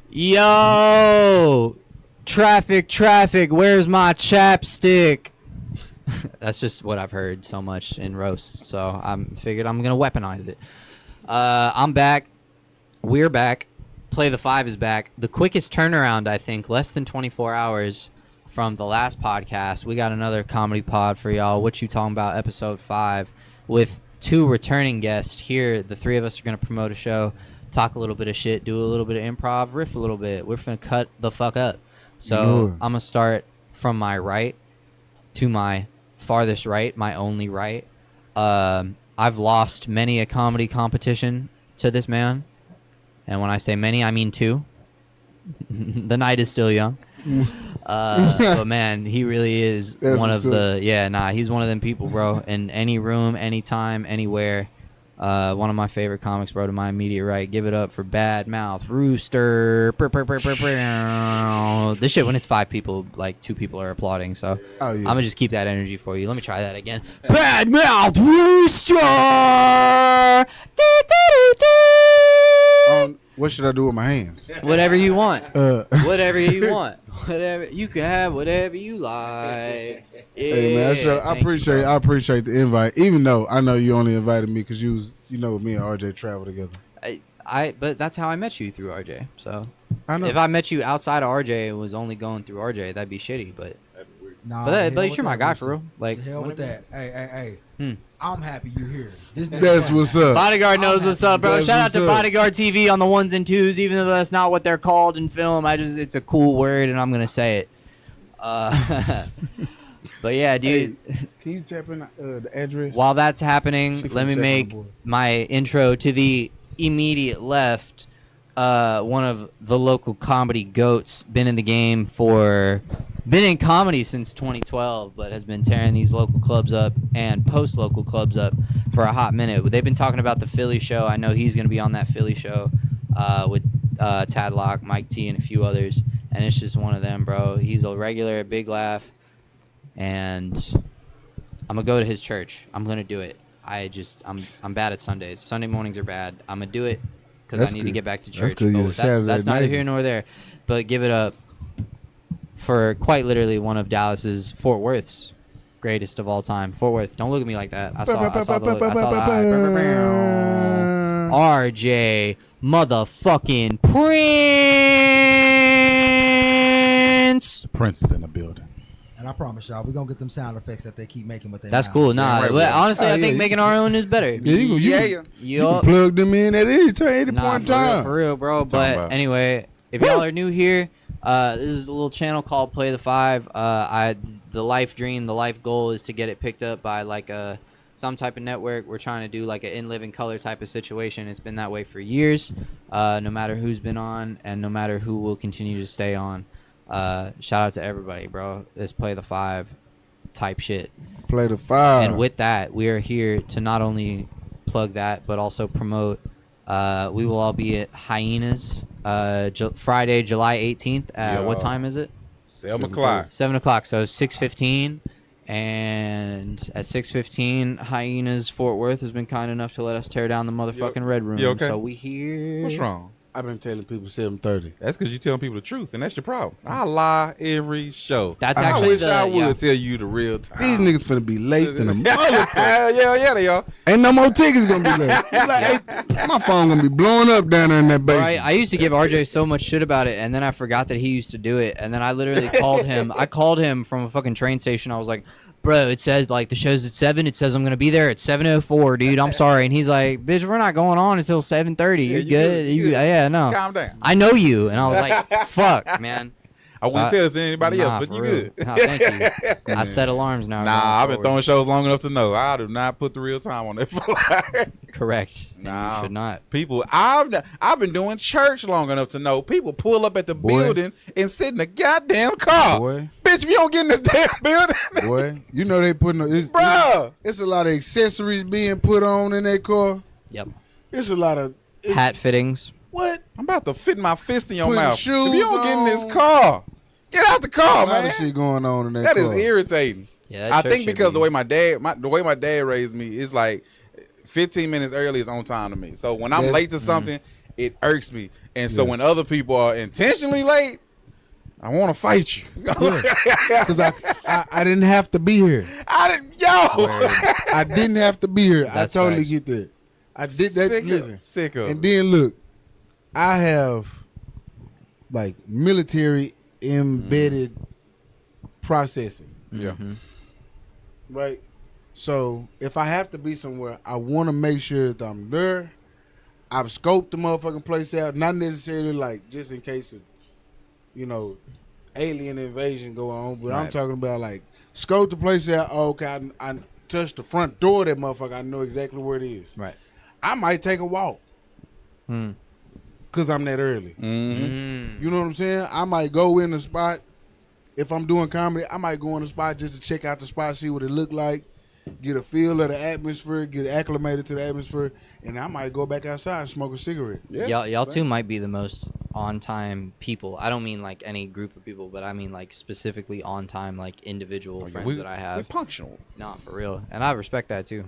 Yo, traffic, where's my chapstick? That's just what I've heard so much in roasts, so I figured I'm gonna weaponize it. I'm back. We're back. Play the 5 is back. The quickest turnaround, I think, less than 24 hours from the last podcast. We got another comedy pod for y'all. What You Talking About, episode 5, with 2 returning guests here. The 3 of us are gonna promote a show, talk a little bit of shit, do a little bit of improv, riff a little bit. We're gonna cut the fuck up. So I'm gonna start from my right to my farthest right, my only right. I've lost many a comedy competition to this man, and when I say many, I mean 2. The night is still young. But man, he really is one of the he's one of them people, bro. In any room, anytime, anywhere. One of my favorite comics, bro, to my immediate right. Give it up for Bad Mouth Rooster. This shit, when it's 5 people, like 2 people are applauding. So I'm gonna just keep that energy for you. Let me try that again. Bad Mouth Rooster. What should I do with my hands? Whatever you want. Whatever you want. Whatever you can have, whatever you like. Yeah, hey man, I appreciate the invite. Even though I know you only invited me because me and RJ travel together. But that's how I met you, through RJ. So I know. If I met you outside of RJ and was only going through RJ, that'd be shitty. But but you're my guy for real. Like, hell with that. Hey. I'm happy you're here. That's what's up. Bodyguard knows what's up, bro. Shout out to Bodyguard TV on the 1s and 2s, even though that's not what they're called in film. It's a cool word, and I'm gonna say it. But yeah, dude. Hey, can you tap in the address? While that's happening, let me make my intro to the immediate left. One of the local comedy goats, been in the game been in comedy since 2012, but has been tearing these local clubs up and post-local clubs up for a hot minute. They've been talking about the Philly show. I know he's going to be on that Philly show with Tadlock, Mike T, and a few others, and it's just one of them, bro. He's a regular at Big Laugh, and I'm going to go to his church. I'm going to do it. I'm bad at Sundays. Sunday mornings are bad. I'm going to do it because I need to get back to church. That's neither here nor there. But give it up for quite literally one of Dallas's, Fort Worth's greatest of all time. Fort Worth. Don't look at me like that. I saw the eye. RJ motherfucking Prince. The Prince is in the building. And I promise y'all, we're going to get them sound effects that they keep making with their That's mouth. cool. Nah, but honestly, I think making our own is better. You can plug them in at any point in time. For real, bro. But anyway, if y'all are new here, this is a little channel called Play the 5. The life dream, the life goal is to get it picked up by like some type of network. We're trying to do like an In Living Color type of situation. It's been that way for years, no matter who's been on and no matter who will continue to stay on. Shout out to everybody, bro. This Play the 5 type shit. Play the 5. And with that, we are here to not only plug that, but also promote. We will all be at Hyenas Friday, July 18th. What time is it? 7 o'clock. 7 o'clock. So 6:15. And at 6:15, Hyenas Fort Worth has been kind enough to let us tear down the motherfucking Red Room. Okay? So we here. What's wrong? I've been telling people 7:30. That's because you're telling people the truth, and that's your problem. I lie every show. That's I actually wish I would tell you the real time. These niggas finna be late than a motherfucker. Yeah, they are. Ain't no more tickets gonna be late. Hey, my phone gonna be blowing up down there in that basement. Right, I used to give RJ so much shit about it, and then I forgot that he used to do it, and then I literally called him. I called him from a fucking train station. I was like, bro, it says like the show's at 7. It says I'm gonna be there at 7:04, dude. I'm sorry. And he's like, bitch, we're not going on until 7:30. You're good. Yeah, no. Calm down. I know you. And I was like, fuck, man. I wouldn't tell this to anybody else, but you good. Nah, thank you. I set alarms now. Nah, I've been throwing shows long enough to know. I do not put the real time on that flyer. Correct. Nah, you should not. People, I've been doing church long enough to know. People pull up at the building and sit in the goddamn car. Boy. Bitch, if you don't get in this damn building. Boy, you know they putting Bruh. It's a lot of accessories being put on in that car. Yep. It's a lot of hat fittings. What? I'm about to fit my fist in your Putting mouth. shoes If you don't get in this on. car, get out the car, A lot man. of shit going on in that That car. is irritating. Yeah, I think because the way my dad raised me is like 15 minutes early is on time to me. So when I'm late to something it irks me. And so when other people are intentionally late, I want to fight you. Because I didn't have to be here. I didn't have to be here. That's I totally facts. get that. I did that. Listen, Sick of and it. then look, I have like military embedded processing, Yeah. right? So if I have to be somewhere, I want to make sure that I'm there. I've scoped the motherfucking place out, not necessarily like just in case of, alien invasion go on, but I'm Right. talking about like scope the place out. Oh, okay, I touched the front door of that motherfucker. I know exactly where it is. Right. I might take a walk because I'm that early. Mm. You know what I'm saying? I might go in the spot. If I'm doing comedy, I might go in the spot just to check out the spot, see what it look like, get a feel of the atmosphere, get acclimated to the atmosphere, and I might go back outside and smoke a cigarette. Yeah. Y'all two might be the most on time people. I don't mean like any group of people, but I mean like specifically on time, like individual friends that I We have. punctual. Not for real, and I respect that too.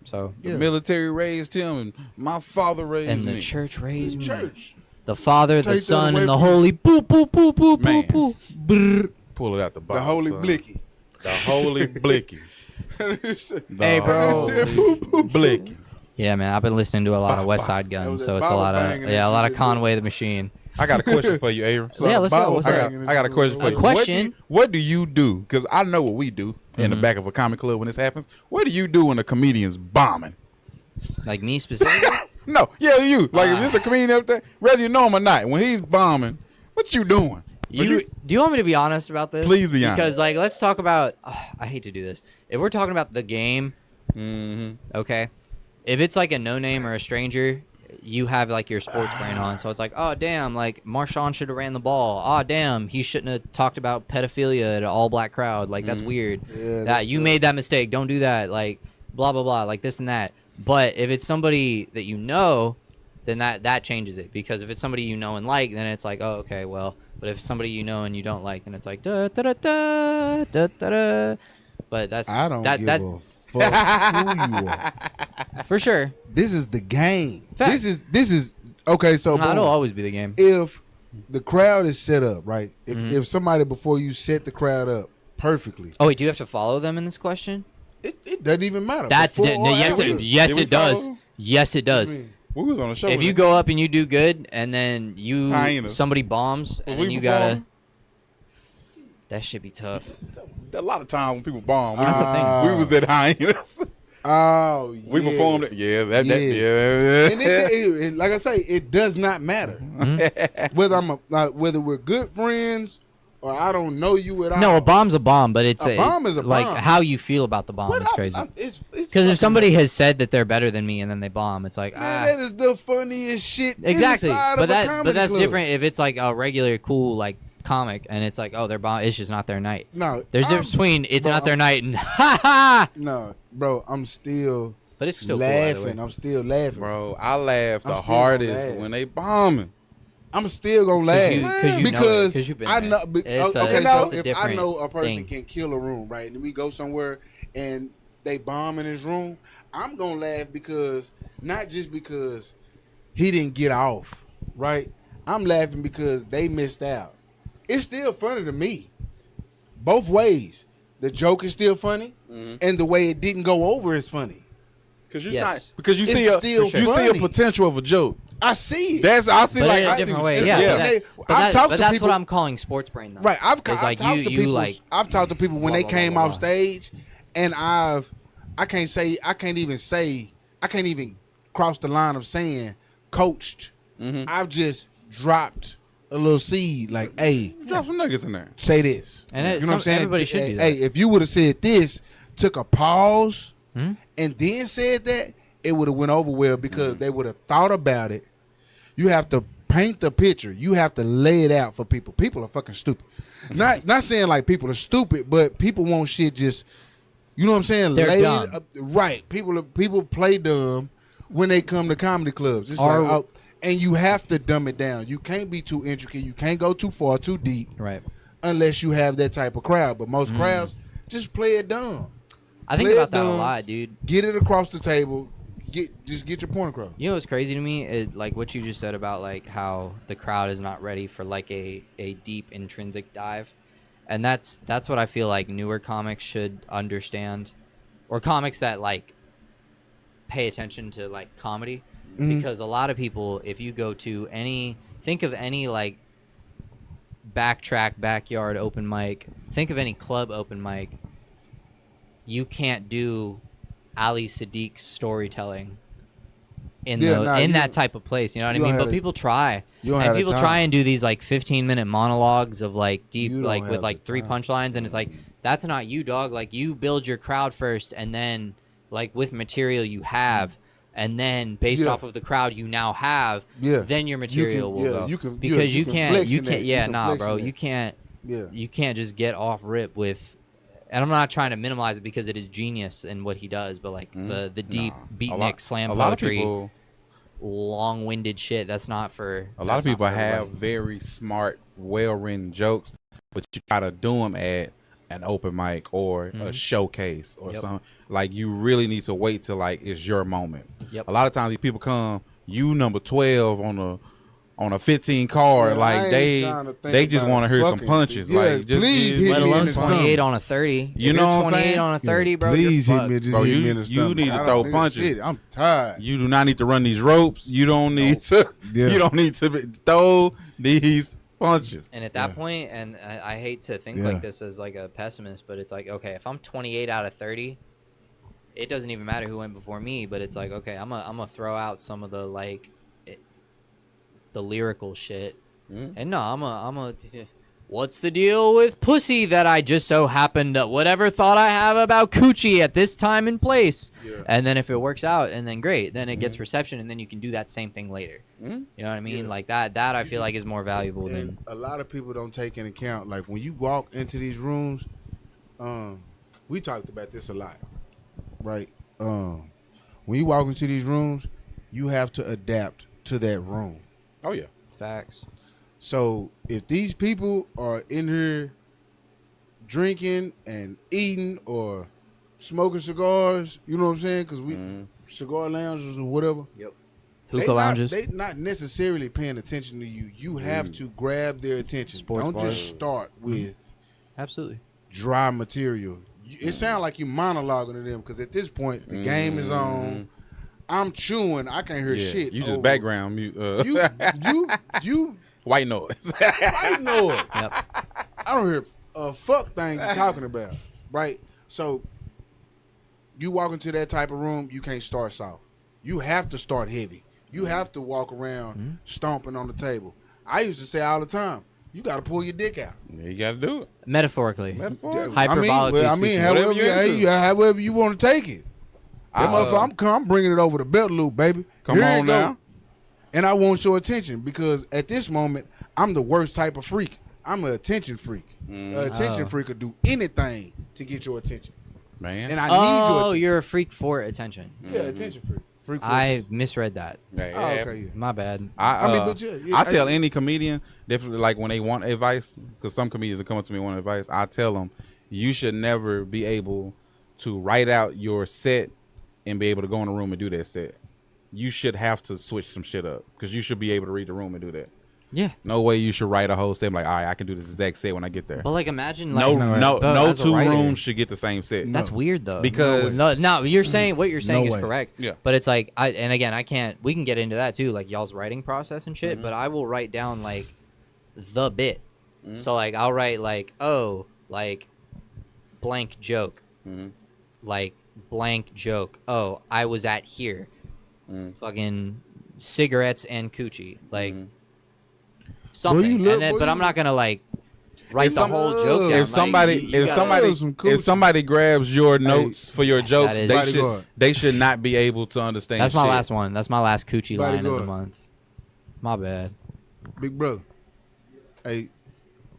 So The military raised him, and my father raised and me. the church raised me. Church. The Father, the Take that Son, away and the from Holy. Boo boo boo boo boo Man. boo. Brr. Pull it out the The bottle. holy son. blicky. The holy blicky. Hey, bro. Blicky. Yeah, man, I've been listening to a lot of Bah, West bah. Side That Guns, was so that it's a bottle lot of banging that a you lot of just Conway the Machine. I got a question for you, Aaron. Yeah, let's go. What's up? I got a question for A you. question? What do you do? Because I know what we do in the back of a comic club when this happens. What do you do when a comedian's bombing? Like me specifically? No, yeah, you. Like if there's a comedian up there, whether you know him or not, when he's bombing, what you doing? Do you want me to be honest about this? Please be honest. Because like let's talk about. I hate to do this. If we're talking about the game, okay. If it's like a no name or a stranger, you have like your sports brain on, so it's like, oh damn, like Marshawn should have ran the ball. Oh damn, he shouldn't have talked about pedophilia at an all black crowd. Like that's weird. Yeah, that that's you true. made that mistake. Don't do that. Like blah blah blah. Like this and that. But if it's somebody that you know, then that changes it. Because if it's somebody you know and like, then it's like, oh okay, well. But if it's somebody you know and you don't like, then it's like da da da da da da da. But that's I don't that give that a fuck who you are. for sure. This is the game. Fact. This is okay. So No, boom. it'll always be the game. If the crowd is set up right, if somebody before you set the crowd up perfectly, Oh wait, do you have to follow them in this question? it doesn't even matter. That's Before or yes, after. yes Did we it does. follow? Yes, it does. We was on the show. If with you him. go up and you do good, and then Hyenas. somebody bombs, and then we you gotta. performing? That should be tough. A lot of time when people bomb, That's the thing. we was at Hyenas. Oh, yes. We performed it. Yeah, that Yes. And yeah. it, like I say, it does not matter whether whether we're good friends or I don't know you at all. No, a bomb's a bomb, but it's A bomb is a like bomb. how you feel about the bomb What is crazy. It's Because fucking- if somebody has said that they're better than me and then they bomb, it's like man, that is the funniest shit. exactly. inside But of a that comedy but that's club. different if it's like a regular cool like comic and it's like oh they're bomb. It's just not their night. No, There's a I'm- difference between it's bro, not their night and ha ha. No, bro, I'm still But it's still cool, either way. laughing. I'm still laughing. Bro, I laugh the I'm still hardest gonna laugh. when they bombing. I'm still gonna laugh you know it, because 'cause you've been I there. know. It's a- Okay, it's so a if I different know a person thing. can kill a room, right, and we go somewhere and they bomb in his room, I'm gonna laugh because not just because he didn't get off, right? I'm laughing because they missed out. It's still funny to me, both ways. The joke is still funny, and the way it didn't go over is funny. Because you Yes. because you It's see still you see a funny. potential of a joke. I see it. That's I see But like in a I see different way, it's- yeah. yeah. But, They- but, I've that- talked but to that's people- what I'm calling sports brain, though. Right, I've It's like talked to you people. like I've talked to people when blah, they blah, came blah, off blah. stage, and I can't even cross the line of saying coached. I've just dropped a little seed, like, hey, drop some nuggets in there. say this. And it- you know what I'm saying? everybody should do that. Hey, if you would have said this, took a pause, Hmm? and then said that, it would have went over well because they would have thought about it. You have to paint the picture. You have to lay it out for people. People are fucking stupid. Not saying like people are stupid, but people want shit just. You know what I'm saying? They're Lay it dumb. up- right. People play dumb when they come to comedy clubs. It's Or- like, oh, and you have to dumb it down. You can't be too intricate. You can't go too far, too deep, right. unless you have that type of crowd. But most crowds just play it dumb. I think Play about it that a dumb. lot, dude. Get it across the table. just get your point across. You know what's crazy to me is like what you just said about like how the crowd is not ready for like a deep intrinsic dive, and that's what I feel like newer comics should understand, or comics that like pay attention to like comedy, because a lot of people, if you go to think of any like backyard open mic, think of any club open mic, you can't do Ali Sadiq's storytelling in that type of place, you know what I mean? But people try, and people try and do these like 15-minute monologues of like deep, like with like 3 punchlines, and it's like, that's not you, dog. Like, you build your crowd first, and then like with material you have, and then based off of the crowd you now have, then your material will go. You can't, you can't just get off rip with. And I'm not trying to minimize it because it is genius in what he does, but like the deep beatnik slam poetry, long-winded shit. That's not for a lot of people. Have everybody. very smart, well-written jokes, but you try to do them at an open mic or a showcase or something. Like, you really need to wait till like it's your moment. A lot of times these people come, you number 12 on a 15 card, like they just want to hear some punches. Like, just please let alone 28 stomach. on a 30. You If know you're what I'm 28 saying? on a 30, bro. Please you're hit me. fucked. Just Bro, hit you- me in the you stomach. need to I don't throw nigga, punches. shit, I'm tired. You do not need to run these ropes. You don't need to. Yeah. You don't need to throw these punches. And at that point, and I hate to think like this as like a pessimist, but it's like, okay, if I'm 28 out of 30, it doesn't even matter who went before me, but it's like, okay, I'm gonna throw out some of the like the lyrical shit. And no, I'm a what's the deal with pussy that I just so happened to whatever thought I have about coochie at this time and place. And then if it works out, and then great, then it gets reception, and then you can do that same thing later. You know what I mean? Like that I feel like is more valuable And than a lot of people don't take into account, like when you walk into these rooms, we talked about this a lot, right? When you walk into these rooms, you have to adapt to that room. Oh yeah, facts. So if these people are in here drinking and eating or smoking cigars, you know what I'm saying? Because we cigar lounges or whatever. Yep. Hookah lounges. They not necessarily paying attention to you. You have to grab their attention. Sports Don't bars. just start with Absolutely. dry material. It sounds like you monologuing to them because at this point the game is on. I'm chewing. I can't hear shit. You just over. background mute. You White noise. white noise. Yep. I don't hear a fuck thing you're talking about, right? So you walk into that type of room, you can't start soft. You have to start heavy. You have to walk around stomping on the table. I used to say all the time, you got to pull your dick out. Yeah, you got to do it. Metaphorically. I Hyperbolically mean, speaking. however, Whatever you into. however you want to take it. That motherfucker, I'm bringing it over the belt loop, baby. Come Here on it go. now. And I want your attention because at this moment, I'm the worst type of freak. I'm an attention freak. An attention freak could do anything to get your attention. Man. And I need your Oh, attention. you're a freak for attention. Yeah, attention freak. Freak for I attention. misread that. Yeah, Oh, okay, yeah. My bad. I mean, but I tell any comedian, definitely, like when they want advice, because some comedians will come up to me and want advice, I tell them, you should never be able to write out your set and be able to go in a room and do that set. You should have to switch some shit up because you should be able to read the room and do that. Yeah. No way you should write a whole set like, all right, I can do this exact set when I get there. But like imagine like No as a two writer, rooms should get the same set. That's weird though. Because- no, you're saying what you're saying is way. correct. Yeah. But it's like and again, we can get into that too, like y'all's writing process and shit, but I will write down like the bit. So like I'll write like, oh, like blank joke. Like blank joke. Oh, I was at here. Fucking cigarettes and coochie. Like something. look, And then, boy, but you- I'm not gonna like write the some- whole joke down. If somebody, Like, you gotta- if somebody grabs your notes for your jokes, is- they should not be able to understand. That's my shit. last one. That's my last coochie line of the Bodyguard. month. My bad. Big brother. Hey,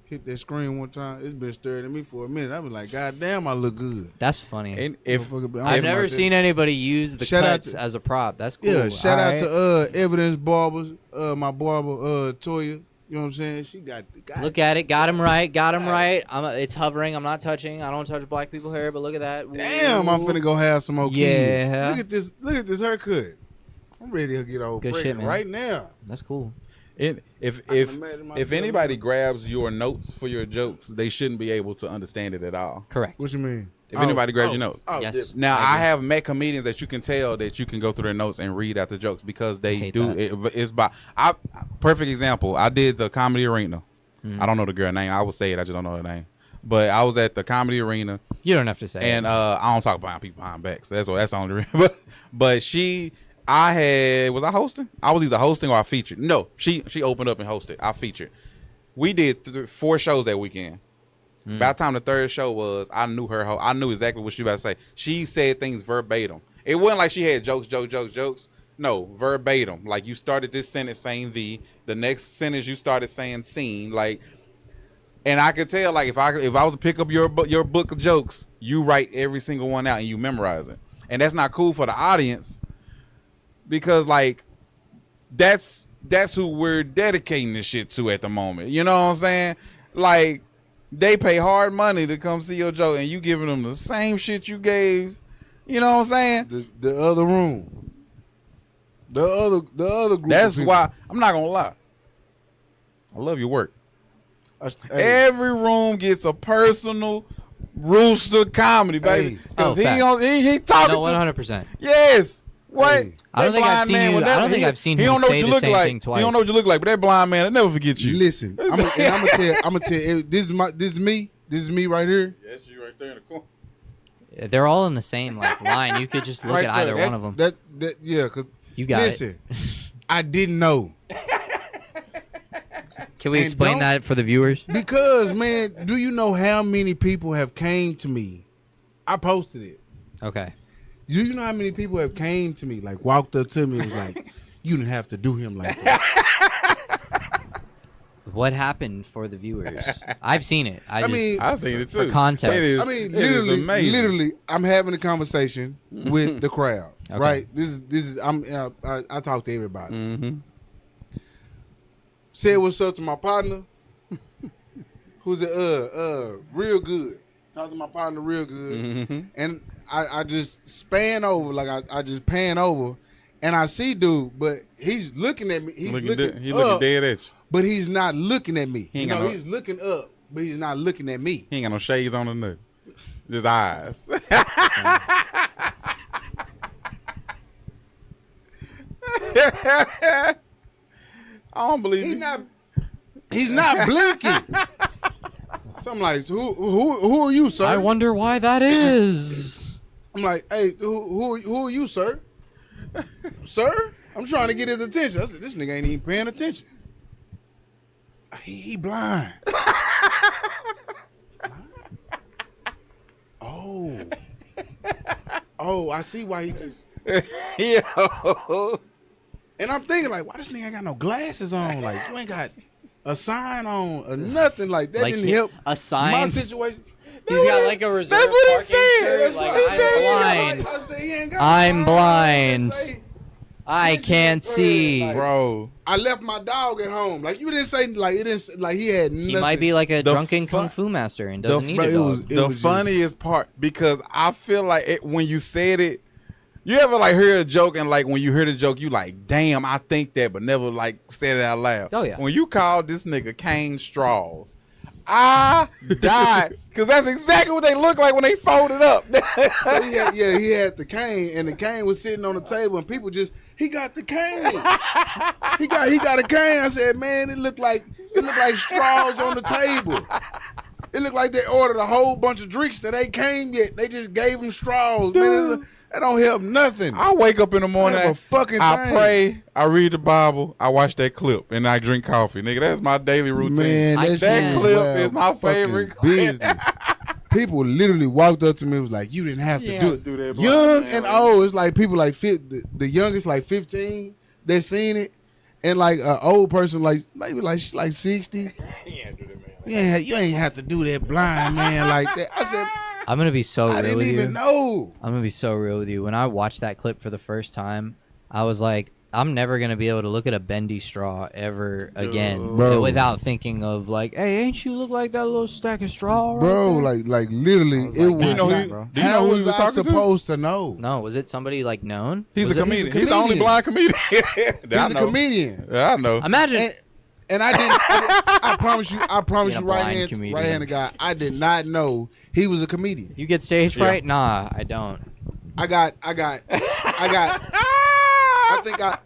hit that screen one time. It's been staring at me for a minute. I've been like, God damn, I look good. That's funny. And if Motherfucker, I'm I've talking never about seen anybody use the Shout out cuts to- as a prop. That's cool. Yeah, shout out Alright. to Evidence Barbers, my barber, Toya. You know what I'm saying? She got the guy. Look at it. Got him right. Got him right. It's hovering. I'm not touching. I don't touch black people hair, but look at that. Damn, I'm finna go have some more kids. Yeah. Look at this. Look at this haircut. I'm ready to get old Good shit, pregnant man. right now. That's cool. If anybody grabs your notes for your jokes, they shouldn't be able to understand it at all. Correct. What you mean? If anybody grabs your notes. Oh, Yes. different. Now I have met comedians that you can tell that you can go through their notes and read out the jokes because they Hate do that. it's by perfect example. I did the Comedy Arena. I don't know the girl name. I would say it. I just don't know her name. But I was at the Comedy Arena You don't have to say and it. I don't talk behind people behind backs. So that's the only reason. But was I hosting? I was either hosting or I featured. No, she opened up and hosted. I featured. We did 4 shows that weekend. By the time the 3rd show was, I knew her. I knew exactly what she was about to say. She said things verbatim. It wasn't like she had jokes. No, verbatim. Like you started this sentence saying the next sentence you started saying scene. Like, and I could tell like if I was to pick up your book of jokes, you write every single one out and you memorize it. And that's not cool for the audience because like that's who we're dedicating this shit to at the moment. You know what I'm saying? Like. They pay hard money to come see your joke, and you giving them the same shit you gave. You know what I'm saying? The other room. The other group. That's of people. why I'm not gonna lie. I love your work. Hey, Every room gets a personal rooster comedy, baby. Hey. Because Oh, he talking No, to 100%. Yes. What? Hey. I don't That think I've blind seen man you- will I don't never- think he- I've seen he him don't know say what you the look same like. thing twice. He don't know what you look like, but that blind man will never forget you. Listen, I'm gonna tell. This is me right here. That's you right there in the corner. They're all in the same like line. You could just look right at there. either one of them. That yeah. Cause You got listen, I didn't know Can we and explain don't- that for the viewers? because man, do you know how many people have came to me? I posted it. Okay. Do you know how many people have came to me, like walked up to me and was like, "You didn't have to do him like that." What happened for the viewers? I've seen it. I mean, I've seen it too. For context. It is- I mean, it is amazing. literally, I'm having a conversation with the crowd, Okay. right? This is. I talk to everybody. Mm-hmm. Said what's up to my partner, who's real good. Talk to my partner real good, Mm-hmm. and I just span over, like I just pan over, and I see dude, but he's looking at me. He's looking up, dead at you. but he's not looking at me. He ain't got no- He's looking up, but he's not looking at me. He ain't got no shades on or nothing. Just eyes. I don't believe He's you. not. He's not blinking. So I'm like, who are you, sir? I wonder why that is. I'm like, hey, who are you, sir? Sir? I'm trying to get his attention. I said, this nigga ain't even paying attention. He blind. Oh, I see why he just. Yo. And I'm thinking like, why this nigga ain't got no glasses on? Like, you ain't got a sign on or nothing like that. Like Didn't he- help a sign? my situation. He's got like a reserve. That's what he parking said. shirt, That's like, what he I'm said. blind. I said, he ain't got I'm no blind. sign. I can't see. Bro. I left my dog at home. Like you didn't say, like it didn't, like he had nothing. He might be like a The drunken fu- kung fu master and doesn't need fr- a it dog. was- The just- funniest part, because I feel like when you said it, you ever like hear a joke and like when you hear the joke, you like, damn, I think that, but never like said it out loud. Oh, yeah. When you called this nigga Cane Straws, I died because that's exactly what they look like when they fold it up. So he had the cane, and the cane was sitting on the table, and people just, he got the cane. he got a cane. I said, man, it looked like straws on the table. It looked like they ordered a whole bunch of drinks that ain't came yet. They just gave them straws. Man, that don't help nothing. I wake up in the morning, Have a fucking I thing. pray, I read the Bible, I watch that clip, and I drink coffee. Nigga, that's my daily routine. Man, I that, can't. shit was clip wild is my fucking favorite clip. business. People literally walked up to me and was like, you didn't have to You do ain't it. do that, Young man. and old. It's like people like the youngest like 15, they seen it. And like an old person like maybe like 60. You ain't have to do that blind man like that. I said, I'm gonna be so I real didn't with you. even know. I'm gonna be so real with you. When I watched that clip for the first time, I was like, I'm never gonna be able to look at a bendy straw ever again Bro. without thinking of like, hey, ain't you look like that little stack of straw, right Bro, there? like literally, it was. do you know not- bro? Do you know how who he was was I talking to? supposed to know? No, was it somebody like known? He's Was a it- comedian. He's a He's the only comedian. blind comedian. that He's I a know. comedian. Yeah, I know. Imagine. And I didn't. I promise you. I promise Being you, a blind comedian. right-handed guy. I did not know he was a comedian. You get stage fright? Nah, I don't. I think I.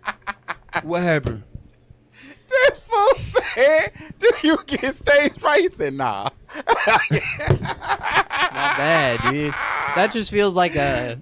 What happened? This fool said, "Do you get stage fright?" He said, "Nah." Not bad, dude. That just feels like a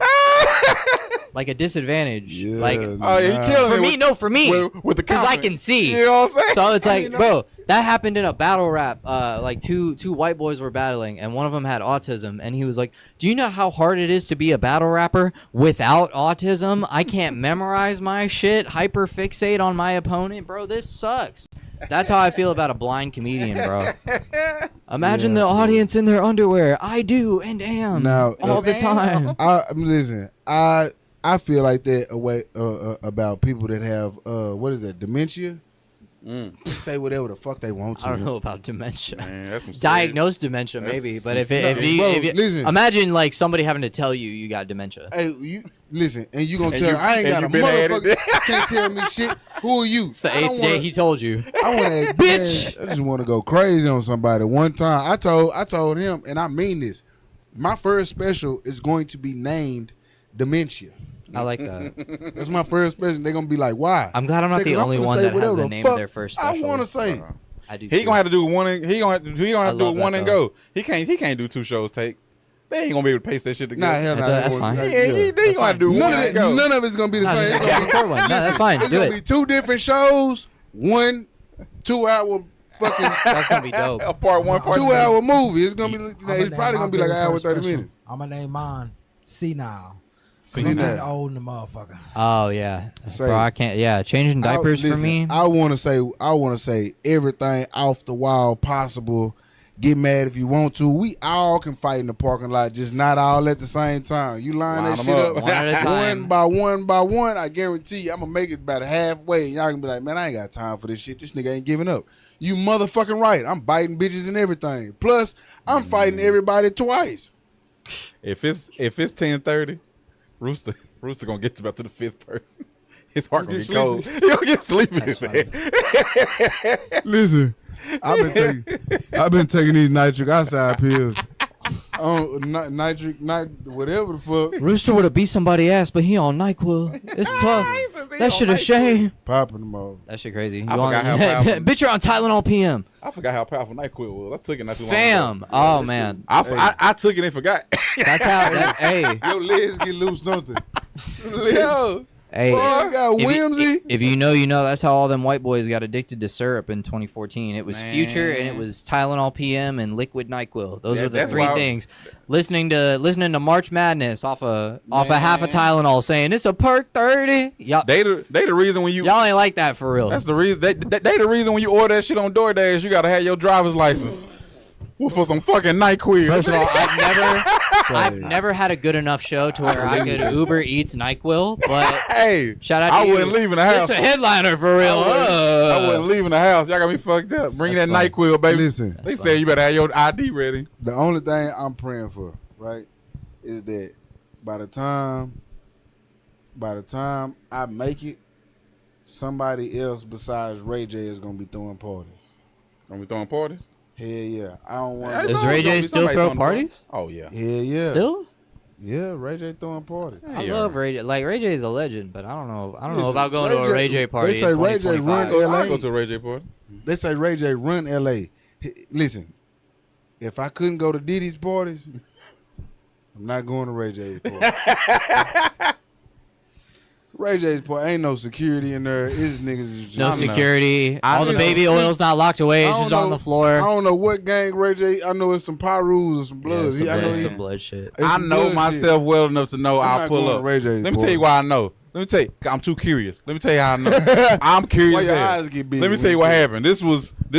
disadvantage. Yeah, like Oh, yeah, he killing for it me, with- no, for me, with the because I can confidence. see. You know what I'm saying? So it's like, You know- bro, that happened in a battle rap. Like two white boys were battling, and one of them had autism, and he was like, "Do you know how hard it is to be a battle rapper without autism? I can't memorize my shit, hyper fixate on my opponent, bro. This sucks." That's how I feel about a blind comedian, bro. Imagine the audience in their underwear. I do and am Now, all the time. Listen. I feel like that away about people that have what is that, dementia? Say whatever the fuck they want to. I don't know about dementia. Man, that's some serious- Diagnosed dementia, That's maybe, some but if stuff. you Listen. imagine like somebody having to tell you got dementia. Hey, you listen, and you gonna And tell you- I ain't and got you a been at it. motherfucker can't tell me shit. Who are you? It's the eighth day he told you. I want to, Bitch! I just want to go crazy on somebody. One time, I told him, and I mean this. My first special is going to be named Dementia. I like that. That's my first special. They're gonna be like, "Why?" I'm glad I'm not Say, the 'cause only finna one say that has whatever the the name of fuck their first I special. want to say. I do. He too. gonna have to do one. He gonna have to do love one that, and though. go. He can't do 2 shows takes. They ain't gonna be able to paste that shit together. Nah, hell no. That's fine. Yeah, he gonna have to do None one of and it, go. none of it's gonna be the Nah, same. just It's gonna record one. No, that's fine. It's Do gonna be it. 2 different shows. 1 2-hour fucking That's gonna be dope. A part 1, part 2. 2-hour movie. It's gonna be. I'ma It's name probably my gonna be like an very hour first 30 special. minutes. I'm gonna name mine Senile. See I'm that. getting old in the motherfucker. Oh yeah, Say- bro. I can't. Yeah, changing diapers for Listen, me. I want to say everything off the wall possible. Get mad if you want to. We all can fight in the parking lot, just not all at the same time. You line Line that 'em shit up. up One at a time. one by one by one. I guarantee you, I'm gonna make it about halfway. Y'all can be like, man, I ain't got time for this shit. This nigga ain't giving up. You motherfucking right. I'm biting bitches and everything. Plus, I'm fighting everybody twice. If it's 10:30, Rooster gonna get about to the 5th person. His heart gonna get get cold. He gonna get sleepy. in his funny. head. Listen, I've been taking these nitric oxide pills. Whatever the fuck. Rooster would have beat somebody ass, but he on NyQuil. It's tough. That shit a shame. Popping them all. That shit crazy. I forgot how powerful- Bitch, you're on Tylenol PM. I forgot how powerful NyQuil was. I took it not too long Fam. ago. Oh man. I took it and forgot. That's how. Hey. Your legs get loose, don't they? Yo, Hey. Bro, I got If you- whimsy. If you know, you know. That's how all them white boys got addicted to syrup in 2014. It was Future, and it was Tylenol PM and liquid NyQuil. Those Yeah, were the that's 3 why I- things. Listening to March Madness off a half a Tylenol, saying it's a perk 30. Y'all they the reason when you. y'all ain't like that for real. That's the reason. They the reason when you order that shit on DoorDash, you gotta have your driver's license. For some fucking NyQuil. First of all, I've never had a good enough show to where I could Uber Eats NyQuil, but Hey, shout out to I you. wasn't leaving the house. It's a headliner for real. I wasn't leaving the house. Y'all got me fucked up. Bring that That's fine. NyQuil, baby. Listen. They said you better have your ID ready. The only thing I'm praying for, right, is that by the time I make it, somebody else besides Ray J is gonna be throwing parties. Are we throwing parties? Hell yeah. I don't want. There's Does always Ray gonna J be still somebody throw throwing parties? Oh yeah. Hell yeah. Still? Yeah, Ray J throwing parties. I Yeah. love Ray J. Like Ray J is a legend, but I don't know Listen, about going Ray to a J Ray J party. they say in Ray J 2025. run I'll LA. go to a Ray J party. They say Ray J run LA. Listen, if I couldn't go to Diddy's parties, I'm not going to Ray J's party. Ray J's party ain't no security in there. His niggas is just No I don't know. security. I All the know. baby oil's not locked away. I It's don't just on know- the floor. I don't know what gang Ray J. I know it's some Pyrus or some Yeah, Bloods. some, I know blood, he- some blood shit. it's I some know blood myself well enough to know I'm I'll not pull going up. to Ray J's Let me tell party. you why I know. Let me tell you. I'm too curious. Let me tell you how I know. I'm curious. Why your as hell. eyes get big Let me when tell you you what say it. happened. This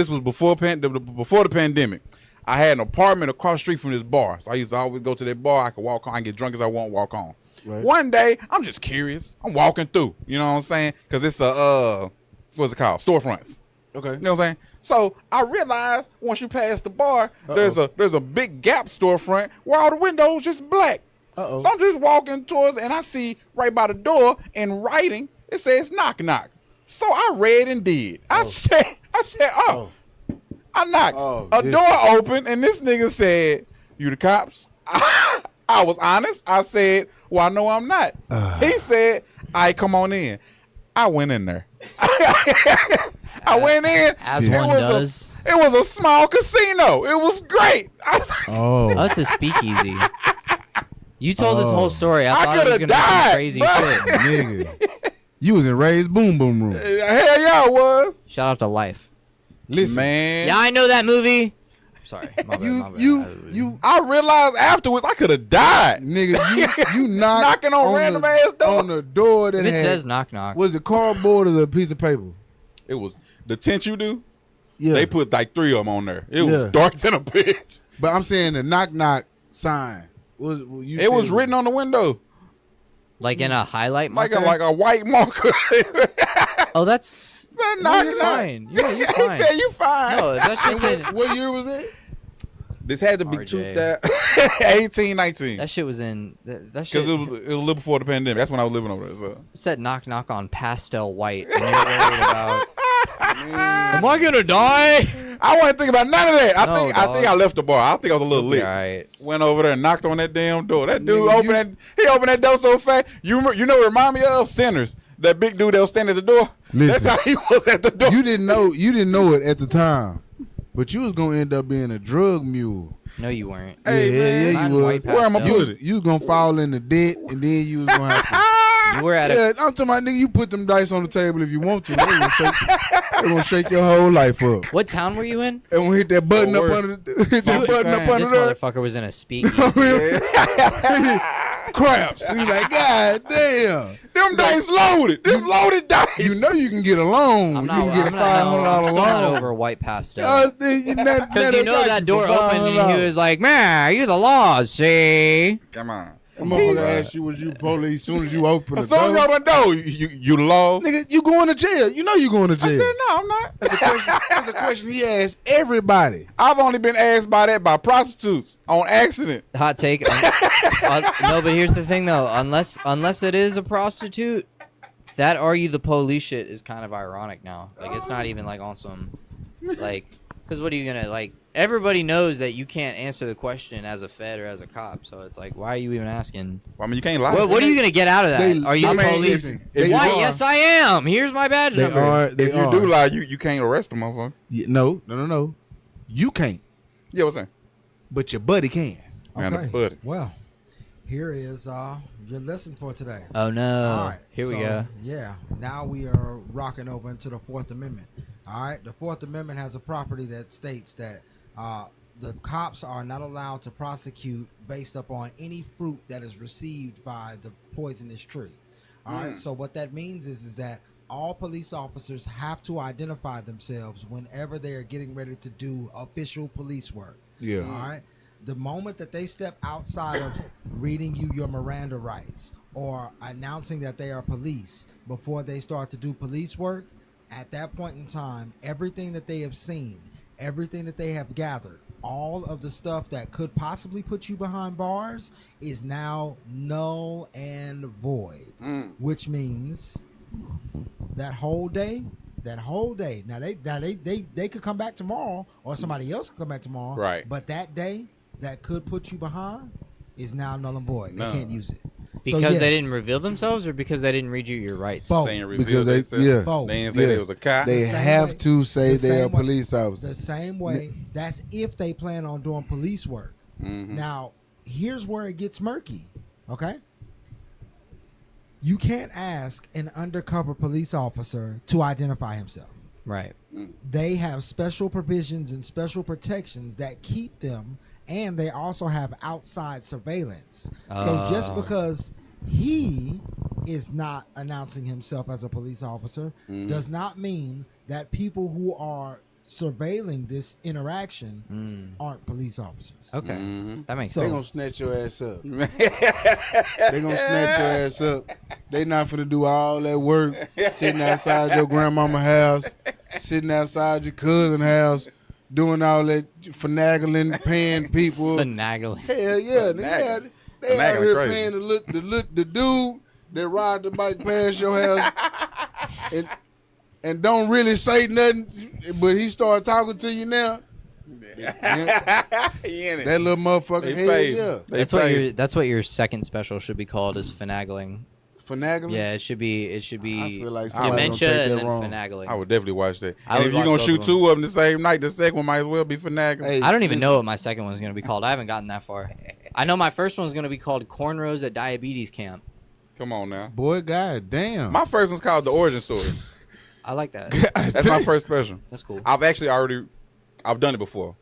was before the pandemic. I had an apartment across the street from this bar, so I used to always go to that bar. I could walk on. I can get drunk as I want, walk on. Right. One day, I'm just curious. I'm walking through. You know what I'm saying? Because it's a what's it called? Storefronts. Okay. You know what I'm saying? So I realized once you pass the bar, there's a big Gap storefront where all the windows just black. Uh-oh. So I'm just walking towards, and I see right by the door in writing it says knock knock. So I read and did. I said, oh. I knocked. A door opened, and this nigga said, "You the cops?" I was honest. I said, "Well, I know I'm not." He said, "All right, come on in." I went in there. I went in. As one does. It was a small casino. It was great. Oh, it's a speakeasy. You told this whole story. I thought it was coulda gonna be some died, crazy bro. shit. Nigga, you was in Ray's Boom Boom Room. Hell yeah, I was. Shout out to Life. Listen, Man. Yeah, I know that movie. Sorry, my bad, my bad. I realized afterwards I could have died. Nigga, you knocking on random ass doors. on the door that If it had, says knock knock. was it cardboard or a piece of paper? It was the tent you do. Yeah, They put like 3 of them on there. It was dark than a bitch. But I'm saying the knock knock sign was It was written on the window Like in a highlight like marker? a white marker. Oh, that's knock you're knock. fine. Yeah, you're He fine. said you fine. No, that shit said What year was it? This had to be RJ. 18, 19. that shit was in that Because shit it was a little before the pandemic. That's when I was living over there. So. said knock knock on pastel white. And they were worried about. Am I gonna die? I wasn't thinking about none of that. I No, think dog. I left the bar. I think I was a little lit. All right. Went over there and knocked on that damn door. That dude Nigga, he opened that door so fast. You know what it remind me of? Sinners. That big dude that was standing at the door. Listen. That's how he was at the door. You didn't know it at the time, but you was gonna end up being a drug mule. No, you weren't. Hey, Not you in was. white Where am I pastel. put it? You was gonna fall into debt, and then you was gonna have to. You were at Yeah, I'm talking about, nigga, you put them dice on the table if you want to. They gonna shake your whole life up. What town were you in? And we hit that button up Fort under the, hit that Fort button up Worth. under This there. motherfucker was in a speakeasy. Craps. He's like, God damn. Them dice loaded. Them loaded dice. You know you can get a loan. I'm You not. can get a I'm not, no, I'm $500 still not loan. over white pastel. Because Because you know that door opened and he was like, "Man, you the law, see?" Come on. I'm gonna ask you, was you police as soon as you open the As soon as you door? open the door, you lost. Nigga, you going to jail. You know you going to jail. I said no, I'm not. That's a question he asked everybody. I've only been asked by that by prostitutes on accident. Hot take. No, but here's the thing though. Unless it is a prostitute, that "are you the police" shit is kind of ironic now. Like it's not even like on some, like, because what are you gonna like? Everybody knows that you can't answer the question as a fed or as a cop, so it's like, why are you even asking? Well, I mean, you can't lie. What are you gonna get out of that? They- Are you I the mean, police? if Why? you are- Yes, I am. Here's my badge They number. are. If you do lie, you can't arrest them, motherfucker. No. You can't, Yeah, what's that? but your buddy can. Man, Okay. the buddy. Well, here is your lesson for today. Oh no! All right. Here we so, go. Yeah. Now we are rocking over into the Fourth Amendment. All right. The Fourth Amendment has a property that states that the cops are not allowed to prosecute based upon any fruit that is received by the poisonous tree. All right. So what that means is that all police officers have to identify themselves whenever they are getting ready to do official police work. Yeah. All right. The moment that they step outside of reading you your Miranda rights or announcing that they are police before they start to do police work, at that point in time, everything that they have seen, everything that they have gathered, all of the stuff that could possibly put you behind bars is now null and void, which means that whole day. Now they could come back tomorrow, or somebody else could come back tomorrow. Right. But that day that could put you behind is now null and void. No. They can't use it. Because they didn't reveal themselves, or because they didn't read you your rights? Both. They ain't Because revealed they- themselves. yeah. Both. They didn't say Yeah. they was a cop. They The same have way- to say the they're a same way- police The officer. same way. That's if they plan on doing police work. Now, here's where it gets murky. Okay. You can't ask an undercover police officer to identify himself. Right. They have special provisions and special protections that keep them, and they also have outside surveillance. So just because he is not announcing himself as a police officer does not mean that people who are surveilling this interaction aren't police officers. Okay, that makes So- They gonna snatch your ass up. They gonna snatch your ass up. They not finna do all that work sitting outside your grandmama house, sitting outside your cousin house, doing all that finagling, paying people. finagling. Hell yeah, Finagling. they out Finagling here crazy. paying the dude that ride the bike past your house and don't really say nothing, but he start talking to you now. Yeah, He in it. that little motherfucker, They hell paid. yeah. They paid. That's what your second special should be called, is finagling. Finagling? Yeah, it should be I feel like somebody gonna dementia take and that then wrong. finagling. I would definitely watch that. I And would if you're watch gonna both shoot of them. two of them the same night, the second one might as well be finagling. Hey, I don't even listen, know what my second one's gonna be called. I haven't gotten that far. I know my first one's gonna be called Cornrows at Diabetes Camp. Come on now. Boy, god damn. My first one's called The Origin Story. I like that. That's my first special. That's cool. I've done it before.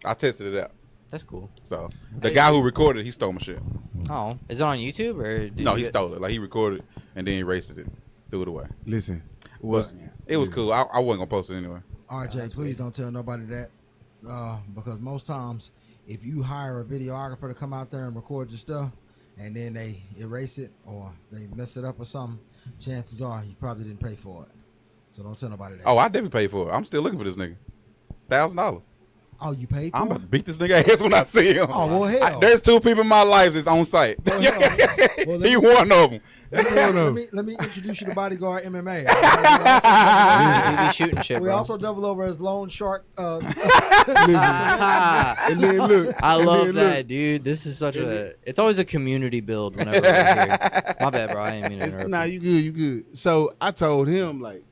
I tested it out. That's cool. So the guy who recorded it, he stole my shit. Oh, is it on YouTube or? Did No, you he get- stole it. Like he recorded it and then erased it, threw it away. Listen, It was cool. I wasn't gonna post it anyway. RJ, please don't tell nobody that, because most times if you hire a videographer to come out there and record your stuff, and then they erase it or they mess it up or something, chances are you probably didn't pay for it. So don't tell nobody that. Oh, I definitely paid for it. I'm still looking for this nigga. $1,000. Oh, you paid for I'm it? about to beat this nigga ass when I see him. Oh, well, hell. There's two people in my life that's on site. Well, hell. Well, He one of them. let me introduce you to Bodyguard MMA. We be shooting shit, We bro. also double over as Lone Shark. and then look. I and love then that, look. dude. This is such a. It's always a community build whenever we're here. My bad, bro. I didn't mean to interrupt. Nah, you. you good. So I told him, like,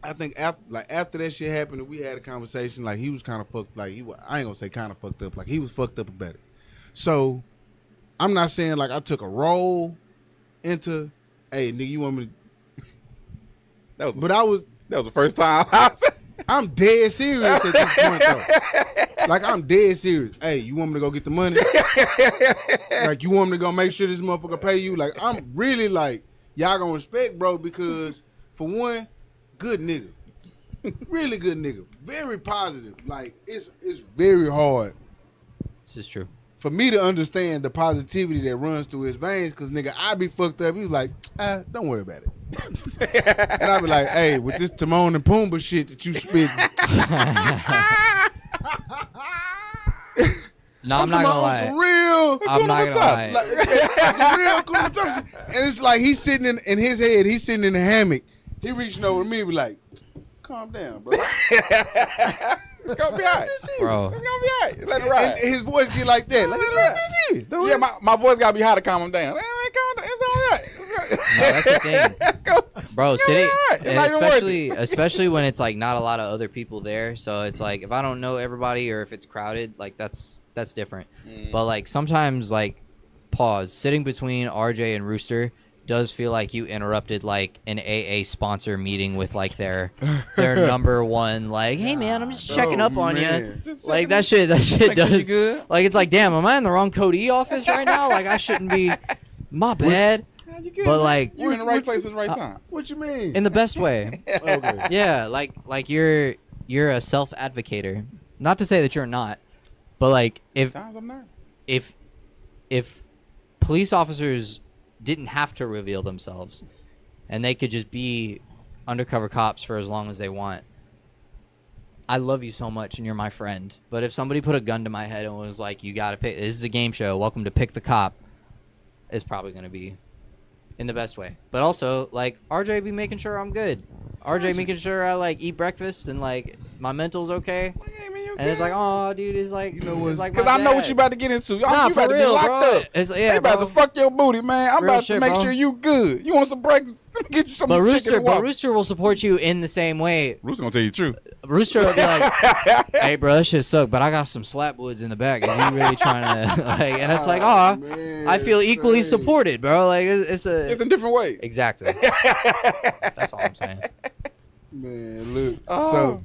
I think after that shit happened, we had a conversation. Like, he was kind of fucked. Like, I ain't gonna say kind of fucked up. Like, he was fucked up about it. So I'm not saying like I took a role into, hey, nigga, you want me to? But I was. That was the first time. I'm dead serious at this point, though. Like, I'm dead serious. Hey, you want me to go get the money? Like, you want me to go make sure this motherfucker pay you? Like, I'm really like, y'all gonna respect, bro, because for one, good nigga. Really good nigga. Very positive. Like, it's very hard This is true. for me to understand the positivity that runs through his veins, because, nigga, I be fucked up. He was like, don't worry about it. And I be like, hey, with this Timon and Pumbaa shit that you spit, No, I'm not gonna lie. some real, I'm not gonna lie. like, some real cool talk shit. And it's like he's sitting in his head, he's sitting in the hammock. He reaching over to me and be like, calm down, bro. It's gonna be all right. Bro. It's gonna be all right. Let it ride. And his voice get like that. Like, Let it look, ride. this is. Dude. Yeah, my voice gotta be high to calm him down. Hey, man, calm down. It's all right. No, that's the thing. Let's go. Bro, It's gonna sitting, be all right. It's and not even worth it. especially when it's like not a lot of other people there. So it's like if I don't know everybody or if it's crowded, like that's different. But like sometimes like sitting between RJ and Rooster does feel like you interrupted like an AA sponsor meeting with like their number one, like, hey man, I'm just checking up on man. you. Like that shit Make sure you does good. like it's like, damn, am I in the wrong Code E office right now? Like I shouldn't be. My bad. Yeah, you good, But man. like You're in the right place at the right time. What you mean? in the best way. Okay. Yeah, like you're a self advocator. Not to say that you're not, but like Times I'm not. if police officers didn't have to reveal themselves and they could just be undercover cops for as long as they want. I love you so much and you're my friend. But if somebody put a gun to my head and was like, you gotta pick, this is a game show, welcome to Pick the Cop, it's probably gonna be in the best way. But also, like, RJ be making sure I'm good. RJ making sure I like eat breakfast and like my mental's okay. And it's like, oh, dude, it's like, You know what's- it's like Because my I know what dad. you about to get into. Nah, You for about to real, get locked bro. up. It's, yeah, They about bro. to fuck your booty, man. I'm Real about shit, to make bro. sure you good. You want some breakfast? Let me get you some But chicken Rooster, and waffles. Rooster will support you in the same way. Rooster gonna tell you the truth. Rooster will be like, "Hey, bro, that shit suck, but I got some slapwoods in the back. If you really trying to like?" And it's like, "Oh, man, I feel equally same. supported, bro. Like it's a It's in different ways. exactly." That's all I'm saying. Man, look. Oh. So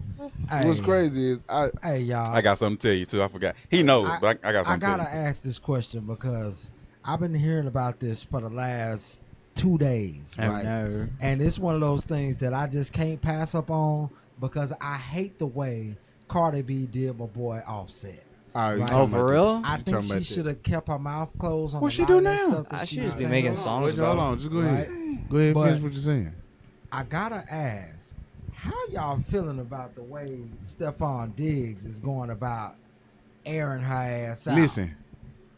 Hey, what's crazy is hey, y'all. I got something to tell you too. I forgot. He knows, but I got I something to gotta tell you. ask this question because I've been hearing about this for the last 2 days, Oh, right? no. And it's one of those things that I just can't pass up on because I hate the way Cardi B did my boy Offset. All right, Right. Oh, for real? I think she should have kept her mouth closed on What a she lot do of that now? stuff that I she should was just be saying. making Hold on. songs Wait, about. hold on, just go ahead. Right. Go ahead, But- finish what you're saying. I gotta ask, how y'all feeling about the way Stephon Diggs is going about airing her ass out?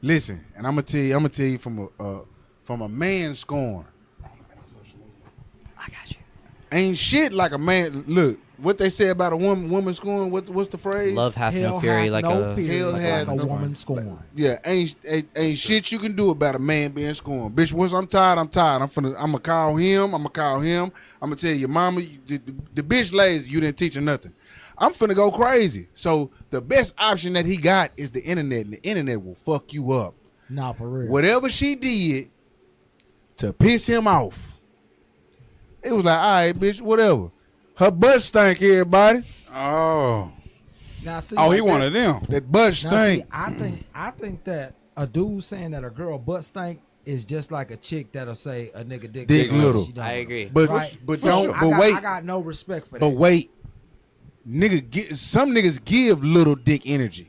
Listen, and I'm gonna tell you from a man scorn. I got you. Ain't shit like a man. Look, what they say about a woman scorn. What's the phrase? Love hath Hell no fury, hath like no a fury Hell like hath a no- woman scorn. Yeah, ain't shit you can do about a man being scorned. Bitch, once I'm tired, I'm tired. I'ma call him. I'm gonna tell your mama, the bitch lazy, you didn't teach her nothing. I'm finna go crazy. So the best option that he got is the internet, and the internet will fuck you up. Nah, for real. Whatever she did to piss him off, it was like, all right, bitch, whatever. Her butt stank, everybody. Oh. Now, see, Oh, he like one that- of them. That butt Now, stank. see, I think that a dude saying that a girl butt stank is just like a chick that'll say a nigga dick Dick little. she done I with him. agree. But Right? but So don't. But I wait. got no respect for that. But wait. Some niggas give little dick energy.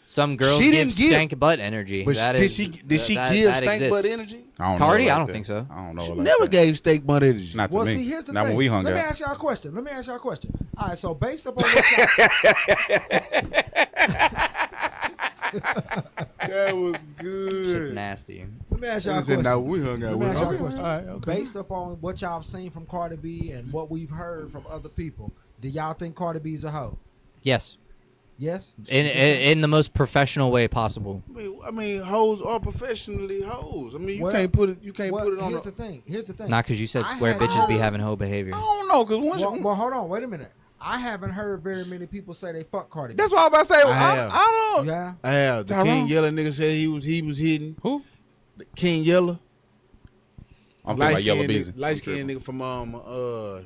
Some girls She give didn't give- stank butt energy. But That did is- she give that stank exists. butt energy? I don't Cardi? know I like don't that. think so. I don't know. She like never that. gave stank butt energy. Not to Well, me. see, here's the Not thing. when we hung Let me out. ask y'all a question. All right, so based upon what y'all, That was Shit's good. nasty. let me ask y'all I a said, question. now we hung out Let me with ask y'all a her. question. All right, okay. Based upon what y'all have seen from Cardi B and what we've heard from other people, do y'all think Cardi B's a hoe? Yes. Yes. In the most professional way possible. I mean, hoes are professionally hoes. I mean, you Well, can't put it. You can't Well, put it on. here's the thing. Here's the thing. Not because you said I square had bitches be heard- having hoe behavior. I don't know, because once Well, hold on. Wait a minute. I haven't heard very many people say they fuck Cardi B. that's what I was about to say. I have. I don't. Yeah. I have the Tyrone? King Yella nigga said he was hitting Who? the King Yella. I'm talking about Yellow Beezy. Light skinned nigga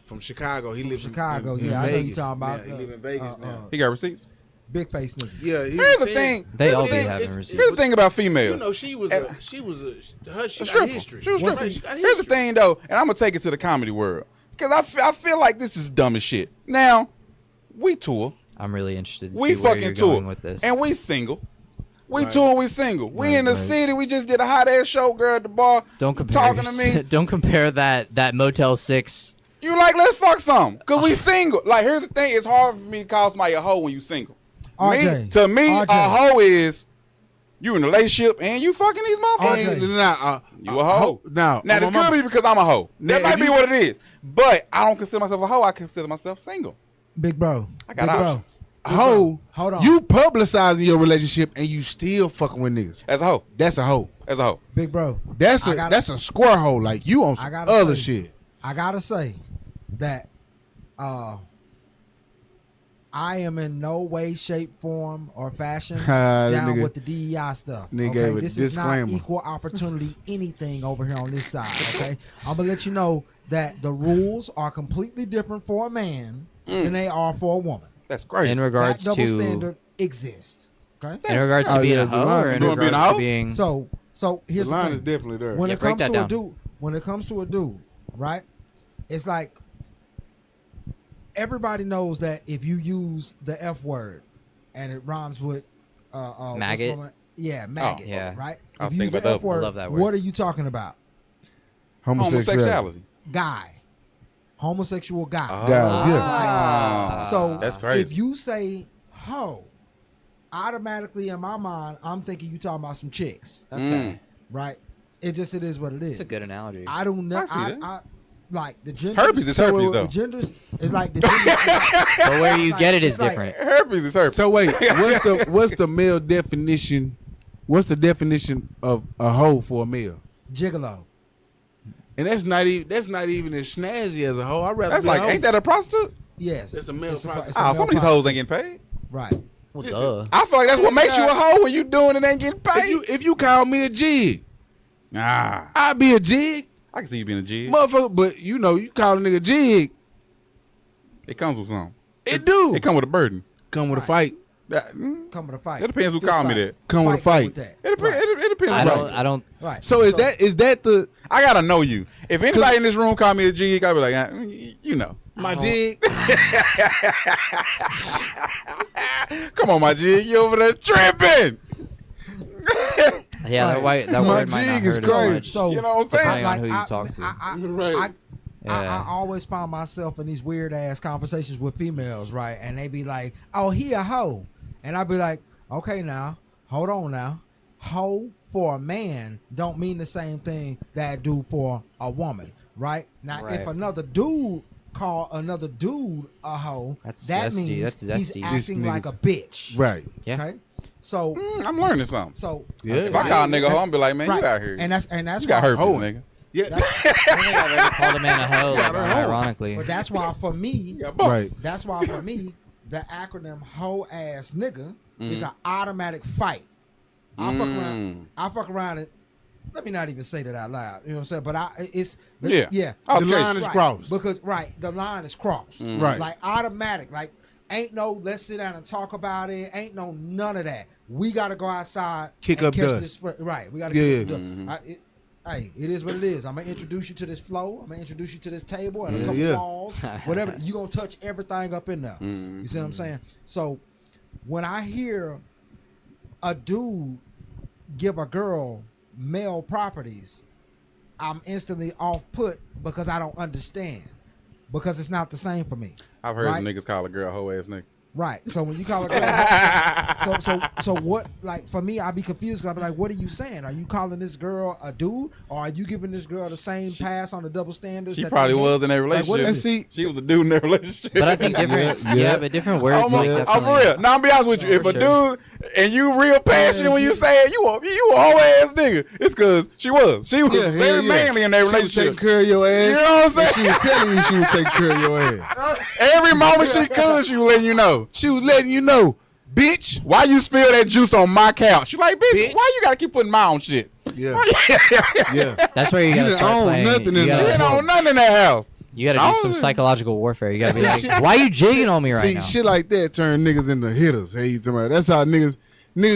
from Chicago. He lives Chicago, in yeah, I know Vegas. you talking about. Yeah, he live in Vegas now. He got receipts. Big face nigga. Yeah, he Here's was the saying- thing. They here's all the be thing, having it's- receipts. Here's the thing about females. You know, she got stripper. history. She was a Well, stripper. see, She got Here's the history. thing, though, and I'm gonna take it to the comedy world because I feel like this is dumb as shit. Now, we tour, I'm really interested to we see where fucking you're tour, going with this. and we single. We Right. tour, we single. We in the right. city. We just did a hot ass show, girl, at the bar. Don't compare talking to me. Don't compare that Motel 6. You like, let's fuck some, cause we single. Like, here's the thing: it's hard for me to call somebody a hoe when you single. RJ, To me, RJ. a hoe is you in a relationship and you fucking these motherfuckers. RJ. You a hoe. Now Now this could be because I'm a hoe. That Now, might if be you- what it is. But I don't consider myself a hoe. I consider myself single. Big bro. I got Big options. hoe. Hold on. You publicizing your relationship and you still fucking with niggas. As a hoe. That's a hoe. As a hoe. Big bro. That's I a gotta- that's a square hole. Like you on I some gotta other say- shit. I gotta say that I am in no way, shape, form, or fashion That down nigga- with the DEI stuff. nigga Okay, gave a this is not disclaimer. equal opportunity anything over here on this side. Okay, I'm gonna let you know that the rules are completely different for a man than they are for a woman. That's crazy. In regards that double to standard exists. Okay, in regards to Oh, being yeah, a the hoe line or in between being regards a to hoe? being so here's The the line thing. is definitely there. When Yeah, it break comes that to down. a dude, right? It's like everybody knows that if you use the F word and it rhymes with what's Maggot? the one? Yeah, maggot. yeah. Right. I If you think use about the that. F word, I love that word. what are you talking about? Homosexuality. Guy, homosexual guy. Guys, yeah. Ah, So that's crazy. if you say hoe, automatically in my mind, I'm thinking you talking about some chicks, okay. right? It is what it is. It's a good analogy. I don't know. I see that. I like the gender. Herpes is herpes, though. The genders is like the gender. But where you get it is it's like- different. Herpes is herpes. So wait, what's the male definition? What's the definition of a hoe for a male? Gigolo. And that's not even as snazzy as a hoe. I'd rather That's be a like, hoe. ain't that a prostitute? Yes. That's a male It's prostitute. it's a Oh, male some of these prostitute. hoes ain't getting paid. Right. Well, Listen, duh. I feel like that's what makes you a hoe when you doing it ain't getting paid. If you call me a jig, Ah, I'd be a jig, I can see you being a G. motherfucker. But you know, you call a nigga jig, It comes with something. it do It come with a burden. come with a fight. Come with a fight. It depends who Fist call me fight. that. Come with a fight. with that. It depends. Right. It depends. I on don't. what- I don't. Right. So is that the? I gotta know you. If anybody in this room call me a G, I be like, you know. My jig. Come on, my G, you over there tripping? Yeah, that word might not jig is hurt as crazy. much. So You know what I'm saying? Depending on who you talk to. Right. Yeah. I always find myself in these weird ass conversations with females, right? And they be like, "Oh, he a hoe," and I be like, "Okay, now, hold on, now, hoe for a man don't mean the same thing that do for a woman, right? Now, Right. if another dude call another dude a hoe, That's that zesty. means That's he's zesty. acting This like a nigga's- bitch, Right. Yeah. Okay, so I'm learning something. Yeah. If I call a nigga hoe, I'm be like, man, right. you out here. and that's you got why- herpes, hoe. nigga. Yeah. I don't think I've ever called a man a hoe, like, ironically. But that's why for me, Right. that's why for me, the acronym hoe ass nigga is an automatic fight. I fuck around and let me not even say that out loud. You know what I'm saying? But Yeah. The line is right. crossed. Because the line is crossed. Right. Like automatic. Like ain't no let's sit down and talk about it. Ain't no none of that. We gotta go outside Kick and up catch dust. this right. We gotta Yeah. kick up dust. Hey, it is what it is. I'm gonna introduce you to this flow. I'm gonna introduce you to this table and a couple Yeah. walls, whatever. You gonna touch everything up in there. You see what I'm saying? So when I hear a dude give a girl male properties, I'm instantly off put because I don't understand. Because it's not the same for me. I've heard right? niggas call a girl hoe ass nigga. Right. So when you call a girl, so what? Like for me, I'd be confused because I'd be like, "What are you saying? Are you calling this girl a dude, or are you giving this girl the same pass on the double standards?" She that probably they was had? in a Like, relationship. what And is it? see, She was a dude in a relationship. But I think different, Yeah. but different words. like, I'm definitely, for real. Now I'm be honest with you. If For a sure. dude and you real passionate when you say it, you a hoe ass nigga. It's cause she was very manly in that She was relationship. taking care of your ass. You know what I'm saying? And she was telling you she was taking care of your ass. Every moment she could, she was letting you know. She was letting you know, bitch. Why you spill that juice on my couch? You like, bitch, Bitch. why you gotta keep putting my own shit? Yeah. Yeah. That's where you gotta didn't start own playing. nothing you in gotta, there. You know, nothing in that house. you gotta I do don't some even- psychological warfare. You gotta be like, why you jigging on me right See, now? shit like that turn niggas into hitters. Hey, you talking about? That's how niggas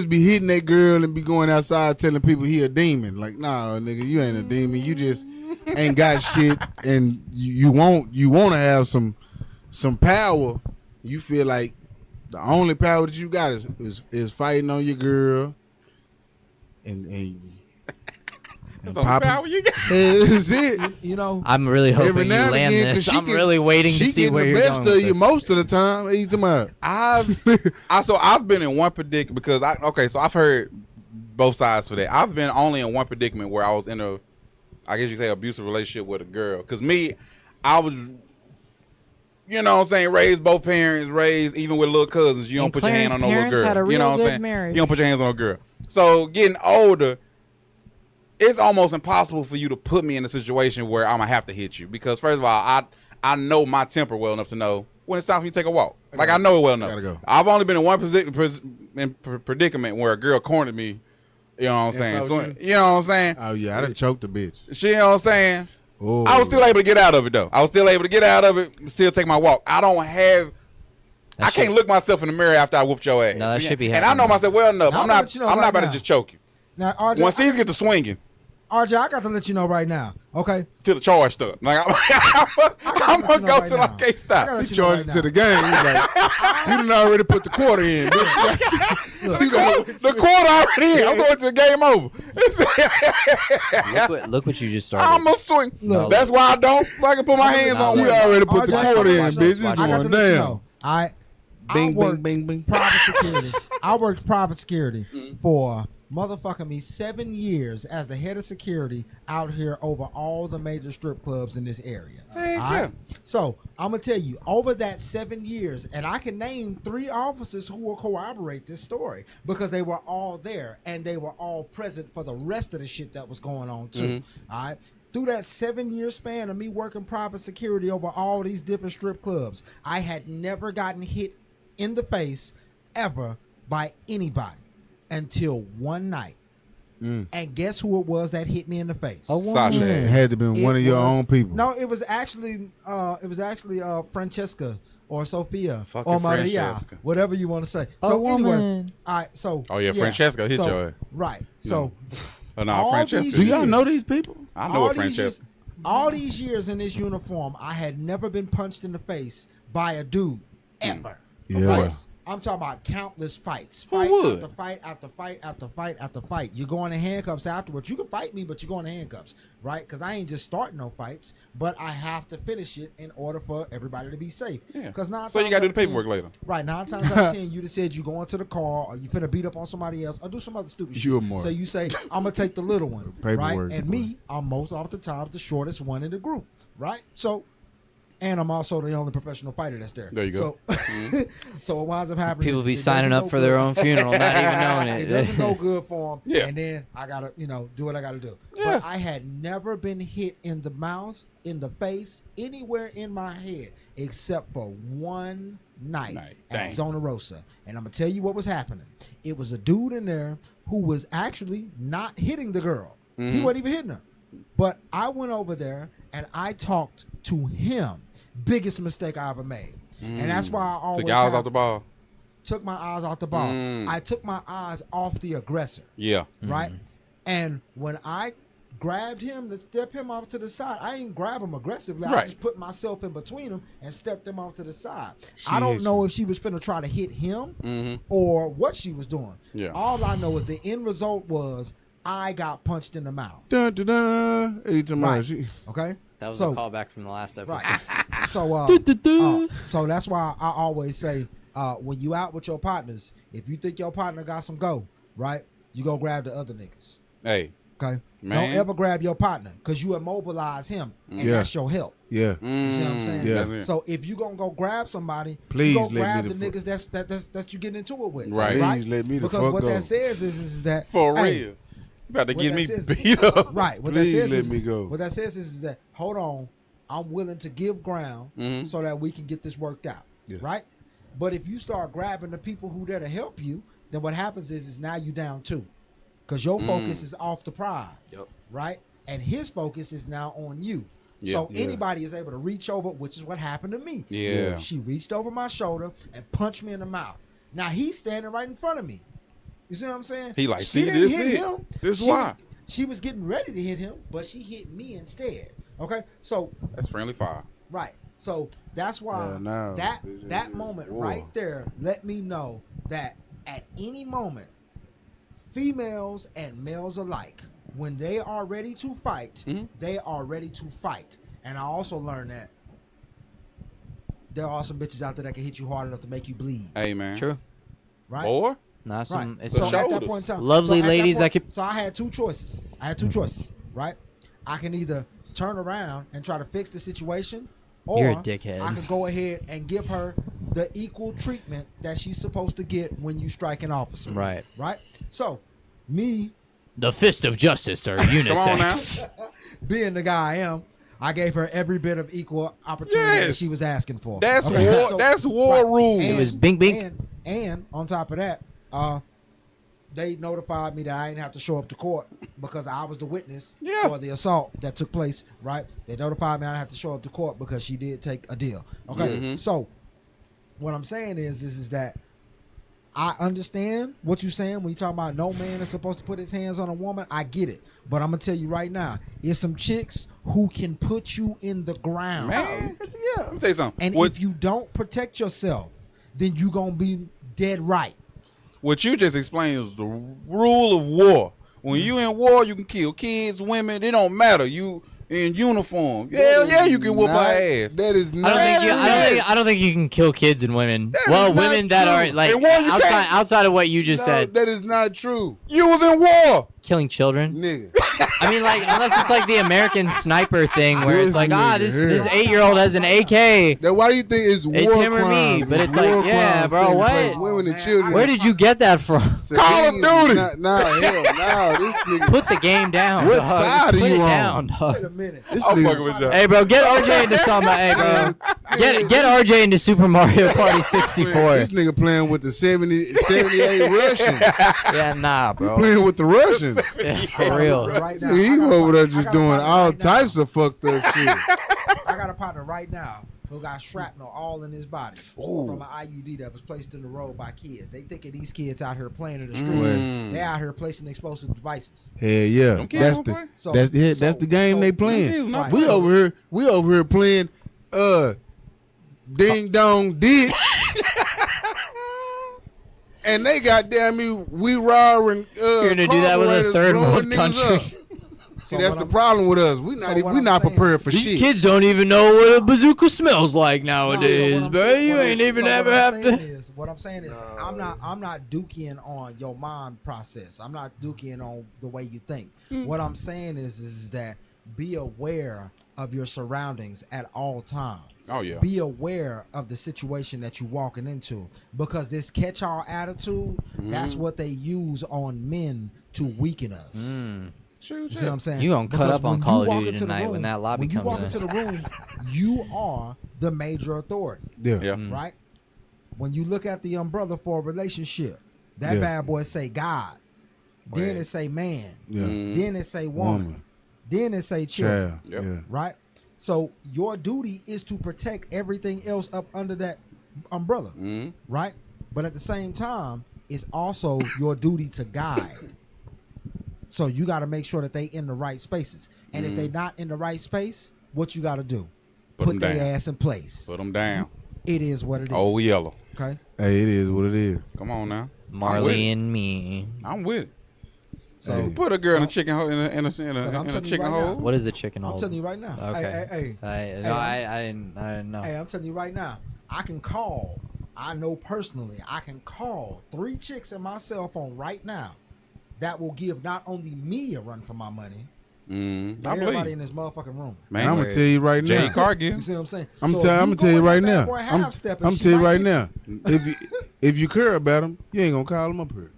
be hitting that girl and be going outside telling people he a demon. Like, nah, nigga, you ain't a demon. You just ain't got shit, and you want to have some power. You feel like the only power that you got is fighting on your girl, and That's the only power you got. That's it. You know, I'm really Every hoping you now and land again, 'cause this. she I'm get- really waiting to She see getting where the you're best going of with you this. most of the time. Hey, you talking about? I've been in one predicament because so I've heard both sides for that. I've been only in one predicament where I was in a, I guess you say, abusive relationship with a girl. Cause me, I was, you know what I'm saying, raised both parents, raised even with little cousins. You don't And put your hand on no little Clarence girl. had a You know real what I'm good saying? marriage. You don't put your hands on a girl. So getting older, it's almost impossible for you to put me in a situation where I'm gonna have to hit you because first of all, I know my temper well enough to know when it's time for me to take a walk. Like I know it well enough. Gotta go. I've only been in one predicament where a girl cornered me. You know what I'm saying? fought So, you? you know what I'm saying? Oh yeah, I done choked the bitch. She, you know what I'm saying? Oh. I was still able to get out of it though. I was still able to get out of it, still take my walk. I don't have. That I can't shit- look myself in the mirror after I whooped your ass. No, that should be And I know happening. myself well enough. Now, I'm I'm gonna not. let you know I'm right not about now. to just choke you. now RJ, Once these get to swinging RJ, I got to let you know right now. Okay, till the charge stuff, like I'm let gonna you know go right till now. I can't I stop. gotta let He you know charged right to now. the game. He's like, you done already put the quarter in. Bitch. Look, The quarter already in. I'm going to the game over. Look what you just started. I'm a swing. Look. That's why I don't fucking put my hands on. We you. already put the RJ, quarter in, watch bitch. this, It's watch I got going to let you down. know. I Bing, worked bing, bing, bing. private security. I worked private security for motherfucking me 7 years as the head of security out here over all the major strip clubs in this area. Heck All right? yeah. So I'm gonna tell you, over that 7 years, and I can name 3 officers who will corroborate this story because they were all there and they were all present for the rest of the shit that was going on too. All right. Through that 7-year span of me working private security over all these different strip clubs, I had never gotten hit in the face ever by anybody until one night. And guess who it was that hit me in the face? Sasha. It had to been one of your own people. No, it was actually Francesca or Sophia Fucking or Maria, Francesca. whatever you want to say. A So anyway, woman. all right. So Oh, yeah, Francesca hit so, your ass. Right. So Oh no, all Francesca. these Do y'all years- know these people? I know all a these years- Francesca. All these years in this uniform, I had never been punched in the face by a dude ever. Yeah. Right? I'm talking about countless fights. Who Fight would? after fight after fight after fight after fight. You go into handcuffs afterwards. You can fight me, but you go into handcuffs, right? Because I ain't just starting no fights, but I have to finish it in order for everybody to be safe. Yeah. Because So you got to do the paperwork later. Right, 9 times out of 10, you'd have said you go into the car or you finna beat up on somebody else or do some other stupid shit. You a mark. So you say, I'm going to take the little one, right? Paperwork, And boy. me, I'm most off the top the shortest one in the group, right? So, and I'm also the only professional fighter that's there. There you go. So, so what winds up happening People is be it signing doesn't up go for their good. own funeral, not even knowing It it. doesn't go good for them. Yeah. And then I got to, do what I got to do. Yeah. But I had never been hit in the mouth, in the face, anywhere in my head except for one night Dang. at Zona Rosa. And I'm going to tell you what was happening. It was a dude in there who was actually not hitting the girl. He wasn't even hitting her. But I went over there and I talked to him. Biggest mistake I ever made. And that's why I always Took your eyes off the ball. took my eyes off the ball. I took my eyes off the aggressor, Yeah. right? And when I grabbed him to step him off to the side, I didn't grab him aggressively. I Right. just put myself in between him and stepped him off to the side. She I don't hit know if she was finna try to hit him or what she was doing. Yeah. All I know is the end result was I got punched in the mouth. Dun, dun, dun. Hey, tomorrow, Right. she- Okay? That was So- a callback from the last episode. Right. So that's why I always say when you out with your partners, if you think your partner got some go, right, you go grab the other niggas. Hey. Okay? Man. Don't ever grab your partner because you immobilize him and Yeah. that's your help. Yeah. You see what I'm saying? Yeah. That's it. So if you gonna go grab somebody, Please you go let me grab the the fuck- niggas that you get into it with. Right. Please let me the because fuck what go. that says is that For hey, real. You about to what get that me says- beat up. Right. What Please that says let is, me go. What that says is that hold on, I'm willing to give ground so that we can get this worked out. Yeah. Right? But if you start grabbing the people who there to help you, then what happens is now you down too. Because your focus is off the prize. Yep. Right? And his focus is now on you. Yeah. So Yeah. anybody is able to reach over, which is what happened to me. Yeah. She reached over my shoulder and punched me in the mouth. Now he's standing right in front of me. You see what I'm saying? He like, she see, didn't this hit it. him. This She why. was- She was getting ready to hit him, but she hit me instead. Okay? So, That's friendly fire. right. So that's why now, that bitch, that yeah, moment war. right there let me know that at any moment, females and males alike, when they are ready to fight, they are ready to fight. And I also learned that there are some bitches out there that can hit you hard enough to make you bleed. Hey, man. True. Right? Or? Nah, Right. some, it's So The at that shoulders. point in time, Lovely at that ladies point- that could- So I had two choices. Right? I can either turn around and try to fix the situation, or You're a dickhead. I can go ahead and give her the equal treatment that she's supposed to get when you strike an officer. Right. Right? So, me The fist of justice are unisex. being the guy I am, I gave her every bit of equal opportunity that Yes. she was asking for. That's Okay? war. So- That's war rules. It was bing, bing. And on top of that, they notified me that I didn't have to show up to court because I was the witness Yeah. for the assault that took place, right? They notified me I didn't have to show up to court because she did take a deal. Okay. So what I'm saying is that I understand what you're saying when you talk about no man is supposed to put his hands on a woman. I get it. But I'm gonna tell you right now, it's some chicks who can put you in the ground. Man, yeah. Let me tell you something. And What, if you don't protect yourself, then you gonna be dead right. what you just explained is the rule of war. When you in war, you can kill kids, women. It don't matter. You in uniform. Hell yeah, you can whoop her ass. That is I not. don't think you can kill kids and women. That Well, is not women that are true. like And one you can't- outside of what you just said, That is not true, You was in war. killing children. nigga. I mean, like unless it's like the American sniper thing where it's This like, nigga this here. 8-year-old has an AK. Now, why do you think it's war It's him or crime? me, but it's like, war yeah, crime bro, setting what? place women and Man, children. Where did you get that from? Call of Duty. Nah, hell, no. This nigga. Put the game down. What dog. side Put are you it on? down, dog. Wait a minute. This I'm nigga- fucking with you. Hey, bro, get RJ into something. Hey, bro, get RJ into Super Mario Party 64. This nigga playing with the 78 Russians. Yeah, nah, bro. Playing with the Russians. Yeah, for real. Right now, Nigga, he I got a over there partner- I just got a doing partner all right now. types of fucked up shit. I got a partner right now who got shrapnel all in his body from an IUD that was placed in the road by kids. They thinking these kids out here playing in the streets. They out here placing explosive devices. Hell yeah, Them kids don't play. that's the game they playing. Them kids We over here playing ding dong ditch. And they goddamn me, we roaring. You're gonna do that with a third world country. See, that's the problem with us. We not prepared for These shit. kids don't even know what a bazooka smells like nowadays, bro. You ain't even ever have to. What I'm saying is, I'm not dookie on your mind process. I'm not dookie on the way you think. What I'm saying is that be aware of your surroundings at all times. Oh yeah. Be aware of the situation that you're walking into, because this catch-all attitude, that's what they use on men to weaken us. True, You see what I'm saying? You gonna cut Because up on when Call you of walk Duty into the tonight room- when that lobby when you walk comes into in. the room, you are the major authority, Yeah. right? When you look at the umbrella for a relationship, that bad boy say God, then it say man, then it say woman, then it say children, Yep. right? So your duty is to protect everything else up under that umbrella, right? But at the same time, it's also your duty to guide. So you got to make sure that they in the right spaces. And if they not in the right space, what you got to do? Put 'em their down. ass in place. Put them down. It is what it is. Oh, yellow. Okay. Hey, it is what it is. Come on now. Marley and me. I'm with it. So Hey. Put a girl in a chicken hole in a I'm telling you chicken right now. hole. What is a chicken I'm hole? telling you right now. Okay. Hey, I didn't know. Hey, I'm telling you right now. I can call. I know personally. I can call 3 chicks in my cell phone right now that will give not only me a run for my money, but I everybody believe. in this motherfucking room. Man, I'm gonna tell you right Jay now. You Cargill. see what I'm saying? I'm So gonna if tell you go right in that now. boy I'm half-stepping, I'm she tell you might right get now. If you care about him, you ain't gonna call him up here.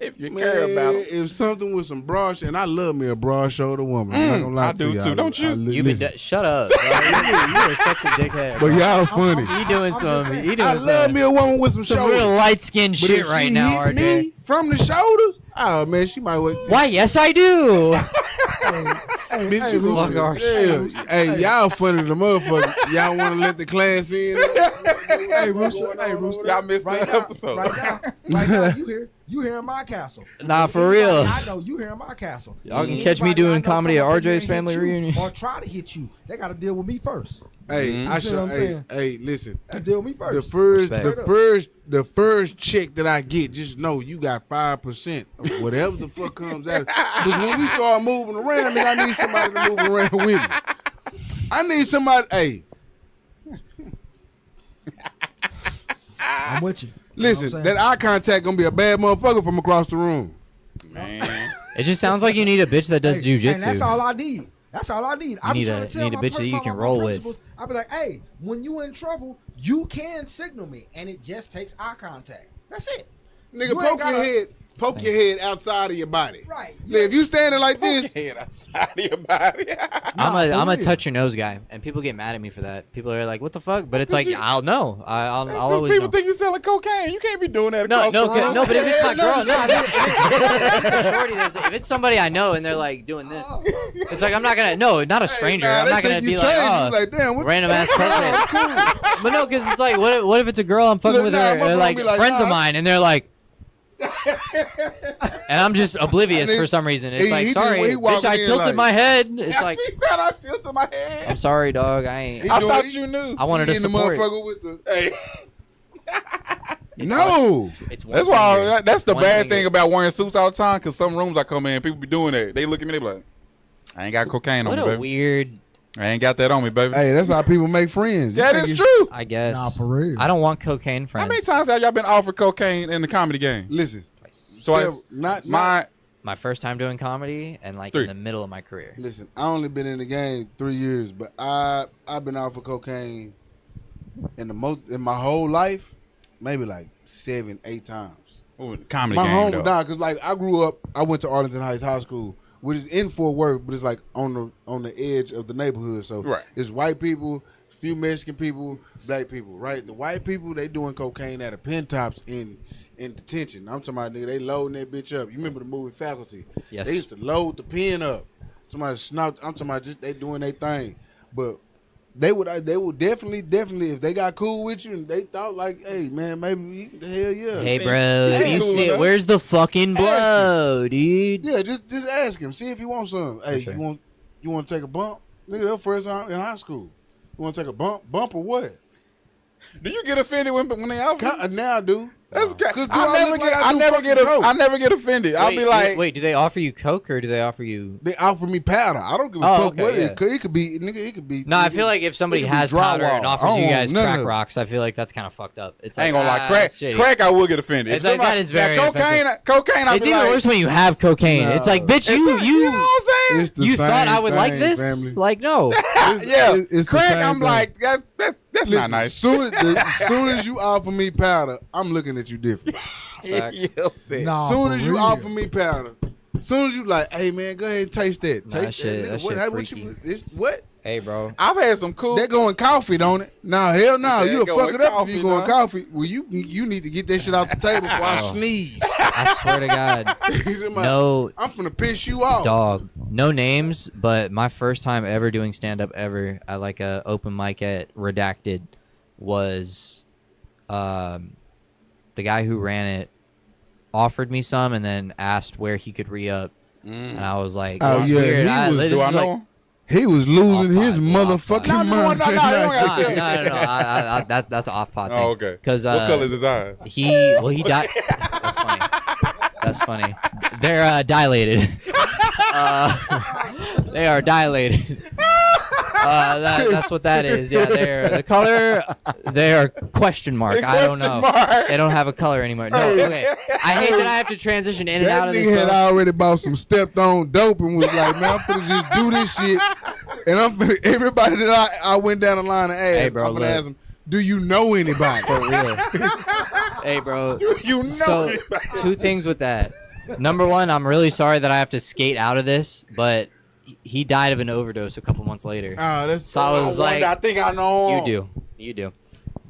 If you care about him. If something with some broad shit, and I love me a broad shoulder woman. I'm not gonna lie I to do you. too, don't you? You been listen. shut up. Bro. You are such a dickhead. But Bro. y'all funny. You doing I'm some? just saying. You doing I love me a woman with some some shoulders. real light skinned But shit if right she now, hit RJ. me from the shoulders, oh man, she might. Why? Yes, I do. Bitch, you Fuck gonna- our yeah. Hey, y'all funny the motherfucker. Y'all want to let the class in? Hey, Rooster. Y'all missed Right that now, episode. right now, you here in my castle. Nah, for Anybody real. I know you here in my castle. Y'all can catch me Anybody doing I know comedy come at up in here RJ's and hit family you reunion. or try to hit you. They got to deal with me first. Hey, I see what I'm should. saying? Hey, listen. They deal with me The first. the first check that I get, just know you got 5% of whatever the fuck comes out. Because when we start moving around, nigga, I need somebody to move around with me. I need somebody. Hey, I'm with you. listen, You know what I'm that eye contact gonna be a bad motherfucker from across the room. Man. It just sounds like you need a bitch that does saying? jujitsu. And that's all I need. That's all I need. I be need trying a- to tell you need a my bitch that you can my roll with. principals, I be like, hey, when you in trouble, you can signal me, and it just takes eye contact. That's it. Nigga, You ain't poke your head outside of your body. Right. Now, if you standing like this, Head outside of your body. I'm a real. touch your nose guy, and people get mad at me for that. People are like, "What the fuck?" But it's like, I'll know. I'll That's always 'cause people know. think you selling cocaine. You can't be doing that No, across the room. no, but if it's my girl, no, I mean, if it's shorty, if it's somebody I know and they're like doing this, it's like I'm not gonna, no, not a stranger. nah, I'm they not gonna think be you like, trained. oh, You like, damn, what random ass cocaine. But no, because it's like, what if it's a girl I'm fucking Look, with nah, her, my and they're phone like be like, friends of nah. mine, and they're like. And I'm just oblivious for some reason. It's he like, just- sorry, when he bitch, walked I in, tilted like- my head. It's like, He said I tilted my head. I'm sorry, dog. I ain't. He I doing- thought he- you knew. I wanted he to in the support. motherfucker with the. Hey, No. It's one that's why. finger. That's the One bad finger. thing about wearing suits all the time. Cause some rooms I come in, people be doing that. They look at me, they be like, "I ain't got cocaine on What me, a baby. weird. I ain't got that on me, baby." Hey, that's how people make friends. That You is think true. I guess. Nah, for real. I don't want cocaine friends. How many times have y'all been offered cocaine in the comedy game? Listen, Twice. not My first time doing comedy and like 3. in the middle of my career. Listen, I only been in the game 3 years, but I've been off of cocaine in my whole life, maybe like 7, 8 times. Ooh, the comedy My game, home though. down because like I grew up. I went to Arlington Heights High School, which is in Fort Worth, but it's like on the edge of the neighborhood. So Right. it's white people, few Mexican people, black people. Right, the white people they doing cocaine at a pen tops in detention. I'm talking about nigga, they loading that bitch up. You remember the movie Faculty? Yes. They used to load the pen up. Somebody snout. I'm talking about just they doing their thing. But They would definitely if they got cool with you and they thought like, hey man, maybe hell yeah. Hey, bro, Yeah, you cool see, enough. where's the fucking blow, dude? Yeah, just ask him. See if he wants some. Hey, sure. you want to take a bump? Nigga, that first time in high school. You want to take a bump or what? Do you get offended when they offer? Now, dude. That's great. 'Cause do I never get offended. I'll be like, wait, do they offer you Coke or do they offer you? They offer me powder. I don't give a Oh, fuck okay, what yeah. it could be. Nigga, it could be. No, I feel like if somebody it could be has powder and drywall. offers I you don't guys want none crack of it. rocks, I feel like that's kind of fucked up. It's I ain't gonna lie, that's shitty. crack, I will get offended. It's like, that is very cocaine, I'll It's be even like, worse when you have cocaine. No. It's like, bitch, you know what I'm saying? It's the you thought same I would like thing, this? family. Like, no. Yeah, it's the crack. same I'm thing. like, that's not nice. Soon as you offer me powder, I'm looking at you different. Facts. Nah, Soon for as you real. offer me powder, soon as you like, hey man, go ahead and taste that. Nah, Taste that nigga. shit What freaky. it's what? Hey, bro. I've had some cool. That going coffee, don't it? Nah, hell no. That You'll going fuck it up coffee, if you going nah. coffee. Well, you need to get that shit off the table before I sneeze. I swear to God. No, I'm finna piss you off. dog. No names, but my first time ever doing stand-up ever at like a open mic at Redacted was the guy who ran it offered me some and then asked where he could re-up. And I was like, Oh, that's yeah, weird. he was- this Do I is know like, him? He was losing Off his pod, motherfucking off pod. mind. No, you don't gotta tell me. no. That's an off pod thing. Oh, okay. Because What color is his eyes? he died. That's funny. That's funny. They're dilated. They are dilated. That's what that is. Yeah, they're the color. They are question mark. I don't know. They don't have a color anymore. No, okay. I hate that I have to transition in and That out of this. nigga had though. already bought some stepped on dope and was like, man, I'm finna just do this shit. And I'm finna, everybody that I went down the line and asked, Hey, bro, I'm finna look. ask them, do you know anybody? For real. Hey, bro. You know. So, two things with that. Number one, I'm really sorry that I have to skate out of this, but he died of an overdose a couple months later. That's So I was like, I think I know him. You do. hey,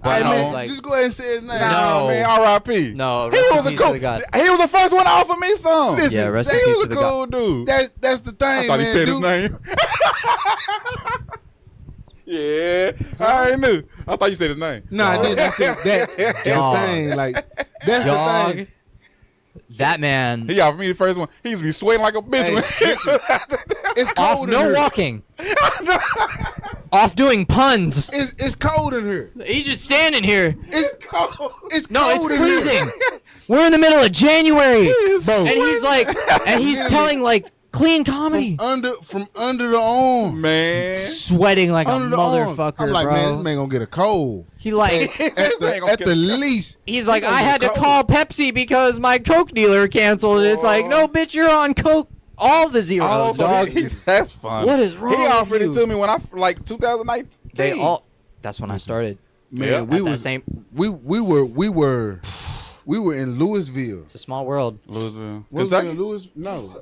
But I man, was like, just go ahead and say his name. No. Man, R.I.P. no, He rest in was a peace to cool. the God. He was the first one to offer me some. Listen, Yeah, rest say in he peace was to a the cool God. dude. That's the thing, I thought man. he said dude. his name. Yeah, I already knew. I thought you said his name. Nah, I didn't. I said that's the Dog. thing. Like, that's the Dog. thing. That man He offered me the first one. He used to be sweating like a bitch. Hey, when- It's off cold in no here. walking. Off doing puns. It's cold in here. He's just standing here. It's cold. It's No, cold it's in here. freezing. We're in the middle of January. Bro. And he's like, and he's telling like clean comedy. From under the arm. Man. Sweating like a Under the arm. motherfucker, I'm like, bro. man, this man gonna get a cold. He like, He said his name gonna At get the a cold. least. he's like, gonna I get had to cold. call Pepsi because my Coke dealer canceled. And it's like, no, bitch, you're on Coke. All the zeros, Oh, so dog. that's fun. What is wrong He with offered you? it to me when I like 2019. They all. That's when I started. Man, Yeah. we At that was same. we were in Louisville. It's a small world. Louisville, Was we Kentucky. in Louis? No.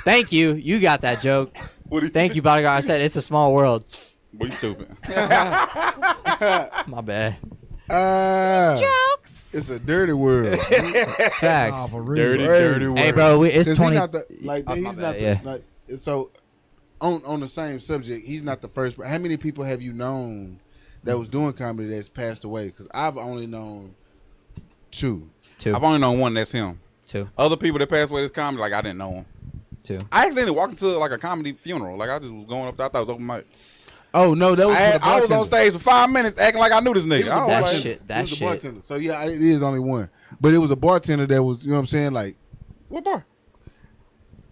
Thank you. You got that joke. What do you Thank you, bodyguard. I said it's a small world. Boy, you stupid. My bad. Jokes. It's a dirty world. Nah, Facts. for real. dirty word. Hey, bro, it's 'Cause 20. he's not the, like Oh, my he's bad, not the, yeah. like so on the same subject. He's not the first. How many people have you known that was doing comedy that's passed away? Because I've only known two. I've only known one. That's him. Two. Other people that passed away this comedy, like I didn't know him. I accidentally walked into like a comedy funeral. Like I just was going up there. I thought it was open mic. Oh no, that was I was on stage for 5 minutes acting like I knew this nigga. I was That like, shit. It That was a shit. bartender. So yeah, it is only one. But it was a bartender that was, you know what I'm saying, like what bar?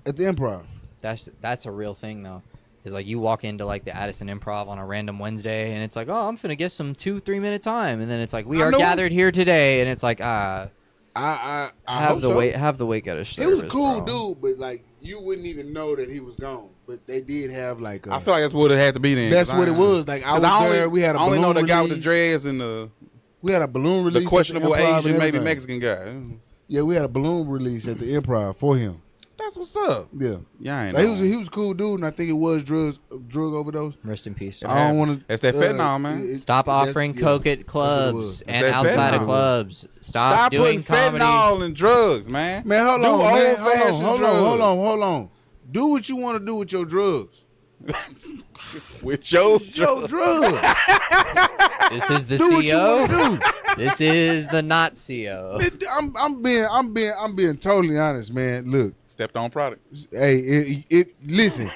at the Improv. That's a real thing though. Is like you walk into like the Addison Improv on a random Wednesday and it's like, oh, I'm finna get some 2-3 minute time, and then it's like we I are know. gathered here today, and it's like I have hope the so. weight at a He service. was a cool bro. dude, but like you wouldn't even know that he was gone. But they did have like I feel like that's what it had to be then. that's 'cause what it was. Like I was there. We had a I only balloon know the guy with the release. dreads and the We had a balloon release. at questionable Improv and Asian, maybe everything. Mexican guy. Yeah, we had a balloon release at the Improv for him. That's what's up. Yeah, Yeah, I ain't like, know. he was a cool dude, and I think it was drug overdose. Rest in peace. I don't want to. That's that fentanyl, man. Stop offering coke at clubs was. and That's outside of fentanyl. clubs. Stop Stop doing putting comedy. fentanyl and drugs, man. Man, hold Do on, man. old-fashioned Hold drugs. on. Do what you want to do with your drugs. With your Joe drug. This is the Do what you CO. want to This is the not CO. do. I'm being totally honest, man. Look, stepped on product. hey, listen.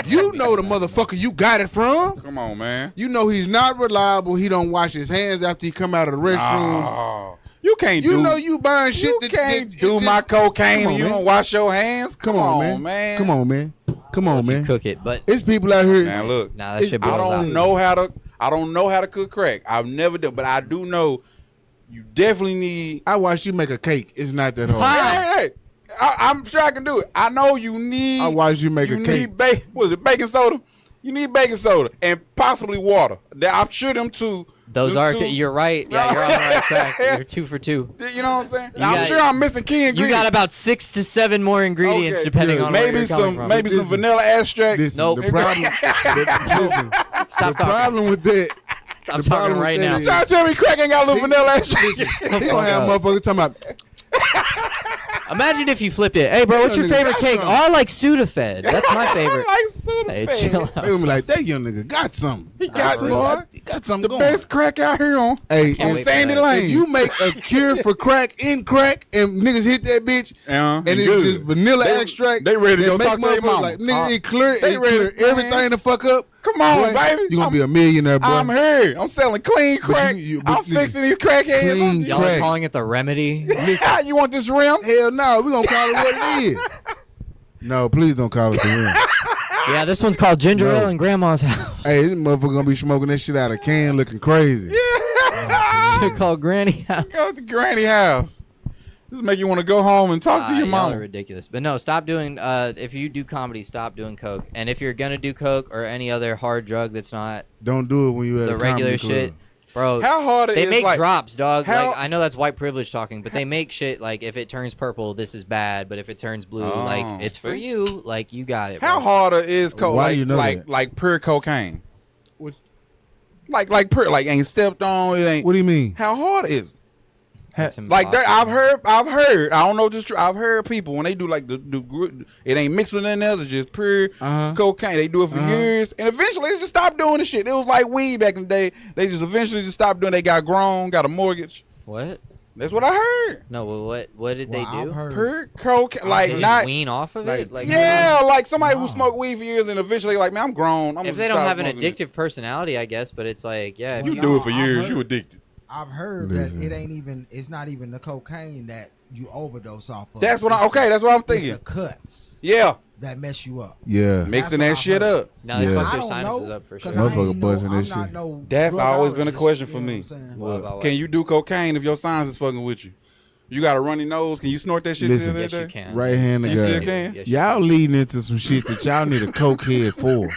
You know the motherfucker you got it from. Come on, man. You know he's not reliable. He don't wash his hands after he come out of the restroom. Oh, you can't You do. know you buying shit You that can't that- do it's my just- cocaine Come on, and you man. don't wash your hands. Come on, man. Come on, man. Come on, If you man. cook it, but It's people out here. Man, look. nah, that shit I boils out. don't know how to cook crack. I've never done, but I do know you definitely need. I watched you make a cake. It's not that hard. Hey, I'm sure I can do it. I know you need. I watched you make a cake. What is it? Baking soda. You need baking soda and possibly water. I'm sure them two. Those them are. two- You're right. Yeah, you're on the right track. You're 2 for 2. You know what I'm saying? You I'm got- sure I'm missing key ingredients. You got about 6 to 7 more ingredients Okay, depending good. on where maybe you're coming some from. maybe some Listen. vanilla extract. Listen, Nope. the problem. Listen, Stop the talking. problem with that. Stop the talking problem right with now. that Trying to tell me crack ain't got a little vanilla extract. He gonna have motherfuckers talking about. Imagine if you flipped it. Hey, bro, what's your That nigga favorite got cake? some. Oh, I like Sudafed. That's my favorite. like Sudafed. Hey, chill out. They gonna be like, that young nigga got something. He got something. boy. He got something The going. best crack out here on. Hey, Can't and wait for Sandy that. Lane. if you make a cure for crack in crack and niggas hit that bitch, and it's good. just vanilla They- extract, they ready to that go make talk to their motherfuckers mama. Like, nigga, it clear, They it ready clear to- everything the fuck up. Come on, Boy, baby. You gonna be a millionaire, boy. I'm here. I'm selling clean But crack. but I'm listen, fixing these crackheads. clean Y'all are crack. calling it the remedy. You want this rim? Hell no, we gonna call it what it is. No, please don't call it the rim. Yeah, this one's called ginger No. ale in grandma's house. Hey, this motherfucker gonna be smoking that shit out of can, looking crazy. Called granny house. Go to granny house. This make you want to go home and talk to your Y'all mom. are ridiculous. But no, stop doing. If you do comedy, stop doing coke. And if you're gonna do coke or any other hard drug that's not Don't do it when you at the a regular comedy shit, club. bro. How hard it they is, make like, drops, dog. how- Like I know that's white privilege talking, but they make shit like if it turns purple, this is bad. But if it turns blue, Oh, like it's for see? you. Like you got it. How bro. harder is coke? Why Like you know that? like pure cocaine. Like pure, like ain't stepped on. It ain't. What do you mean? How hard is it? It's Like there, impossible. I've heard. I don't know this true. I've heard people when they do like the it ain't mixed with nothing else. It's just pure cocaine. They do it for years, and eventually they just stopped doing the shit. It was like weed back in the day. They just eventually just stopped doing. They got grown, got a mortgage. What? That's what I heard. No, well, what did they I've do? heard- Pure cocaine, like They not. wean off of it. Like Yeah, like somebody who No. smoked weed for years and eventually like, man, I'm grown. I'm If gonna they don't stop have an smoking this. addictive personality, I guess. But it's like, yeah, if You you do it for I've years, heard- you addicted. I've heard Listen. that it ain't even. It's not even the cocaine that you overdose off of. That's what I. Okay, that's what I'm It's thinking. the cuts Yeah, that mess you up. Yeah. mixing what that I've shit heard. up. now they Yeah. fuck I your don't sinuses know, up for 'cause sure. I ain't Motherfucker buzzing I'm this not shit. no That's always been a drugologist, question you for know me. what I'm saying? What about Can what? you do cocaine if your signs is fucking with you? You got a runny nose. Can you snort that shit? Listen. the other Yes, you day? can. Right hand to You still God. can? Yes, you Y'all leading into some shit that y'all need a coke head for.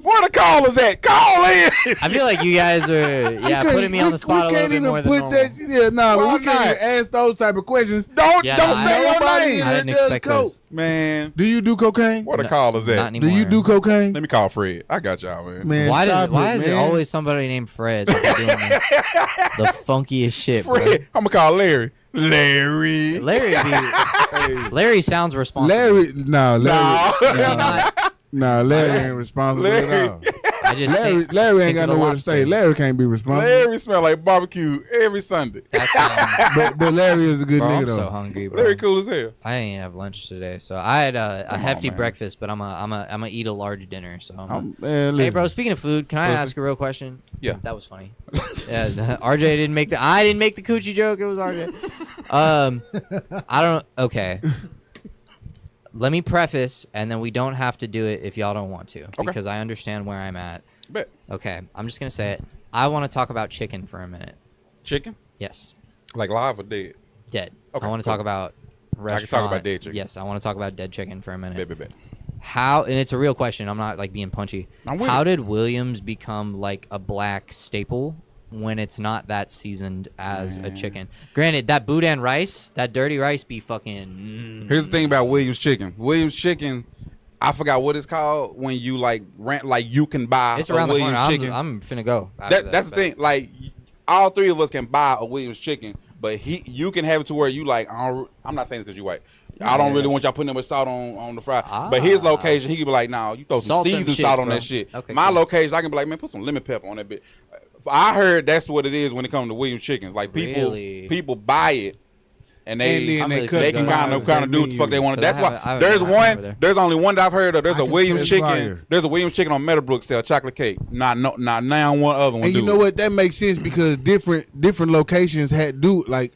Where the callers at? Call in. I feel like you guys are, yeah, putting me on the spot a little bit more than normal. Yeah, nah, but Why we can't not? even ask those type of questions. Don't Yeah, don't no, say I- your Nobody name, in I here didn't does expect coke. this. man. Do you do cocaine? Where the No, callers not at? anymore. Do you do cocaine? Let me call Fred. I got y'all, man. Man, Why stop why is it man. always somebody named Fred that's doing the funkiest shit, bro? Fred. I'm gonna call Larry. Larry. Larry sounds responsible. Larry? No, Larry. Is he not? Nah, Larry ain't responsible at Larry. all. I just think, Larry ain't think got of the nowhere to lobster. stay. Larry can't be responsible. Larry smell like barbecue every Sunday. That sounds, But Larry is a good bro, nigga I'm though. so hungry, bro. Larry cool as hell. I ain't have lunch today, so I had a Come on, hefty man. breakfast, but I'm gonna eat a large dinner. So Man, hey, listen. bro. Speaking of food, can I Pussy. ask a real question? Yeah. That was funny. Yeah, RJ didn't make I didn't make the coochie joke. It was RJ. I don't. Okay. Let me preface, and then we don't have to do it if y'all don't want to, because I understand where I'm at. Bet. Okay, I'm just gonna say it. I want to talk about chicken for a minute. Chicken? Yes, Like live or dead? dead. Okay, I want to cool. talk about I can talk restaurant. about dead chicken. Yes, I want to talk about dead chicken for a minute. Bet. How, and it's a real question. I'm not like being punchy. I'm with How it. did Williams become like a black staple when it's not that seasoned as a chicken? Granted, that boudin rice, that dirty rice, be fucking. Here's the thing about Williams Chicken. Williams Chicken, I forgot what it's called when you like rent, like you can buy It's a around the Williams corner. Chicken. I'm finna go. after That's the but- thing. Like all three of us can buy a Williams Chicken, But you can have it to where you like. I'm not saying this because you white. I don't really want y'all putting that much salt on the fry. But his location, he could be like, nah, you throw some Salt them seasoned shits, salt on bro. that shit. Okay, My cool. location, I can be like, man, put some lemon pepper on that bit. I heard that's what it is when it comes to Williams Chicken. Like people buy it. And they can kind of do what the fuck they want to. That's why there's only one that I've heard of. There's a Williams Chicken. Fire. There's a Williams Chicken on Meadowbrook sell chocolate cake. Not now one other one. And you know what? That makes sense because different locations had like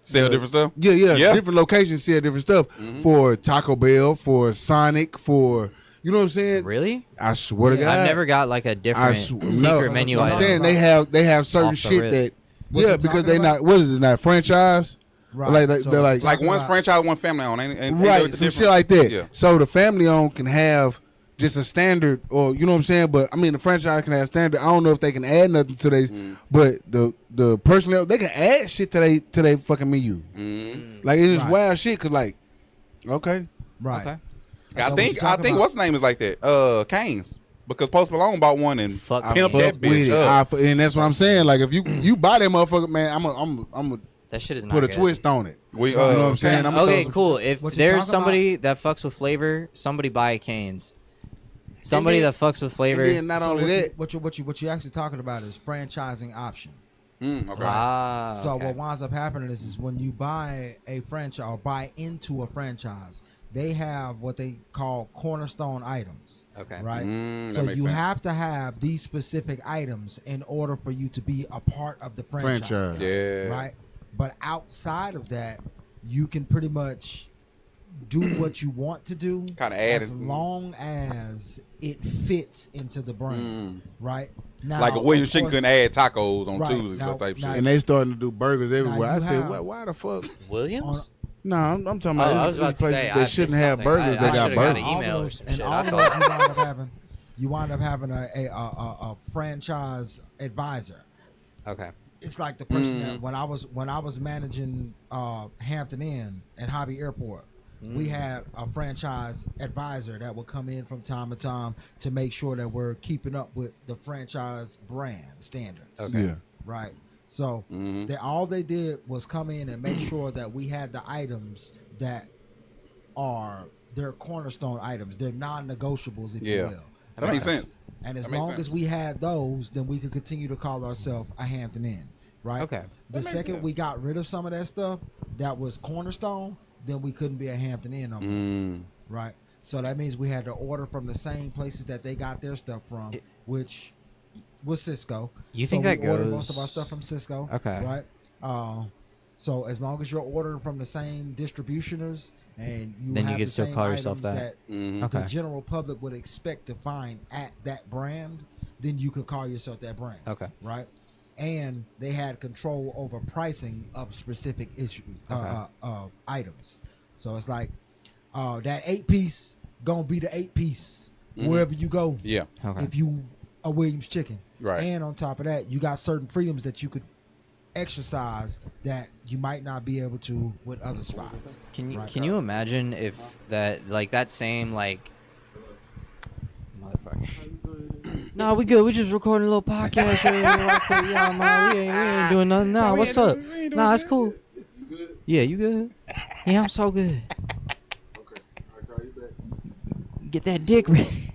sell different stuff. Yeah. Different locations sell different stuff for Taco Bell, for Sonic, for you know what I'm saying. Really? I swear to God, I've never got like a different secret menu I'm item. saying they have certain shit that. Yeah, because they not. What is it? Not franchise. Right. They're like one's franchise, one family owned. Ain't right. Some shit like that. Yeah. So the family owned can have just a standard, or you know what I'm saying. But I mean, the franchise can have standard. I don't know if they can add nothing to they, but the personnel they can add shit to they fucking menu. Like it is wild shit. Cause like, okay, Right. Okay. I think what's name is like that. Cane's. Because Post Malone bought one and pimped that bitch up. And that's what I'm saying. Like if you buy that motherfucker, man, I'm That shit is not put a good. twist on it. You know what I'm saying? Okay, cool. If What you there's talking somebody that fucks with flavor, somebody buy Cane's. Somebody that fucks with flavor. And then not only that, What you actually talking about is franchising option. Okay. So Okay. what winds up happening is when you buy a franchise or buy into a franchise, they have what they call cornerstone items. Okay. Right. That So makes you sense. have to have these specific items in order for you to be a part of the franchise. Yeah. Right. But outside of that, you can pretty much do what you want to do, Kinda add as it. long as it fits into the brand. Right. Now, Like a Williams of Chicken course- couldn't add tacos on Right. Tuesdays Now- or type now- shit. and they starting to do burgers everywhere. I you said, have- why the fuck? Williams? No, I'm talking Oh, about I was about to places say, that I shouldn't missed have something. burgers. I They got should've got burgers. an email or some and shit. all I of thought. you wind up having a franchise advisor. Okay. It's like the person that when I was managing Hampton Inn at Hobby Airport, we had a franchise advisor that would come in from time to time to make sure that we're keeping up with the franchise brand standards. Okay. Yeah. Right. So all they did was come in and make sure that we had the items that are their cornerstone items. They're non-negotiables, if you will. That makes sense. And as That makes long sense. as we had those, then we could continue to call ourselves a Hampton Inn, right? Okay. The makes second sense. we got rid of some of that stuff that was cornerstone, then we couldn't be a Hampton Inn no more, right? So that means we had to order from the same places that they got their stuff from, which was Cisco. You So think we that ordered goes- most of our stuff from Cisco, Okay. right? So as long as you're ordering from the same distributioners and you Then you have could the still same call yourself items that. the Okay. general public would expect to find at that brand, then you could call yourself that brand. Okay. Right? And they had control over pricing of specific items. So it's like that 8-piece gonna be the 8-piece wherever you go. Yeah. Okay. If you a Williams Chicken, Right. And on top of that, you got certain freedoms that you could exercise that you might not be able to with other spots. Can you imagine if that same motherfucker? No, we good. We just recording a little podcast. Yeah, man, we ain't doing nothing. Nah, what's up? Nah, it's cool. Yeah, you good? Yeah, I'm so good. Okay, I'll call you back. Get that dick ready.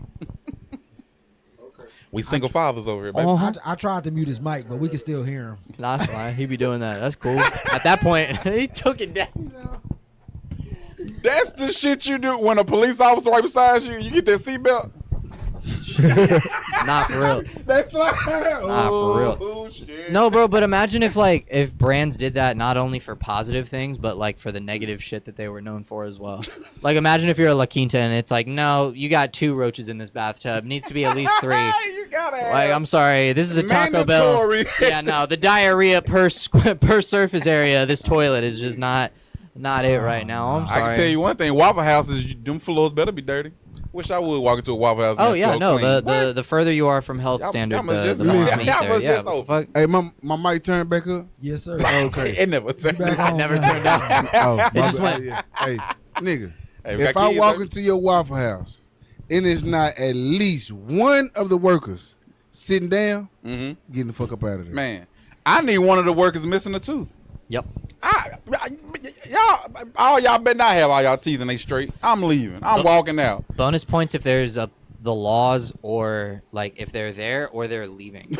We single fathers over here, baby. I tried to mute his mic, but we can still hear him. Nah, that's fine. He be doing that. That's cool. At that point, he took it down. That's the shit you do when a police officer right beside you. You get that seatbelt. Not for real. That's like Nah, for real. Oh, shit. No, bro, but imagine if brands did that not only for positive things, but like for the negative shit that they were known for as well. Like imagine if you're a La Quinta and it's like, no, you got 2 roaches in this bathtub. Needs to be at least 3. You gotta have Like, I'm sorry, this is a Taco Bell. Mandatory. Yeah, no, the diarrhea per surface area. This toilet is just not it right now. I'm sorry. I can tell you one thing: Waffle Houses, them floors better be dirty. Wish I would walk into a Waffle House. And Oh that yeah, floor no. clean. The further you are from health Y'all- standard, y'all must the just- more y'all meat must there. Yeah, just what the open. fuck? Hey, my mic turned back up. Yes, sir. Okay. It never. back It on. never turned out. Oh, my just bad. went- Yeah. Hey, nigga. Hey, we If got I kids, walk baby. into your Waffle House and it's not at least one of the workers sitting down, getting the fuck up out of there. Man, I need one of the workers missing a tooth. Yep. Y'all better not have all y'all teeth and they straight. I'm leaving. I'm walking out. Bonus points if there's the laws or like if they're there or they're leaving.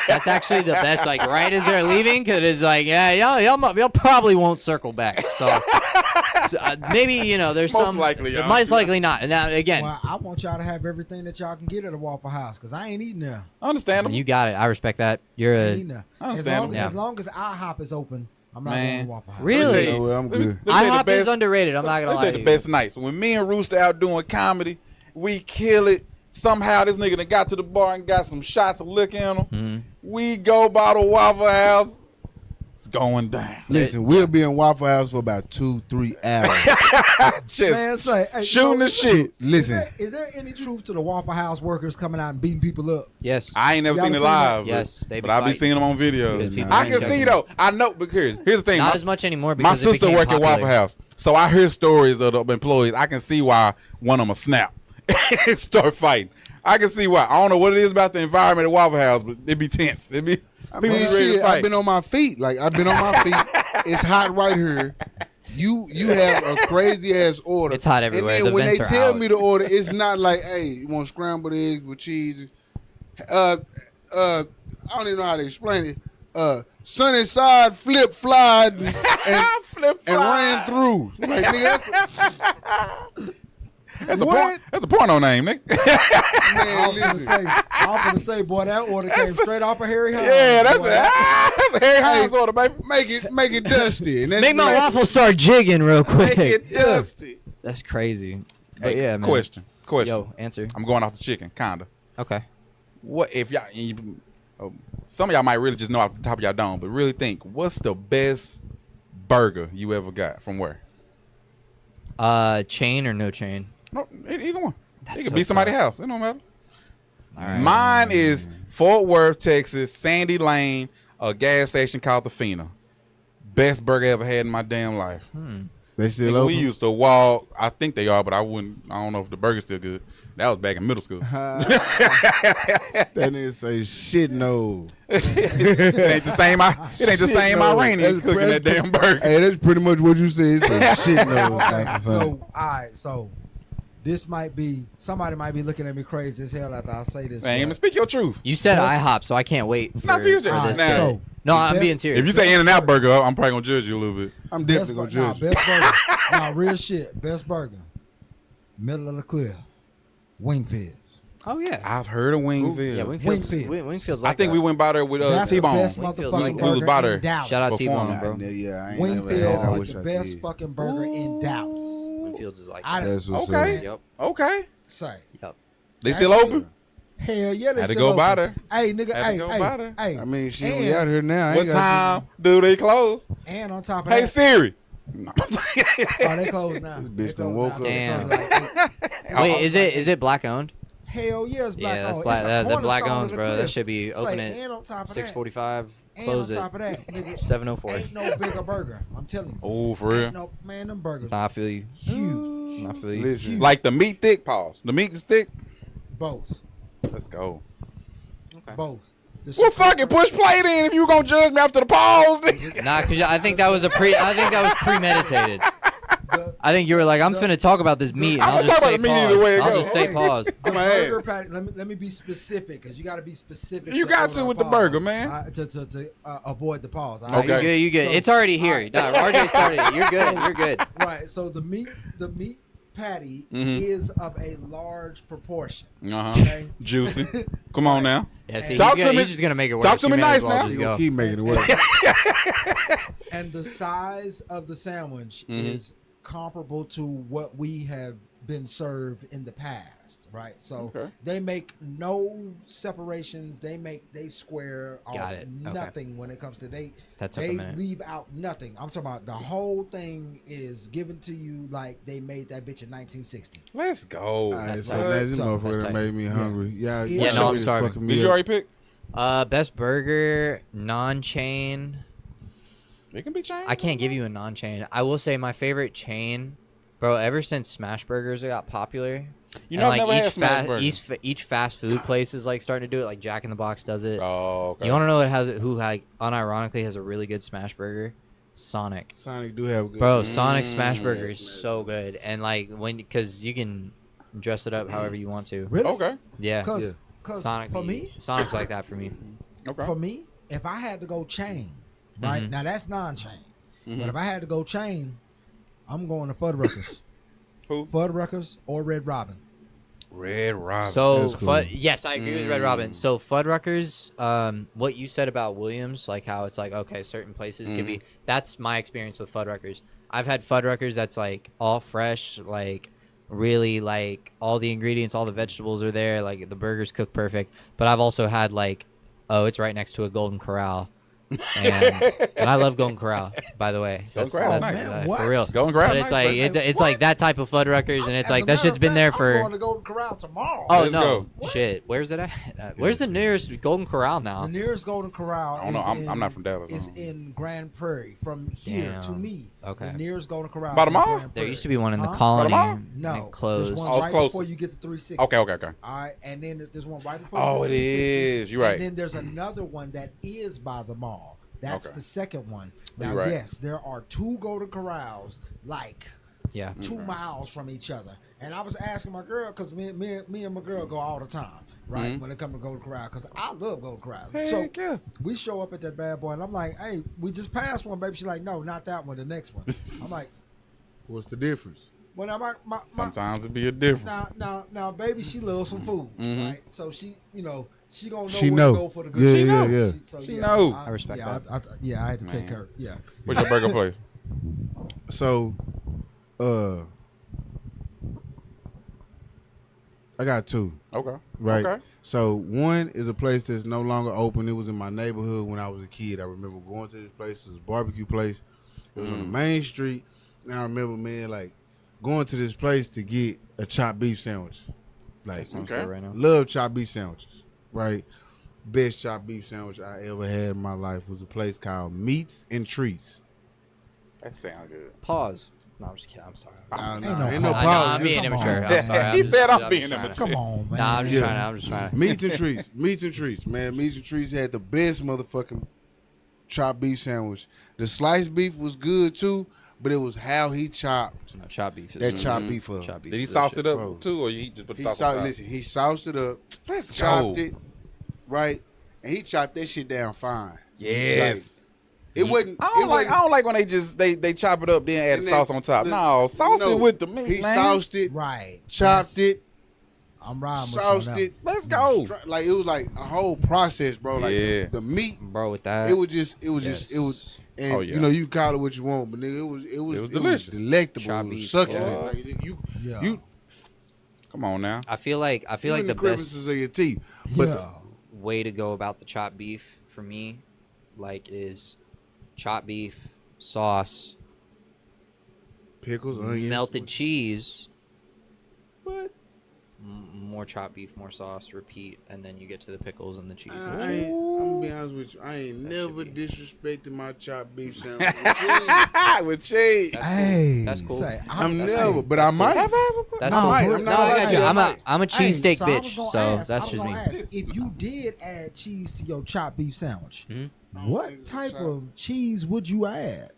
That's actually the best. Like right as they're leaving, because it's like y'all probably won't circle back. So, maybe there's Most some. likely, y'all. Most likely not. And now again, Well, I want y'all to have everything that y'all can get at a Waffle House, because I ain't eating there. Understandable. you got it. I respect that. You're I ain't a eating there. Understandable. As long as IHOP is open, I'm not going to Waffle House. really. You know what, I'm good. IHOP is underrated. I'm not gonna lie Let's to take you. the best nights. When me and Rooster out doing comedy, we kill it. Somehow this nigga done got to the bar and got some shots of liquor in him. Mm-hmm. We go by the Waffle House. It's going down. Listen, we'll be in Waffle House for about 2-3 hours. Just Man, say, hey, shooting the shit. Listen, Is there any truth to the Waffle House workers coming out and beating people up? Yes. I ain't never Y'all seen it seen live. that? Yes, they be but I be fighting. seeing them on Because videos. people I ain't can checking see it. though. I know, but here's the thing. Not My- as much anymore My because it sister became work at popular. Waffle House, so I hear stories of the employees. I can see why one of them will snap and start fighting. I can see why. I don't know what it is about the environment at Waffle House, but it be tense. It be I people mean, be ready to shit, fight. I've been on my feet. Like, I've been on my feet. It's hot right here. You have a crazy ass order. It's hot everywhere. And then The when they vents are tell out. me to order, it's not like, hey, you want scrambled eggs with cheese? I don't even know how to explain it. Sunny side flip flied and Flip and ran flop. through. Like, nigga, That's a What? that's a porno name, Nick. I'm man, listen. gonna say, boy, that order came straight off of Harry Hines. Yeah, that's boy. that's a Harry Hines order, baby. Make it dusty. And that's Make my like- waffles start jigging real quick. Make it dusty. That's crazy. But Hey, yeah, man. question. Yo, answer. I'm going off the chicken, kinda. Okay. What if y'all? Some of y'all might really just know off the top of y'all dome, but really think, what's the best burger you ever got from where? Chain or no chain? No, either one. That's It could so be somebody's tough. house. It don't matter. All right. Mine is Fort Worth, Texas, Sandy Lane, a gas station called the Fina. Best burger I ever had in my damn life. They still Nigga, open. we used to walk. I think they are, but I don't know if the burger's still good. That was back in middle school. That nigga say shit no. It ain't the same. It ain't the Shit same no. Iranian That's- cooking that damn burger. Hey, that's pretty much what you said. It's shit no. Okay, so all right, so this might be somebody might be looking at me crazy as hell after I say this. Man, but- speak your truth. You said Best- IHOP, so I can't wait for, Nah, speak your for truth. this. Nah. so No, I'm best- being serious. If you say In-N-Out Burger, I'm probably gonna judge you a little bit. I'm best definitely gonna bur- judge Best burger. Nah, real shit. Best burger. Middle of the cliff. Wingfields. Oh yeah. I've heard of Wingfield. Yeah, Wingfield's, Wingfield. Wingfield's I like think that. we went by there with That's T-Bone. the best Wingfield's motherfucking like that. We was by burger there. in Dallas. Shout out Perform. T-Bone, bro. Yeah, I ain't never had Wingfields that. I is wish the I best did. fucking burger in Dallas. Wingfield's is like I that. done- That's what's Okay. up. Yep. Okay. Say. Yep. They still open? Hell yeah, they Had to still go by open. there. Hey, nigga, Had to hey, go hey, by there. hey. I mean, shit, and, we out here now. I What ain't gotta time do they close? And on top of Hey that, Siri. No. oh, they closed now. This bitch They done closed woke now. up. They Damn. closed like eight. Wait, is it black owned? Hell yeah, it's black Yeah, that's owned. black. It's a That black cornerstone owns, of the bro. That cliff. should be Say, open and at on top of that, 6:45. and Close on it top of that, nigga, 7:04. ain't no bigger burger. I'm telling you. Oh, for real? Ain't no, man, them burgers Nah, I feel you. huge. I feel you. Listen, Like the meat thick? Pause. The meat is thick? Both. Let's go. Okay. Both. The Well, shit- fuck it. Push play then if you gonna judge me after the pause. nigga. Nah, cause I think that was premeditated. the- I think you were like, I'm finna talk about this meat, and I'm I'll gonna just talk say about the meat either pause. way it I'll goes. just say Hey. pause. The my burger ass. patty. Let me be specific, because you got to be specific. You got order to a with the pause. burger, man. To avoid the pause. all Nah, right? You Okay. good? You good? So- It's already here. Nah, RJ started it. You're good. You're good. Right. So the meat patty Mhm. is of a large proportion. Uh-huh. Okay. Juicy. Come on now. Yeah. See, Talk he's, to gonna, me- he's just gonna make it worse. talk to You me may as nice well now. just you go. gonna keep making it work. And the size of the sandwich is comparable to what we have been served in the past, right? So Okay. they make no separations. They square Got off it. Okay. nothing when it comes to That took a they minute. leave out nothing. I'm talking about the whole thing is given to you like they made that bitch in 1960. Let's go. All right, That's so tight. now this So- motherfucker That's done tight. made me hungry. Yeah, Yeah, no, I'm this starving. fucking Did meal. you already pick? Best burger, non-chain. It can be changed. I can't give you a non-chain. I will say my favorite chain, bro. Ever since Smash Burgers got popular, You know, I've never each had smash burger. each fast food place is like starting to do it. Like Jack in the Box does it. Oh, okay. You want to know who like unironically has a really good smash burger? Sonic. Sonic do have a good. Bro, Sonic smash burger is so good, and like because you can dress it up however you want to. Really? Okay. Yeah. Because Sonic for me, Sonic's like that for me. Okay. for me, if I had to go chain, right Mhm. now that's non-chain, but if I had to go chain, I'm going to Fuddruckers. Who? Fuddruckers or Red Robin. Red Robin. So That's cool. yes, I agree with Red Robin. So Fuddruckers, what you said about Williams, like how it's like okay, certain places can be. That's my experience with Fuddruckers. I've had Fuddruckers that's like all fresh, like really like all the ingredients, all the vegetables are there, like the burgers cook perfect. But I've also had like, oh, it's right next to a Golden Corral. And I love Golden Corral, by the way. Golden Corral, nice. that's, What? for real. Golden Corral, But it's nice, like bro. it's What? like that type of Fuddruckers, and it's As like a that matter shit's of been there fact, for. I'm going to Golden Corral tomorrow. Oh Let's no, go. shit! Where's it at? Where's the nearest Golden Corral now? The nearest Golden Corral. I don't know. is I'm not from Dallas. Is in Grand Prairie. From here to Damn. me, Okay. the nearest Golden Corral. By the is in mall? Grand There Prairie. used to be one in the Huh? colony. By the mall? and No, it closed. there's one Oh, it's right closer. before you get to 360. Okay. All right, and then there's one right before. Oh, you get it to 360. is. You're right. And then there's another one that is by the mall. That's Okay. the second one. Now, You're right. yes, there are two Golden Corrals, like Yeah. 2 miles from each other. And I was asking my girl, because me and my girl go all the time, right? When it comes to Golden Corral, because I love Golden Corral. So Heck yeah. we show up at that bad boy, and I'm like, hey, we just passed one, baby. She's like, no, not that one, the next one. I'm like, What's the difference? well, now my Sometimes it be a difference. now, baby, she loves some food, right? So she gonna know She where know. to go for the good. Yeah, She yeah, know. yeah. She know. I respect yeah, that. I had to take her. Yeah. What's your burger place? So, I got two. Okay. Right. Okay. So one is a place that's no longer open. It was in my neighborhood when I was a kid. I remember going to this place. It was a barbecue place. It was on the main street. And I remember, man, like going to this place to get a chopped beef sandwich. Like, Sounds Okay. good right now. love chopped beef sandwiches. Right. Best chopped beef sandwich I ever had in my life was a place called Meats and Treats. That sounds good. Pause. No, I'm just kidding. I'm sorry. Ain't no no pause. I know, pause. I'm being Come immature. on. I'm sorry. He said I'm just being trying to- immature. Come on, man. Nah, I'm just Yeah. trying to. I'm just trying to. Meats and Treats. Meats and Treats, man. Meats and Treats had the best motherfucking chopped beef sandwich. The sliced beef was good too, but it was how he chopped No, chopped beef. Is that good. chopped beef up. Chopped beef. Did he is sauce shit. it up bro. too, or you just put the He sauce on top? listen, he sauced it up, Let's chopped go. it, right, and he chopped that shit down fine. Yes. It wasn't. I don't it like. wasn't- I don't like when they just they chop it up then add and the sauce on top. the- No, sauce no, it with the meat, He man. sauced it, Right. chopped That's- it, I'm riding with you on sauced that it. Let's go. Like it was like a whole process, bro. Like Yeah. the meat. Bro, with that. It was just. And Oh, yeah. you know, you call it what you want, but nigga, it was delicious. delectable. Chopped It was beef, succulent. yeah. Like, Yeah. you Come on now. I feel like even the crevices best of your teeth. But Yeah. way to go about the chopped beef for me, like, is chopped beef, sauce, pickles, onions, melted cheese, What? more chopped beef, more sauce, repeat, and then you get to the pickles and the cheese. I'm gonna be honest with you. I ain't That never should be- disrespected my chopped beef sandwich. With cheese. That's Hey, cool. That's cool. say, I'm That's never, cool. but I might. That's No, cool. I'm No, not I like got you. that. I'm a cheesesteak I was bitch, gonna so ask- that's I was just me. gonna ask, if you did add cheese to your chopped beef sandwich, Mhm. what type of cheese would you add?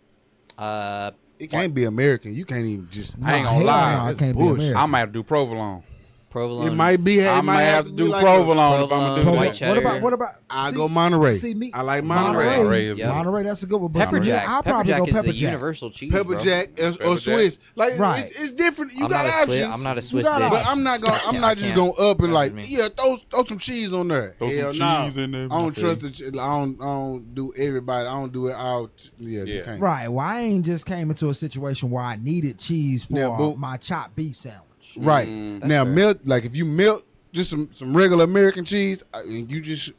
It can't be American. You can't even just. I ain't gonna hell lie. no, it That's can't be bullshit. American. I might have to do provolone. Provolone. It might be. I It might have to be do like provolone if I'm gonna do Provolone, that. white cheddar. What about? I see- go Monterey. See me. I like Monterey. Monterey is Yep. good. Monterey, that's a good one. But Pepper see, jack. I'll Pepper probably jack go is pepper the jack. universal cheese, Pepper bro. jack or Pepper Swiss. Like Right. it's different. You I'm got not a options. Swiss. I'm not a Swiss got bitch. But I'm not gonna. I'm Yeah, not I just can't. gonna up and Not like, for me. yeah, throw some cheese on there. Throw some Hell cheese no. in there. I don't feel trust the. I don't do everybody. I don't do it out. Yeah, you Yeah. can't. Right. Well, I ain't just came into a situation where I needed cheese for Yeah, but- my chopped beef sandwich. Right. That's Now fair. melt, like if you melt just some regular American cheese, and you just,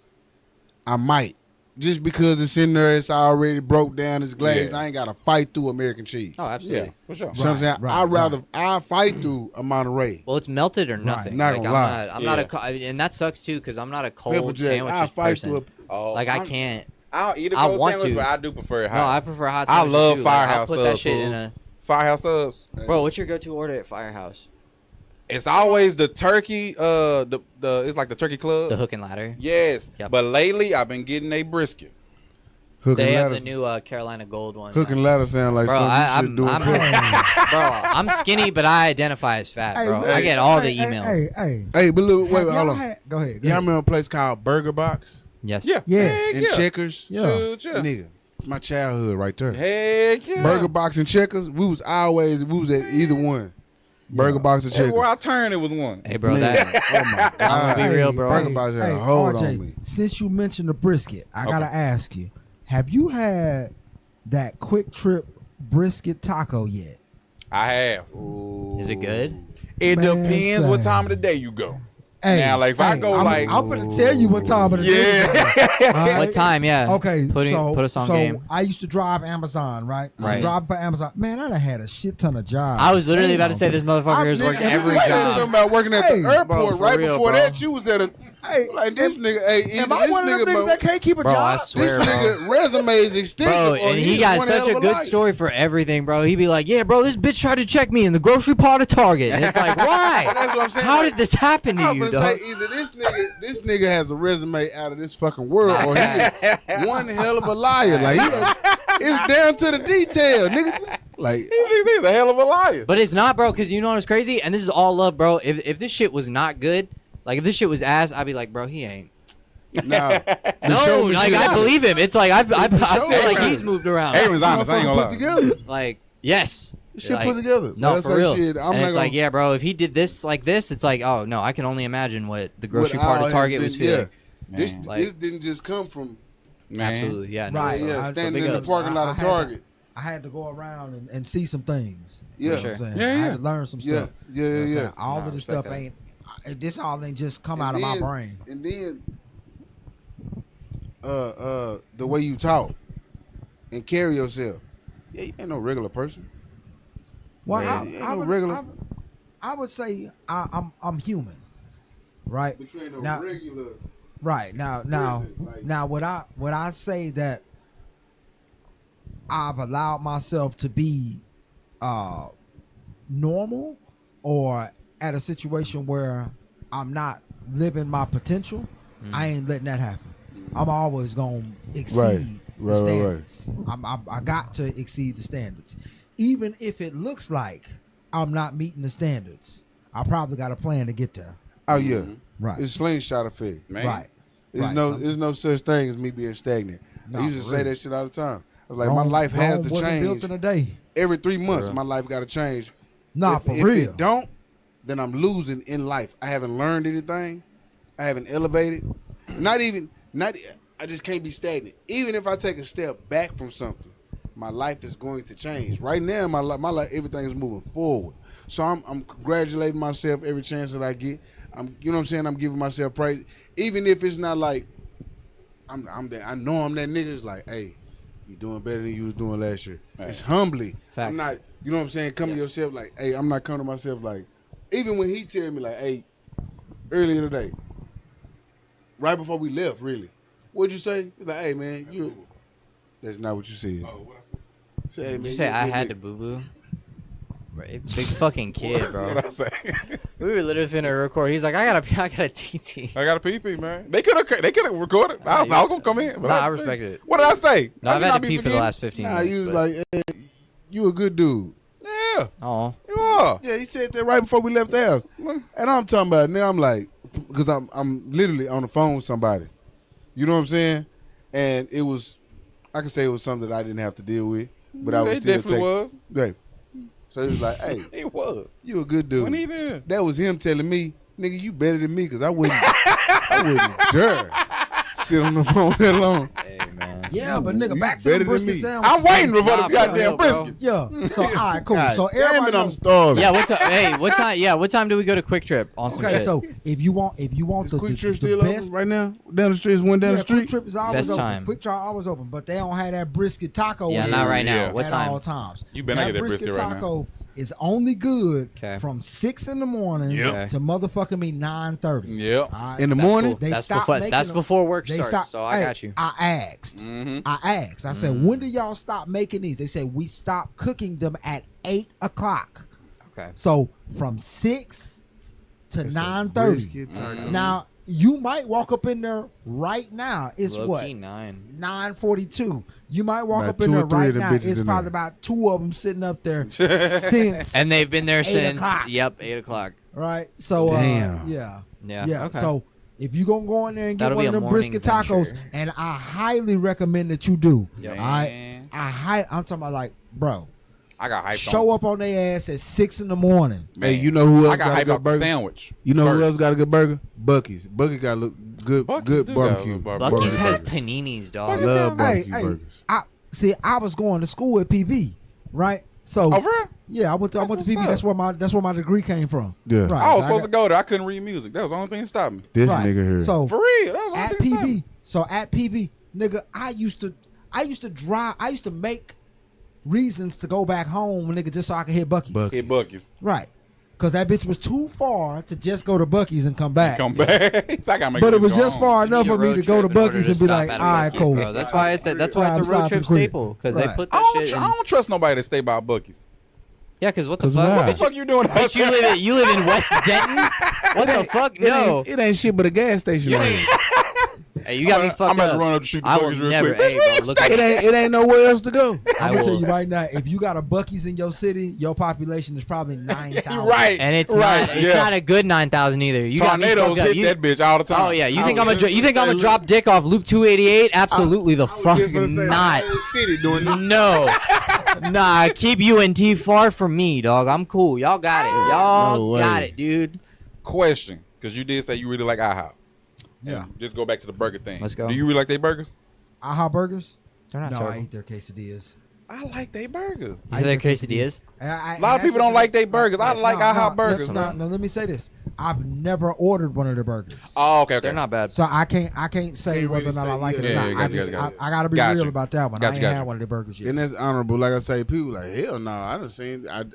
I might. Just because it's in there, it's already broke down, it's glazed. Yeah. I ain't got to fight through American cheese. Oh, Yeah, absolutely. for sure. So I'm saying right, I fight through a Monterey. Well, it's melted or nothing. not Like, gonna lie. I'm not Yeah. a, and that sucks too because I'm not a Pepper cold jack, sandwich I fight person. through Oh, Like I can't. I'll eat a I cold want sandwich, to. but I do prefer it hot. No, I prefer hot. I sandwiches love too. Like, I'll Firehouse put that subs. shit in fool. a. Firehouse subs. Bro, what's your go-to order at Firehouse? It's always the turkey. It's like the turkey club. The hook and ladder. Yes. Yep. But lately, I've been getting a brisket. Hook They and have ladder. the new Carolina Gold one. Hook and ladder sound like Bro, something you should do. bro, I'm skinny, but I identify as fat, bro. Hey, I get all the emails. Hey, but look, wait, Have hold y'all on. Go ahead. Y'all remember a place called Burger Box Yes. Yeah. Yes. and Checkers? Yeah. Shoot, yeah. Nigga, it's my childhood right there. Heck yeah. Burger Box and Checkers. We was at either one. Burger Box and Checkers. Everywhere I turned, it was one. Hey, bro, Man, that. oh my I'm god. gonna be real, bro. Burger Box had a hold RJ, on me. since you mentioned the brisket, I gotta ask you: have you had that Quick Trip brisket taco yet? I have. Is it good? It Man, depends what son. time of the day you go. Hey, Now, like, if I go, I'm gonna tell you what time of the day. Yeah. All right? What time? Yeah. Okay, Put us on so game. I used to drive Amazon, right? I was Right. driving for Amazon. Man, I done had a shit ton of jobs. I was literally about to say this motherfucker is working every You said something job. about working at Hey, the airport. bro, for right real, before bro. that, you was at a Hey, like this nigga. Hey, Am either I this one of them nigga, niggas that can't keep a Bro, I job? swear, this bro. nigga resume is extensive. Bro, or and he got one such hell a of good life. story for everything, bro. He'd be like, "Yeah, bro, this bitch tried to check me in the grocery part of Target," and it's like, why? That's what I'm saying. How like, did this happen to I'm you, gonna dog? say either this nigga has a resume out of this fucking world, or he is one hell of a liar. Like it's down to the detail, nigga. Like He's a hell of a liar. But it's not, bro, because you know what's crazy? And this is all love, bro. If this shit was not good, like if this shit was ass, I'd be like, bro, he ain't. nah, No, like I believe him. It's like I feel like showmanship. he's moved around. Aaron's honest. I ain't gonna put lie. together. Like, yes. Shit Like, put together. No, That's for like real. shit, I'm And not it's gonna- like, yeah, bro, if he did this like this, it's like, oh, no, I can only imagine what the grocery What part all of has Target been- was feeling. This Man. Like- this didn't just come from Man. Absolutely, yeah. No, Right. so- yeah, so standing big in the ups. parking lot of I had Target. I had to go around and see some things. Yeah. You know Sure. what I'm saying? Yeah, I yeah. had to learn some Yeah, stuff. yeah, You know what I'm yeah. saying? All Nah, of this respect stuff that. this all ain't just come And out of my then- brain. And then the way you talk and carry yourself. Yeah, you ain't no regular person. Well, Man, ain't no regular. I would say I'm human, right? But you ain't no Now- regular. Right now, Prison, like- would I say that I've allowed myself to be normal, or at a situation where I'm not living my potential? I ain't letting that happen. I'm always gonna exceed Right, the right. standards. I got to exceed the standards, even if it looks like I'm not meeting the standards. I probably got a plan to get there. Oh yeah, Right. It's slingshot effect. Man. Right. There's Right. there's no such thing as me being stagnant. I Nah, used to for say real. that shit all the time. I was like, my life has Rome to wasn't change. built in a day. Every 3 months, real. my life got to change. Nah, if, for if real. it don't, then I'm losing in life. I haven't learned anything. I haven't elevated. I just can't be stagnant. Even if I take a step back from something, my life is going to change. Right now, my life, everything is moving forward. So I'm congratulating myself every chance that I get. You know what I'm saying? I'm giving myself praise, even if it's not like I'm that. I know I'm that nigga. It's like, hey, you doing better than you was doing last year. Right. It's humbly. Facts. I'm not. You know what I'm saying? Come to Yes. yourself like, hey, I'm not coming to myself like. Even when he tell me like, hey, earlier today, right before we left, really, what'd you say? He's like, hey man, you. That's not what you said. Oh, what I said? Say, hey, man, You say you- I you- had to boo boo. Big fucking kid, bro. What I say? We were literally finna record. He's like, I got a TT. I got a PP, man. They could have recorded. I was gonna come in. But Nah, I respect it. What did I say? No, I I've should had not to be pee for the forgetting. last 15 Nah, minutes. you was but- like, hey, you a good dude. Yeah, oh, you are. Yeah, he said that right before we left the house, and I'm talking about now. I'm like, because I'm literally on the phone with somebody. You know what I'm saying? And it was, I can say it was something that I didn't have to deal with, but I was It still definitely was. Right. So it was like, hey, It was. you a good dude. When he did. That was him telling me, nigga, you better than me, because I wouldn't dare sit on the phone that long. hey man. Yeah, but nigga, You back to better the than brisket me. sandwich. I'm waiting for Nah, the for goddamn real, bro. brisket. Yeah. So all right, cool. God So damn everybody it, I'm knows. starving. Yeah, what time? Hey, what time? Yeah, what time do we go to Quick Trip on some Okay, shit? so if you want Is the Quick Trip the still best, open right now? Down the street is one down the yeah, street. Quick Trip is always Best open. time. Quick Trip always open, but they don't have that brisket taco. Yeah, in not there right now. Yeah. What at time? all times. You better not get that brisket right now. taco is only good 'Kay. from 6 in the morning Yep. to motherfucking me 9:30. Yep. All right? In the That's morning? cool. They That's stopped before. making That's them. before work They starts. stopped. So I hey, got you. I asked. I said, when do y'all stop making these? They said we stopped cooking them at 8 o'clock. Okay. So from 6 to It's a 9:30. brisket turkey. Now you might walk up in there right now. It's Low what key 9. 9:42. You might walk About up in 2 or there 3 right of them now. bitches It's in probably there. about 2 of them sitting up there since. And they've been there 8 since. o'clock. Yep, 8 o'clock. Right. So Damn. Yeah. Okay. So if you gonna go in there and get That'll one be of a them morning brisket tacos, venture. and I highly recommend that you do. Yep. I'm talking about like, bro, I got hyped show on. up on their ass at 6 in the morning. Hey, you know who I else got got a hyped good off the burger? sandwich. You know who first. else got a good burger? Buc-ee's. Buc-ee's got look good. Buc-ee's Good do got a barbecue. good barbecue. Bucky's has burgers. paninis, dog. I love Hey, barbecue hey, burgers. I was going to school at PV, right? So Oh, for real? yeah, I went to what's PV. up. That's where my degree came from. Yeah. Right. I was so supposed to got- go there. I couldn't read music. That was the only thing that stopped me. This right. nigga here. So For real. That was the only at thing that stopped me. PV, at PV, nigga, I used to drive. I used to make reasons to go back home, nigga, just so I could hit Bucky's. Hit Bucky's. Right. Because that bitch was too far to just go to Bucky's and come back. Come back. So I gotta make But it this was go just home. far You enough need a for me road to go to trip in order Bucky's and be stop like, at all a right, Buc-ee's, cool. bro. That's why I said that's why I'm it's a road stopping trip quick. staple because they Right. put I that don't, shit. I In. don't trust nobody to stay by Bucky's. Yeah, because what the 'Cause fuck? why? What the Bitch, fuck you doing out bitch, there? you live in West Denton? What the fuck? No. It ain't shit but a gas station. on it. Hey, you got me fucked I'm about up. to run up to shoot the I will Buc-ee's real never. quick. Hey, bro, look at It ain't nowhere else to go. I I'm gonna tell will- you right now, if you got a Bucky's in your city, your population is probably 9,000. Right. And it's right. not a good 9,000 either. You got me Tornadoes fucked up. hit You, that bitch all the time. oh yeah, you think I I'm was gonna just gonna say, drop dick off Loop 288? Absolutely the fuck not. City doing that. No. Nah, keep UNT far from me, dog. I'm cool. Y'all got it. Y'all No way. got it, dude. Question, because you did say you really like IHOP. Yeah. Just go back to the burger thing. Let's go. Do you really like their burgers? Aha Burgers? They're not No, I terrible. eat their quesadillas. I like their burgers. You said they're quesadillas? A A lot of people don't like their burgers. I like IHOP burgers. No, let me say this. I've never ordered one of their burgers. Oh, okay, okay. They're not bad. So I can't say Can't whether or really not I say, like it yeah. or Yeah, not. yeah, I gotcha, just gotcha. I gotta be Gotcha. real about that one. Gotcha, I ain't gotcha. had one of their burgers yet. And that's honorable. Like I say, people like, hell no.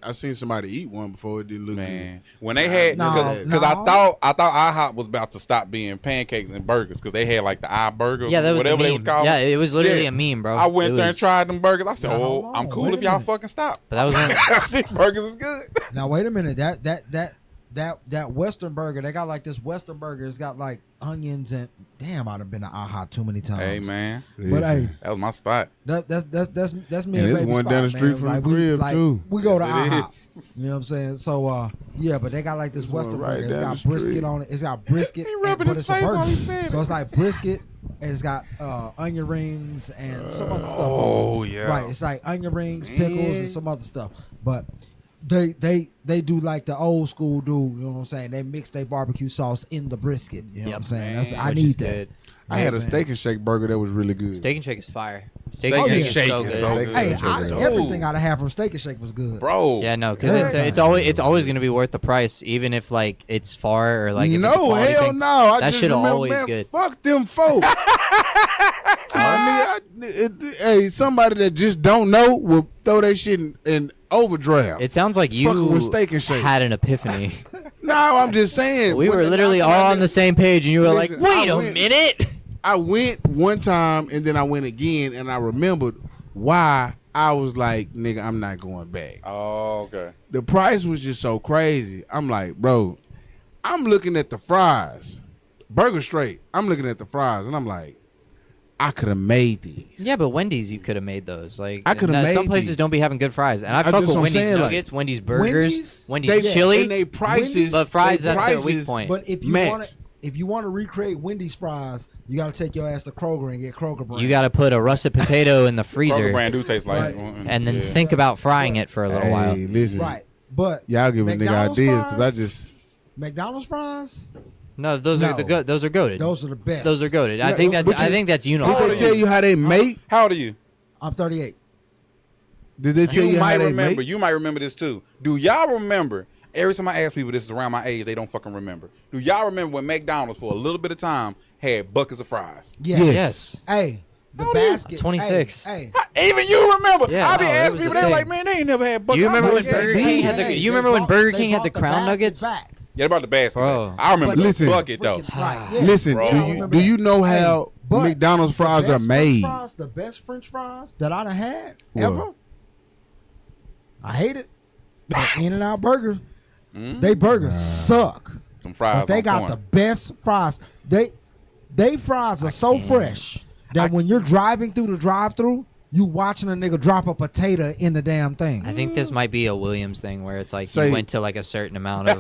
I seen somebody eat one before it didn't look Man, when they had, No, because no. I thought IHOP was about to stop being pancakes and burgers because they had like the burgers, Yeah, that was whatever the they meme. was called. Yeah, it was literally Yeah. a meme, bro. I went It there and was- tried them burgers. I said, Now, "Oh, hold on. I'm cool Wait if a y'all minute. fucking stop." But that was one. These burgers is good. Now wait a minute. That Western burger, they got like this Western burger. It's got like onions and damn, I'd have been to AHA too many times. Hey man, But hey, that was my spot. that's me And and it's baby one spot, down the man. street from the crib, too. We go to Yes, it AHA. is. You know what I'm saying? So yeah, but they got like this There's one Western right burger. It's down got the brisket street. on it. It's got brisket, He rubbing but his it's a face while burger. he said So it. it's like brisket, and it's got onion rings and some other stuff. Oh, on it. yeah. Right. It's like onion rings, pickles, and some other stuff. But they do like the old school do. You know what I'm saying? They mix their barbecue sauce in the brisket. You know what I'm saying? That's, man. I Which is need that. good. I had a steak and shake burger that was really good. Steak and Shake is fire. Steak Steak and and Shake Shake is so is good. so good. Hey, Shake everything I'd have from Steak and Shake was good. Bro. Yeah, no, because Everything. it's always gonna be worth the price, even if like it's far or like if it's a No, quality hell thing. no. I That just shit remember, always man, good. fuck them folk. Hey, somebody that just don't know will throw that shit in overdraft. It sounds like you Fucking with Steak and Shake. had an epiphany. No, I'm just saying. We when were the literally doctor- all on the same page, and you were Listen, like, "Wait I a went- minute." I went one time and then I went again and I remembered why I was like, nigga, I'm not going back. Oh, okay. The price was just so crazy. I'm like, bro, I'm looking at the fries. Burger straight. I'm looking at the fries and I'm like, I could have made these. Yeah, but Wendy's, you could have made those. Like I coulda now, made some places these. don't be having good fries, and I That's fuck just with what I'm Wendy's saying, like, nuggets, Wendy's burgers, Wendy's They- chili. and they prices, But fries, they that's their weak prices- point. But if you Match. want to, if you want to recreate Wendy's fries, you got to take your ass to Kroger and get Kroger brand. You got to put a russet potato in the Kroger freezer, brand do taste like, Right. and then yeah. think about frying it for a little while. Hey, listen, right, but y'all give a nigga McDonald's ideas because I fries? just. McDonald's fries, No, those are No. the good. Those are goated. those are the best. Those are goated. I Yeah, think that's. but I you- think that's Did universal. they tell you how they make? How old are you? I'm 38. Did they tell You you how might they remember. make? You might remember this too. Do y'all remember? Every time I ask people, this is around my age, they don't fucking remember. Do y'all remember when McDonald's for a little bit of time had buckets of fries? Yes. Yes. Hey, the How old are you? basket. 26. Hey, Even you remember? Yeah, I be no, it asking was people, a they thing. like, man, they ain't never had buckets. You remember I'm when like, Burger yes, King they had the? did. You remember when Burger King had the Crown Nuggets? Back. Yeah, about the basket. Bro. I remember But- the Listen. bucket though. Freaking right, yeah. Listen, Bro. do you know Hey, how but McDonald's the fries best are made? French fries, the best French fries that I'd have had What? ever. I hate it. In-N-Out Burger. They burgers suck. them fries. But they on got point. the best fries. They fries are so fresh that when you're driving through the drive-through, you watching a nigga drop a potato in the damn thing. I think this might be a Williams thing where it's like Say- you went to like a certain amount of.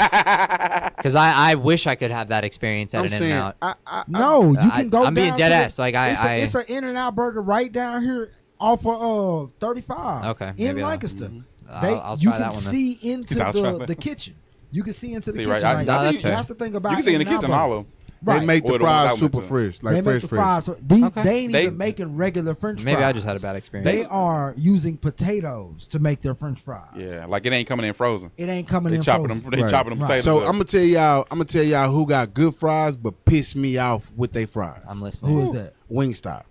Because I wish I could have that experience at I'm an saying, In-N-Out. No, you can go. I'm being down dead to ass. Like it's an In-N-Out burger right down here off of 35. Okay, in maybe I'll- Lancaster. I'll You try can that one then. see into I'll try that. the kitchen. You can see into the See, kitchen. right, Like, No, that's fair. that's the thing about You can see in the In-N-Out kitchen burger. all of them. Right. They make Or the the ones I fries went super to. fresh, They like make fresh, the fresh. fries. They Okay. ain't They- even making regular French fries. Maybe I just had a bad experience. They are using potatoes to make their French fries. Yeah, like it ain't coming in frozen. It ain't coming They in chopping frozen. them. They Right. chopping them Right. potatoes. So up. I'm gonna tell y'all who got good fries but piss me off with their fries. I'm listening. Who is that? Wingstop.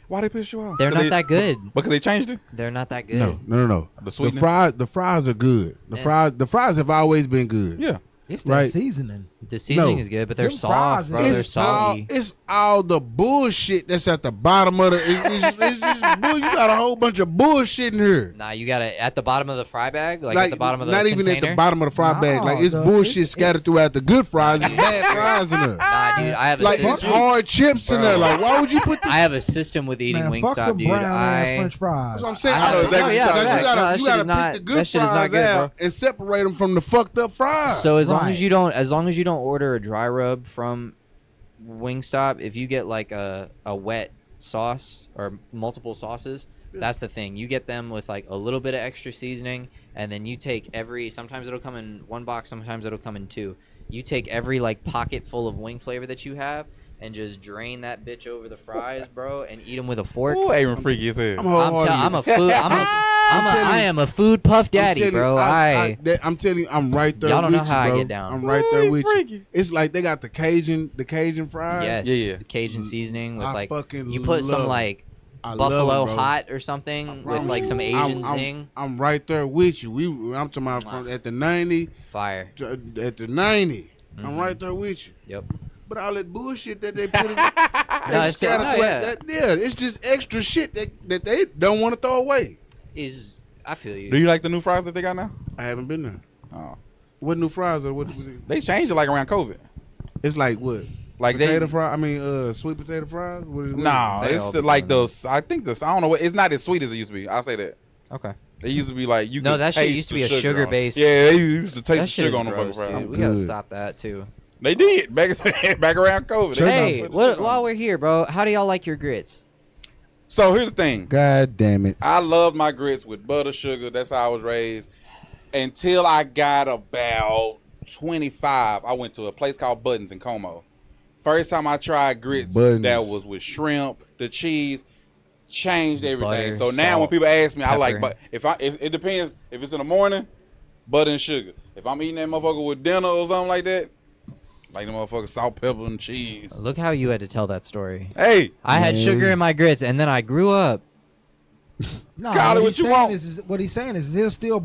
Why they piss you off? They're 'Cause not they- that good. Because they changed it. They're not that good. No. The sweetness? The fries are good. The fries have always been good. Yeah. It's that Right. seasoning. The seasoning No. is good, but they're Them soft, fries bro. is- They're soggy. It's all the bullshit that's at the bottom of the. It's just bull. You got a whole bunch of bullshit in here. Nah, you got it at the bottom of the fry bag, like at the bottom of the not container. even at the bottom of the fry bag. Like it's No, bullshit it's- scattered throughout the good fries. It's bad fries in there. Nah, dude, I have a Like it's system. hard chips in there. Like why would you put the? I have a system with eating Man, fuck Wingstop, them dude. brown ass I French fries. That's what I'm saying. I know exactly Like, what you're talking you about. No, that gotta shit is not- pick the good that shit is not fries good, out bro. and separate them from the fucked up fries. So as long Right. as you don't order a dry rub from Wingstop, if you get like a wet sauce or multiple sauces, that's the thing. You get them with like a little bit of extra seasoning, and then you take sometimes it'll come in one box, sometimes it'll come in two. You take every like pocket full of wing flavor that you have and just drain that bitch over the fries, bro, and eat them with a fork. Ooh, Aaron freaky as hell. I am a food puff daddy, bro. I'm telling you, I'm right there. Y'all don't with know you, how I bro. get down. I'm right there Ooh, with freaky. you. It's like they got the Cajun fries. Yes. Yeah. The Cajun seasoning with I like fucking you put some love it. like I love buffalo it, bro. hot or something with like some I'm- Asian zing. I'm right there with you. I'm talking about from at the 90, Fire. at the 90. Mm-hmm. I'm right there with you. Yep. But all that bullshit that they put in, it's still- it's just extra shit that they don't want to throw away. I feel you. Do you like the new fries that they got now? I haven't been there. Oh. What new fries are what? They changed it like around COVID. It's like what? Like Potato they. fry? I mean, sweet potato fries? What is, Nah, They it's all be like doing those. I think this. I don't know what. It's not as sweet as it used to be. I'll say that. Okay. It used to be like you. No, could that shit taste used to the be a sugar on it. sugar-based- Yeah, they used to taste That the shit sugar is on the fucking gross, fries. dude. We gotta good. stop that too. They did back around COVID. They Hey, put the sugar on while it. we're here, bro, how do y'all like your grits? So here's the thing. God damn it. I love my grits with butter, sugar. That's how I was raised. Until I got about 25, I went to a place called Buttons in Como. First time I tried grits, Buttons. that was with shrimp, the cheese, changed everything. Butter, So now when salt, people ask me, I like, pepper. but if it depends. If it's in the morning, butter and sugar. If I'm eating that motherfucker with dinner or something like that, like the motherfucker salt, pepper, and cheese. Look how you had to tell that story. Hey, I had sugar in my grits, and then I grew up. No, Call it what he's you saying want. is what he's saying is he'll still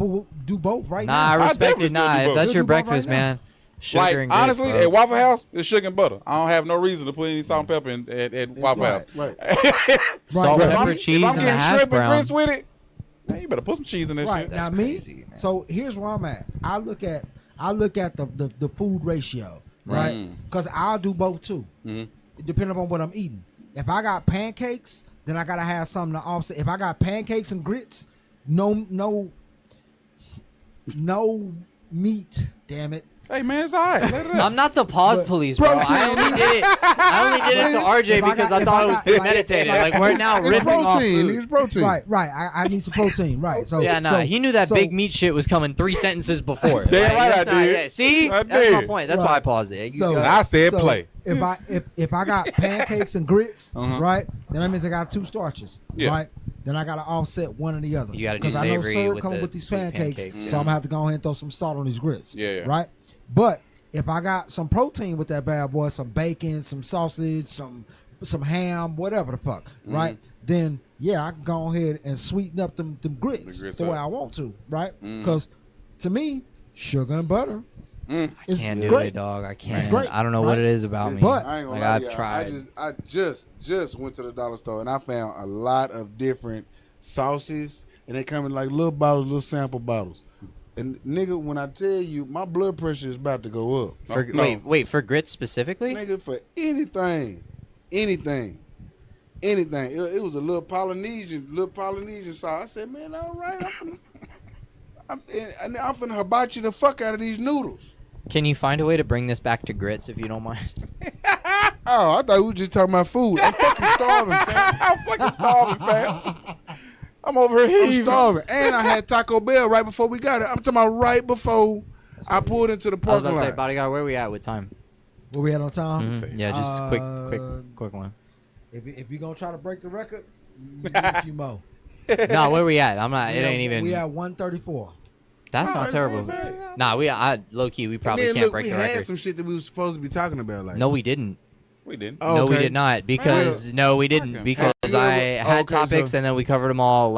do both right Nah, now. I respect definitely it. still Nah, do if both. that's We'll your do both right breakfast, now. man. Sugar like and grits, honestly, bro. at Waffle House, it's sugar and butter. I don't have no reason to put any salt and pepper in at Waffle Right, House. Right. Salt, Right. pepper, If cheese, if I'm and the getting hash shrimp and brown. grits with it, man, you better put some cheese in that Right shit. now, That's me. crazy, man. So here's where I'm at. I look at the food ratio, right? Mm. Because I'll do both too, depending on what I'm eating. If I got pancakes, then I gotta have something to offset. If I got pancakes and grits, no meat. Damn it. Hey man, it's all right. Let it out. I'm not the pause But police, bro. I only did it. I only did it to RJ If I because got- I thought it was if I got- premeditated. like- Like we're now It's ripping off protein. food. It's protein. Right. I need some protein. Right. So Yeah, nah. so- He knew that so- big meat shit was coming 3 sentences before. Damn right that's I not- did. yeah, see, I that's my did. point. That's Right. why I paused it. You So- go- And I said So, play. If I got pancakes and grits, Uh-huh. right, then that means I got two starches, Yeah. right? Then I gotta offset one or the other. You gotta do because I know savory syrup with coming the with these sweet pancakes, pancakes, so I'm gonna have to go ahead and throw some salt on these grits. Yeah. Right. But if I got some protein with that bad boy, some bacon, some sausage, some ham, whatever the fuck, right? Then yeah, I can go ahead and sweeten up them grits grits the way up. I want to, right? Because to me, sugar and butter is Can't do great. it, dog. I can't. It's great, I don't know what right? it is about me. But- I ain't gonna like lie I've to y'all. tried. I just went to the dollar store and I found a lot of different sauces, and they come in like little bottles, little sample bottles. And nigga, when I tell you, my blood pressure is about to go up. Wait, for grits specifically? Nigga, for anything. It was a little Polynesian sauce. I said, man, all right, I'm finna hibachi the fuck out of these noodles. Can you find a way to bring this back to grits if you don't mind? Oh, I thought we were just talking about food. I'm fucking starving, fam. I'm over here I'm heaving. starving. And I had Taco Bell right before we got it. I'm talking about right before I pulled into the I was parking about to say, lot. bodyguard, where we at with time? Where we at on time? Yeah, just quick one. If you gonna try to break the record, you need a few more. Nah, where we at? I'm not. It ain't even. We at 134. That's not terrible. Nah, low key. We probably can't break the We had record. some shit that we were supposed to be talking about. Like, No, we didn't. We didn't. Oh, No, we okay. did not. Because we didn't. Because Yeah, I had okay, topics so- and then we covered them all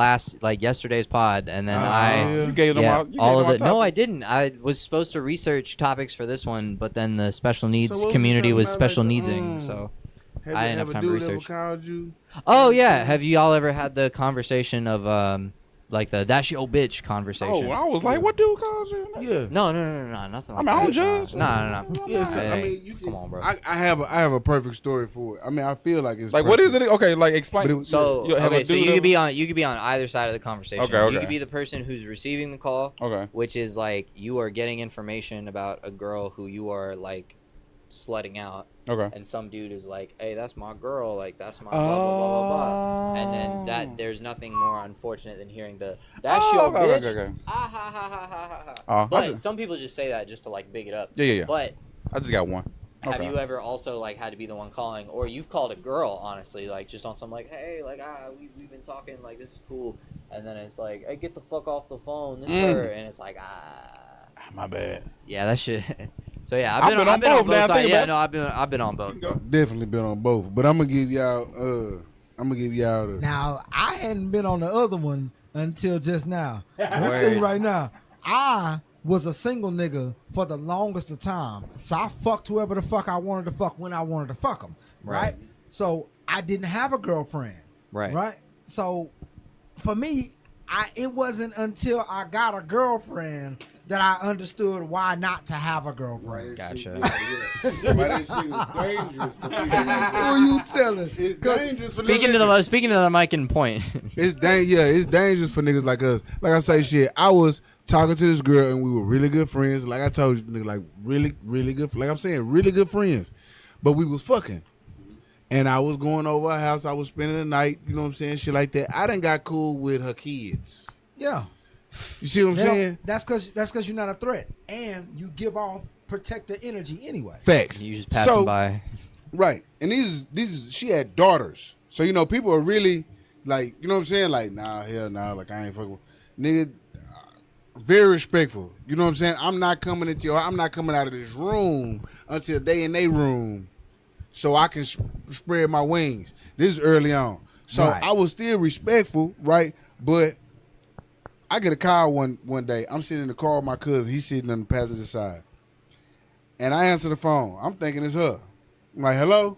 yesterday's pod, and then You gave them all. You all gave of them it. No, I topics. didn't. I was supposed to research topics for this one, but then the special So needs what was you community talking was about, special like, needsing. So have I you- didn't have have a time to dude ever research. called you? Oh yeah, have you all ever had the conversation of like the "that's your bitch" conversation? Oh, I was like, what dude called you? Yeah. No, nothing. Like I don't that. judge. No. Yeah, so, Hey, I mean, you can, come on, bro. I have a perfect story for it. I mean, I feel like it's Like, what perfect. is it? Okay, like explain. But it- So You have a okay, so dude you ever- could be on either side of the conversation. Okay, You okay. could be the person who's receiving the call, Okay. which is like you are getting information about a girl who you are like slutting out, Okay. and some dude is like, "Hey, that's my girl. Like that's my blah blah blah blah blah." And then there's nothing more unfortunate than hearing "that's your bitch." Okay. Ah ha ha ha ha ha ha. I But just- some people just say that just to like big it up. Yeah. But I just got one. have Okay. you ever also like had to be the one calling, or you've called a girl honestly, like just on some like, hey, like we've been talking, like this is cool, and then it's like, hey, get the fuck off the phone, this her, and it's like My bad. yeah, that shit. So yeah, I've been on both now, sides. think Yeah, about no, I've been on both. Definitely been on both, but I'm gonna give y'all the. Now I hadn't been on the other one until just now. I'm tell Word. you right now, I was a single nigga for the longest of time. So I fucked whoever the fuck I wanted to fuck when I wanted to fuck them. Right? So I didn't have a girlfriend. Right. Right? So for me, it wasn't until I got a girlfriend that I understood why not to have a girlfriend. Gotcha. But this shit is dangerous for people like that. Who you telling? It's dangerous. For Speaking to the mic and point. it's dangerous for niggas like us. Like I say, shit. I was talking to this girl and we were really good friends. Like I told you, nigga, like really, really good. Like I'm saying, really good friends. But we was fucking. And I was going over her house. I was spending the night. You know what I'm saying? Shit like that. I done got cool with her kids. Yeah. You see what I'm saying? That's because you're not a threat, and you give off protector energy anyway. Facts. You just pass them by. Right. And these is she had daughters. So, you know, people are really like, you know what I'm saying? Like, nah, hell nah, like I ain't fucking with. Nigga, very respectful. You know what I'm saying? I'm not coming out of this room until they in their room so I can spread my wings. This is early on. So Right. I was still respectful, right? But I get a call one day. I'm sitting in the car with my cousin. He's sitting on the passenger side. And I answer the phone. I'm thinking it's her. I'm like, hello?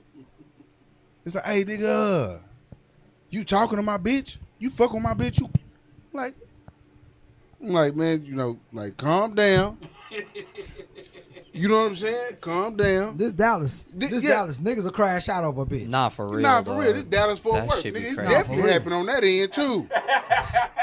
It's like, hey, nigga, you talking to my bitch? You fuck with my bitch? I'm like, man, you know, like, calm down. You know what I'm saying? Calm down. This Dallas, Yeah. Dallas niggas will crash out over a bitch. Nah, for real. Nah, for real. dog. This Dallas Fort That Worth. shit be Nigga, it's crazy. definitely For real. happening on that end, too.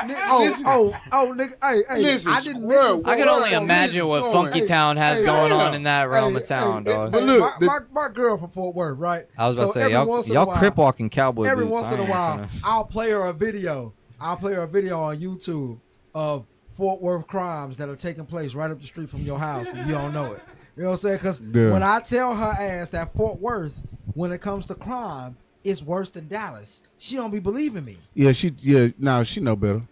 Listen. Oh, nigga, hey, Listen, I didn't squirrel. mention. I can only Listen, imagine what going. Funky Town has going yeah. on in that realm of town, dog. But look, my girl from Fort Worth, right? I was about to say, every once in a y'all while- crip walking cowboy Every boots. once in I a ain't while, finna- I'll play her a video. on YouTube of Fort Worth crimes that are taking place right up the street from your house, and you don't know it. You know what I'm saying? Because Yeah. when I tell her ass that Fort Worth, when it comes to crime, it's worse than Dallas, she don't be believing me. Yeah, she know better.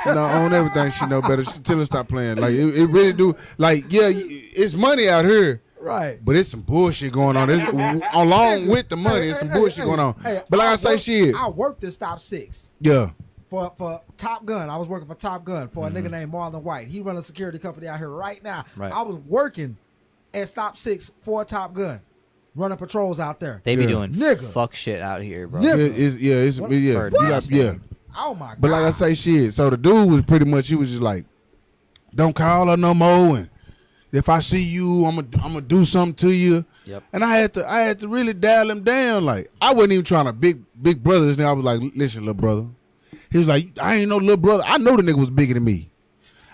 No, on everything she know better. Till her stop playing. Like it really do. Like it's money out here, Right. but it's some bullshit going on. It's along with the money. It's some bullshit going on. But like I say, shit. I worked at Stop 6 Yeah, for Top Gun. I was working for Top Gun for a nigga named Marlon White. He run a security company out here right now. Right. I was working at Stop 6 for Top Gun, running patrols out there. They be Yeah. doing Nigga. fuck shit out here, bro. Nigga. it's What? yeah. What? You got, yeah. Oh my god! But like I say, shit. So the dude was pretty much. He was just like, don't call her no more. And if I see you, I'm gonna do something to you. Yep. And I had to really dial him down. Like I wasn't even trying to big brother this nigga. I was like, listen, little brother. He was like, I ain't no little brother. I know the nigga was bigger than me.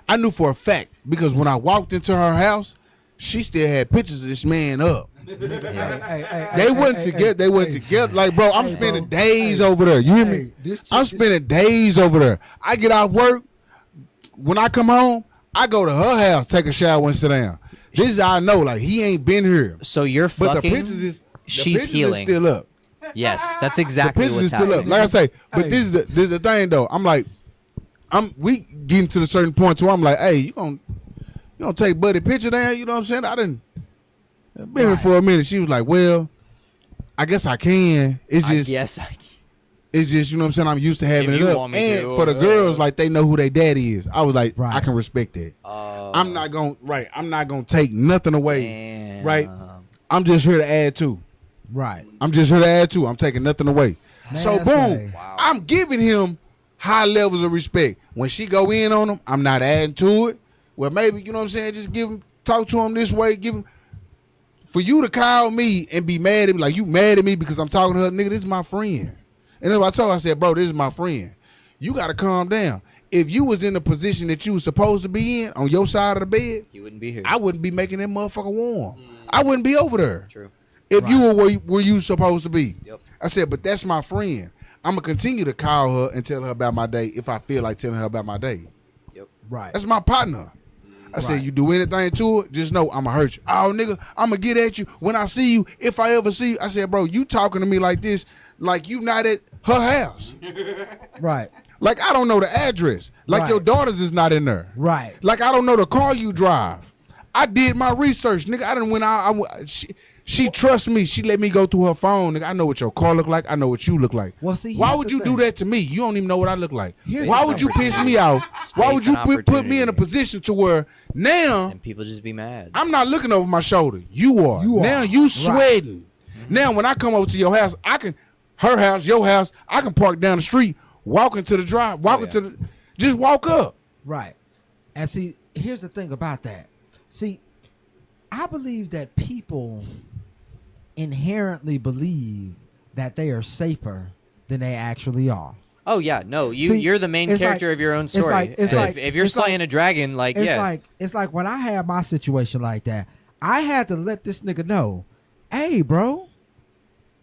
I knew for a fact because when I walked into her house, she still had pictures of this man up. They wasn't together. They wasn't together. Like, bro, I'm spending days over there. You hear me? I'm spending days over there. I get off work. When I come home, I go to her house, take a shower, and sit down. This is how I know. Like, he ain't been here. So you're fucking. But the pictures she's healing. Is still up. Yes, that's exactly the what's pictures is still happening. up. Like I say, but this is the thing though. I'm like, we getting to the certain point where I'm like, hey, you gonna take Buddy picture down? You know what I'm saying? I didn't been here for a minute. She was like, well, I guess I can. It's just Yes, I can. It's just, you know what I'm saying, I'm used to having If it you up. want me And to, for the girls, like they know who their daddy is. I was like, I can respect that. I'm not gonna take nothing away. Damn. Right? I'm just here to add to. Right. I'm just here to add to. I'm taking nothing away. Man, So boom, Wow. I'm giving him high levels of respect. When she go in on him, I'm not adding to it. Well, maybe, you know what I'm saying, just talk to him this way, give him. For you to call me and be mad at me, like you mad at me because I'm talking to her, nigga, this is my friend. And then I told her, I said, bro, this is my friend. You got to calm down. If you was in the position that you was supposed to be in on your side of the bed, You wouldn't be here. I wouldn't be making that motherfucker warm. I wouldn't be over there. True. If you were where you supposed to be. Yep. I said, but that's my friend. I'm going to continue to call her and tell her about my day if I feel like telling her about my day. Yep. Right. That's my partner. I said, you do anything to it, just know I'm going to hurt you. Oh, nigga, I'm going to get at you when I see you, if I ever see you. I said, bro, you talking to me like this, like you not at her house. Right. Like I don't know the address. Like your daughters is not in there. Right. Like I don't know the car you drive. I did my research, nigga. I didn't went out. She trusts me. She let me go through her phone, nigga. I know what your car look like. I know what you look like. Well, see, why here's would the you thing. do that to me? You don't even know what I look like. Here's Why the would you thing. piss me off? Why would you Space and put me in a opportunity. position to where now And people just be mad. I'm not looking over my shoulder. You are. You are. Now you Right. sweating. Now when I come over to your house, her house, your house, I can park down the street, walk into the drive, just walk up. Right. And see, here's the thing about that. See, I believe that people inherently believe that they are safer than they actually are. Oh yeah, no, See, you're the main it's character like- of your own it's story. like- it's And like- if you're it's slaying like- a dragon, like It's like when I had my situation like that, I had to let this nigga know, hey, bro,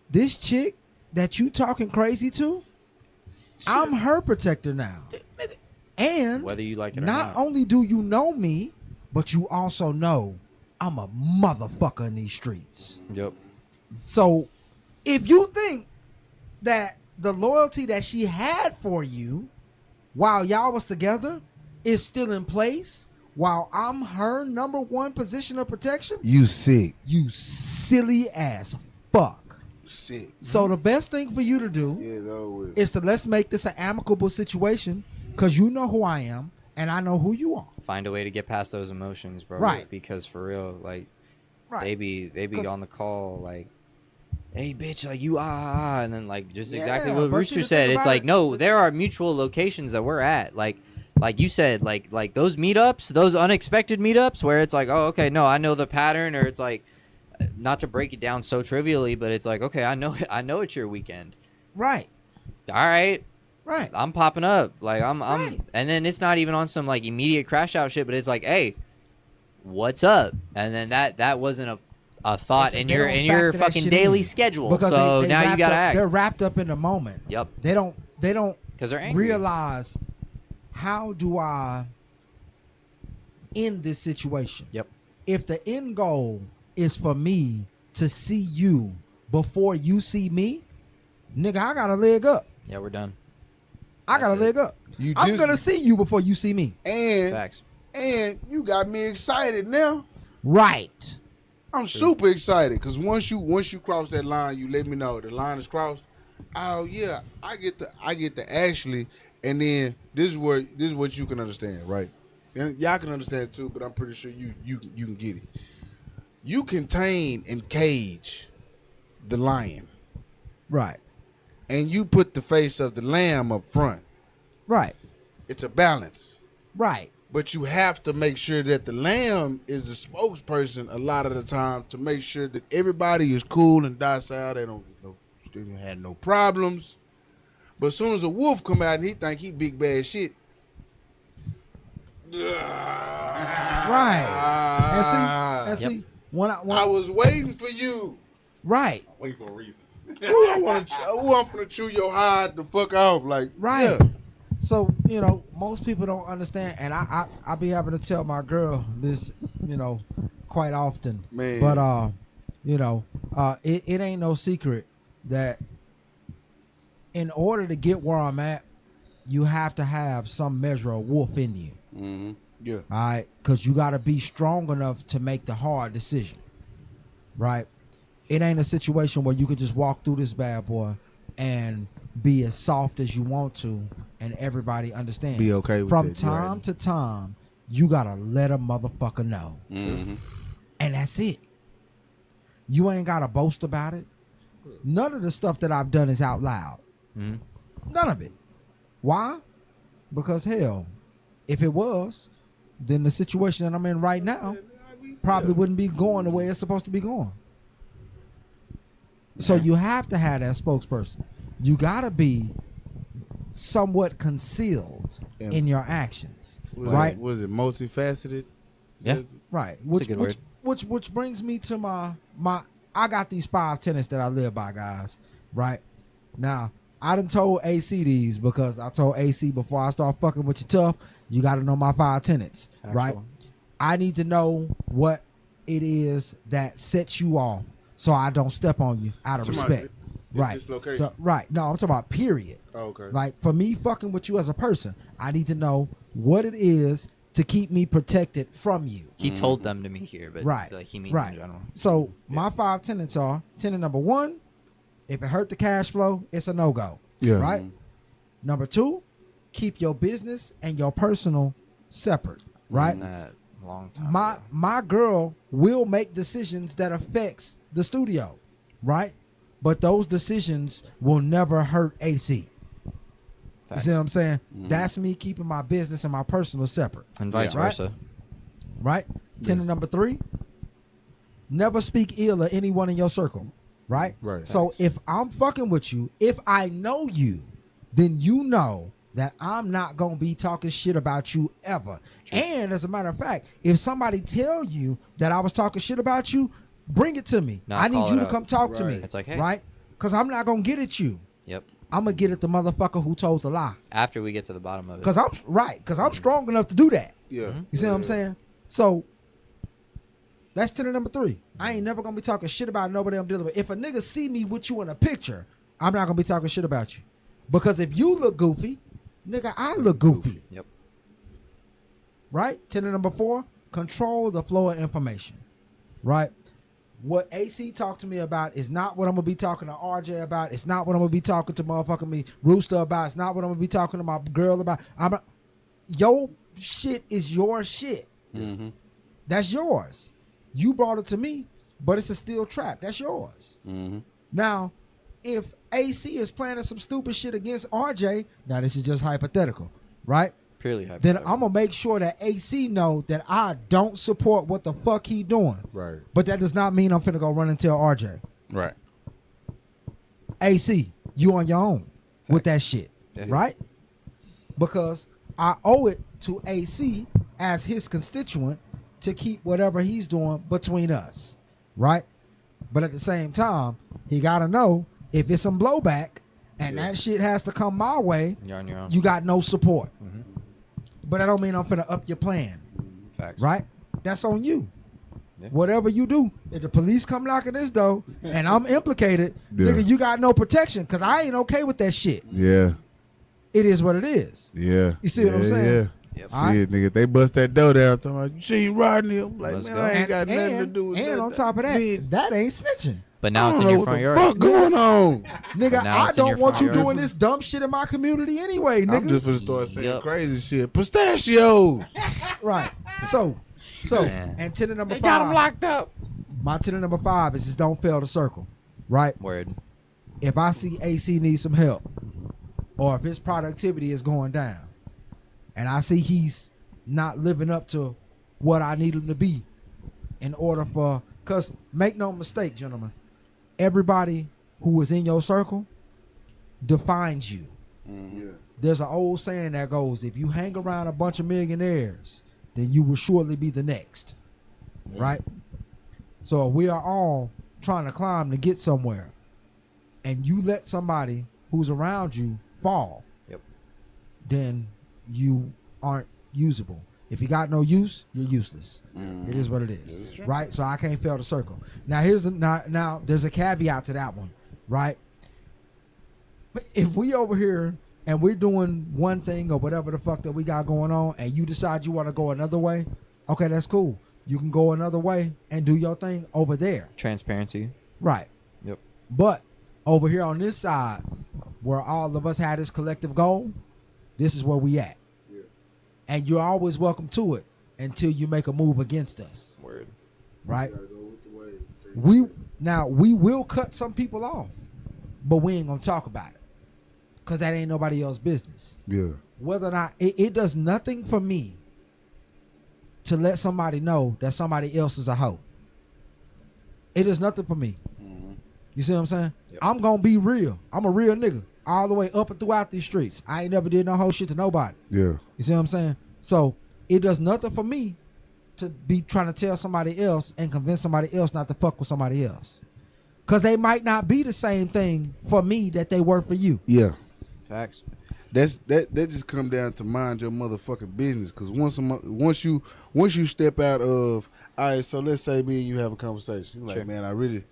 this chick that you talking crazy to, I'm her protector now. And whether you like it or not not. only do you know me, but you also know I'm a motherfucker in these streets. Yep. So if you think that the loyalty that she had for you while y'all was together is still in place while I'm her number one position of protection, You sick. you silly ass fuck. Sick. So the best thing for you to do is to let's make this an amicable situation because you know who I am and I know who you are. Find a way to get past those emotions, bro. Right. Because for real, like Right. they be 'Cause- on the call like, hey bitch, like you and then like just exactly Yeah, what but see, Rooster the said. thing It's about like it- no, there are mutual locations that we're at. Like you said, like those meetups, those unexpected meetups where it's like, oh okay, no, I know the pattern, or it's like, not to break it down so trivially, but it's like, okay, I know it's your weekend. Right. All right. Right. I'm popping up. Like I'm Right. and then it's not even on some like immediate crash out shit, but it's like, hey, what's up? And then that wasn't a thought Listen, in they your don't in your factor that fucking shit daily in. schedule. Because So they now you wrapped gotta up- act. They're wrapped up in the moment. Yep. They don't 'Cause they're angry. realize how do I end this situation. Yep. If the end goal is for me to see you before you see me, nigga, I got a leg up. Yeah, we're done. I got a That's leg up. You I'm just- gonna see you before you see me. And Facts. you got me excited now. Right. I'm super excited because once you cross that line, you let me know the line is crossed. Oh yeah, I get the actually, and then this is what you can understand, right? And y'all can understand it too, but I'm pretty sure you can get it. You contain and cage the lion, Right. and you put the face of the lamb up front. Right. It's a balance. Right. But you have to make sure that the lamb is the spokesperson a lot of the time to make sure that everybody is cool and docile. They don't have no problems. But as soon as a wolf come out and he think he big bad shit, right? And see, when I was waiting for you. Right. Wait for a reason. Who I'm gonna chew your hide the fuck off, like right. Yeah. So most people don't understand, and I be having to tell my girl this, quite often. Man. But it ain't no secret that in order to get where I'm at, you have to have some measure of wolf in you. Mm-hmm. Yeah. All right, because you got to be strong enough to make the hard decision. Right. It ain't a situation where you could just walk through this bad boy and be as soft as you want to, and everybody understands. Be okay with From that, time to time, you gotta let a motherfucker know, Mm-hmm. and that's it. You ain't gotta boast about it. None of the stuff that I've done is out loud. None of it. Why? Because hell, if it was, then the situation that I'm in right now probably wouldn't be going the way it's supposed to be going. So you have to have that spokesperson. You gotta be somewhat concealed in your actions, right? Was it multifaceted? Yeah. Right. That's a good word. Which brings me to my I got these 5 tenets that I live by, guys. Right? Now, I done told AC these because I told AC before I start fucking with you tough, you gotta know my 5 tenets. Right? I need to know what it is that sets you off so I don't step on you out of respect. Right. So right. No, I'm talking about period. Oh, okay. Like for me fucking with you as a person, I need to know what it is to keep me protected from you. He told them to me here, but Right. like he means Right. in general. So my 5 tenets are: tenet number 1, if it hurt the cash flow, it's a no-go. Yeah. Right? Number 2, keep your business and your personal separate. Right? That long time. My girl will make decisions that affects the studio. Right? But those decisions will never hurt AC. You see what I'm saying? That's me keeping my business and my personal separate. And vice Right? versa. Right? Tenet number 3, never speak ill of anyone in your circle. Right? Right. So if I'm fucking with you, if I know you, then you know that I'm not going to be talking shit about you ever. And as a matter of fact, if somebody tell you that I was talking shit about you, bring it to me. No, I need call you it to out. come talk to me. It's like, hey. Right? Because I'm not going to get at you. Yep. I'm going to get at the motherfucker who told the lie. After we get to the bottom of it. Because I'm strong enough to do that. Yeah. You see what I'm saying? So that's tenet number 3. I ain't never gonna be talking shit about nobody I'm dealing with. If a nigga see me with you in a picture, I'm not gonna be talking shit about you. Because if you look goofy, nigga, I look goofy. Yep. Right? Tenet number 4, control the flow of information. Right? What AC talked to me about is not what I'm gonna be talking to RJ about. It's not what I'm gonna be talking to motherfucking me Rooster about. It's not what I'm gonna be talking to my girl about. Your shit is your shit. Mm-hmm. That's yours. You brought it to me, but it's a steel trap. That's yours. Mm-hmm. Now, if AC is planning some stupid shit against RJ, now this is just hypothetical, right? Purely Then hypothetical. I'm gonna make sure that AC know that I don't support what the fuck he doing. Right. But that does not mean I'm finna go run and tell RJ. Right. AC, you on your own with that shit, Yeah. right? Because I owe it to AC as his constituent to keep whatever he's doing between us, right? But at the same time, he gotta know if it's some blowback and that shit has to come my way, You're on your own. you got no support. But that don't mean I'm finna up your plan, Facts. right? That's on you. Yeah. Whatever you do, if the police come knocking this door and I'm implicated, Yeah. nigga, you got no protection because I ain't okay with that shit. Yeah. It is what it is. Yeah. You see what I'm saying? Yeah. Yep. All right. Shit, nigga, if they bust that door down, talking about, you seen Rodney? I'm like, Let's man, go. I ain't got nothing to do with that. and on top of that, Bitch, that ain't snitching. But now I it's don't in know your what front the yard. fuck going on. Nigga, now I it's in your don't want you front yard. doing this dumb shit in my community anyway, I'm nigga. just gonna start saying Yep. crazy shit. Pistachios. Right. So, Man. and tenet number They 5. got him locked up. My tenet number 5 is just don't fail the circle. Right? Word. If I see AC needs some help, or if his productivity is going down, and I see he's not living up to what I need them to be in order for, because make no mistake, gentlemen, everybody who is in your circle defines you. Yeah. There's an old saying that goes, if you hang around a bunch of millionaires, then you will surely be the next. Right? So we are all trying to climb to get somewhere. And you let somebody who's around you fall, then you aren't usable. If you got no use, you're useless. It is what it is. Right? So I can't fail the circle. Now now there's a caveat to that one, right? If we over here and we're doing one thing or whatever the fuck that we got going on, and you decide you want to go another way, okay, that's cool. You can go another way and do your thing over there. Transparency. Right. Yep. But over here on this side, where all of us had this collective goal, this is where we at. Yeah. And you're always welcome to it until you make a move against us. Word. Right? You gotta go with the wave. We will cut some people off, but we ain't gonna talk about it. Cause that ain't nobody else's business. Yeah. Whether or not it does nothing for me to let somebody know that somebody else is a hoe. It does nothing for me. You see what I'm saying? Yep. I'm gonna be real. I'm a real nigga all the way up and throughout these streets. I ain't never did no hoe shit to nobody. Yeah. You see what I'm saying? So it does nothing for me to be trying to tell somebody else and convince somebody else not to fuck with somebody else. Cause they might not be the same thing for me that they were for you. Yeah. Facts. That just come down to mind your motherfucking business. Cause once you step out of, all right, so let's say me and you have a conversation. You're like, Sure. man, I really,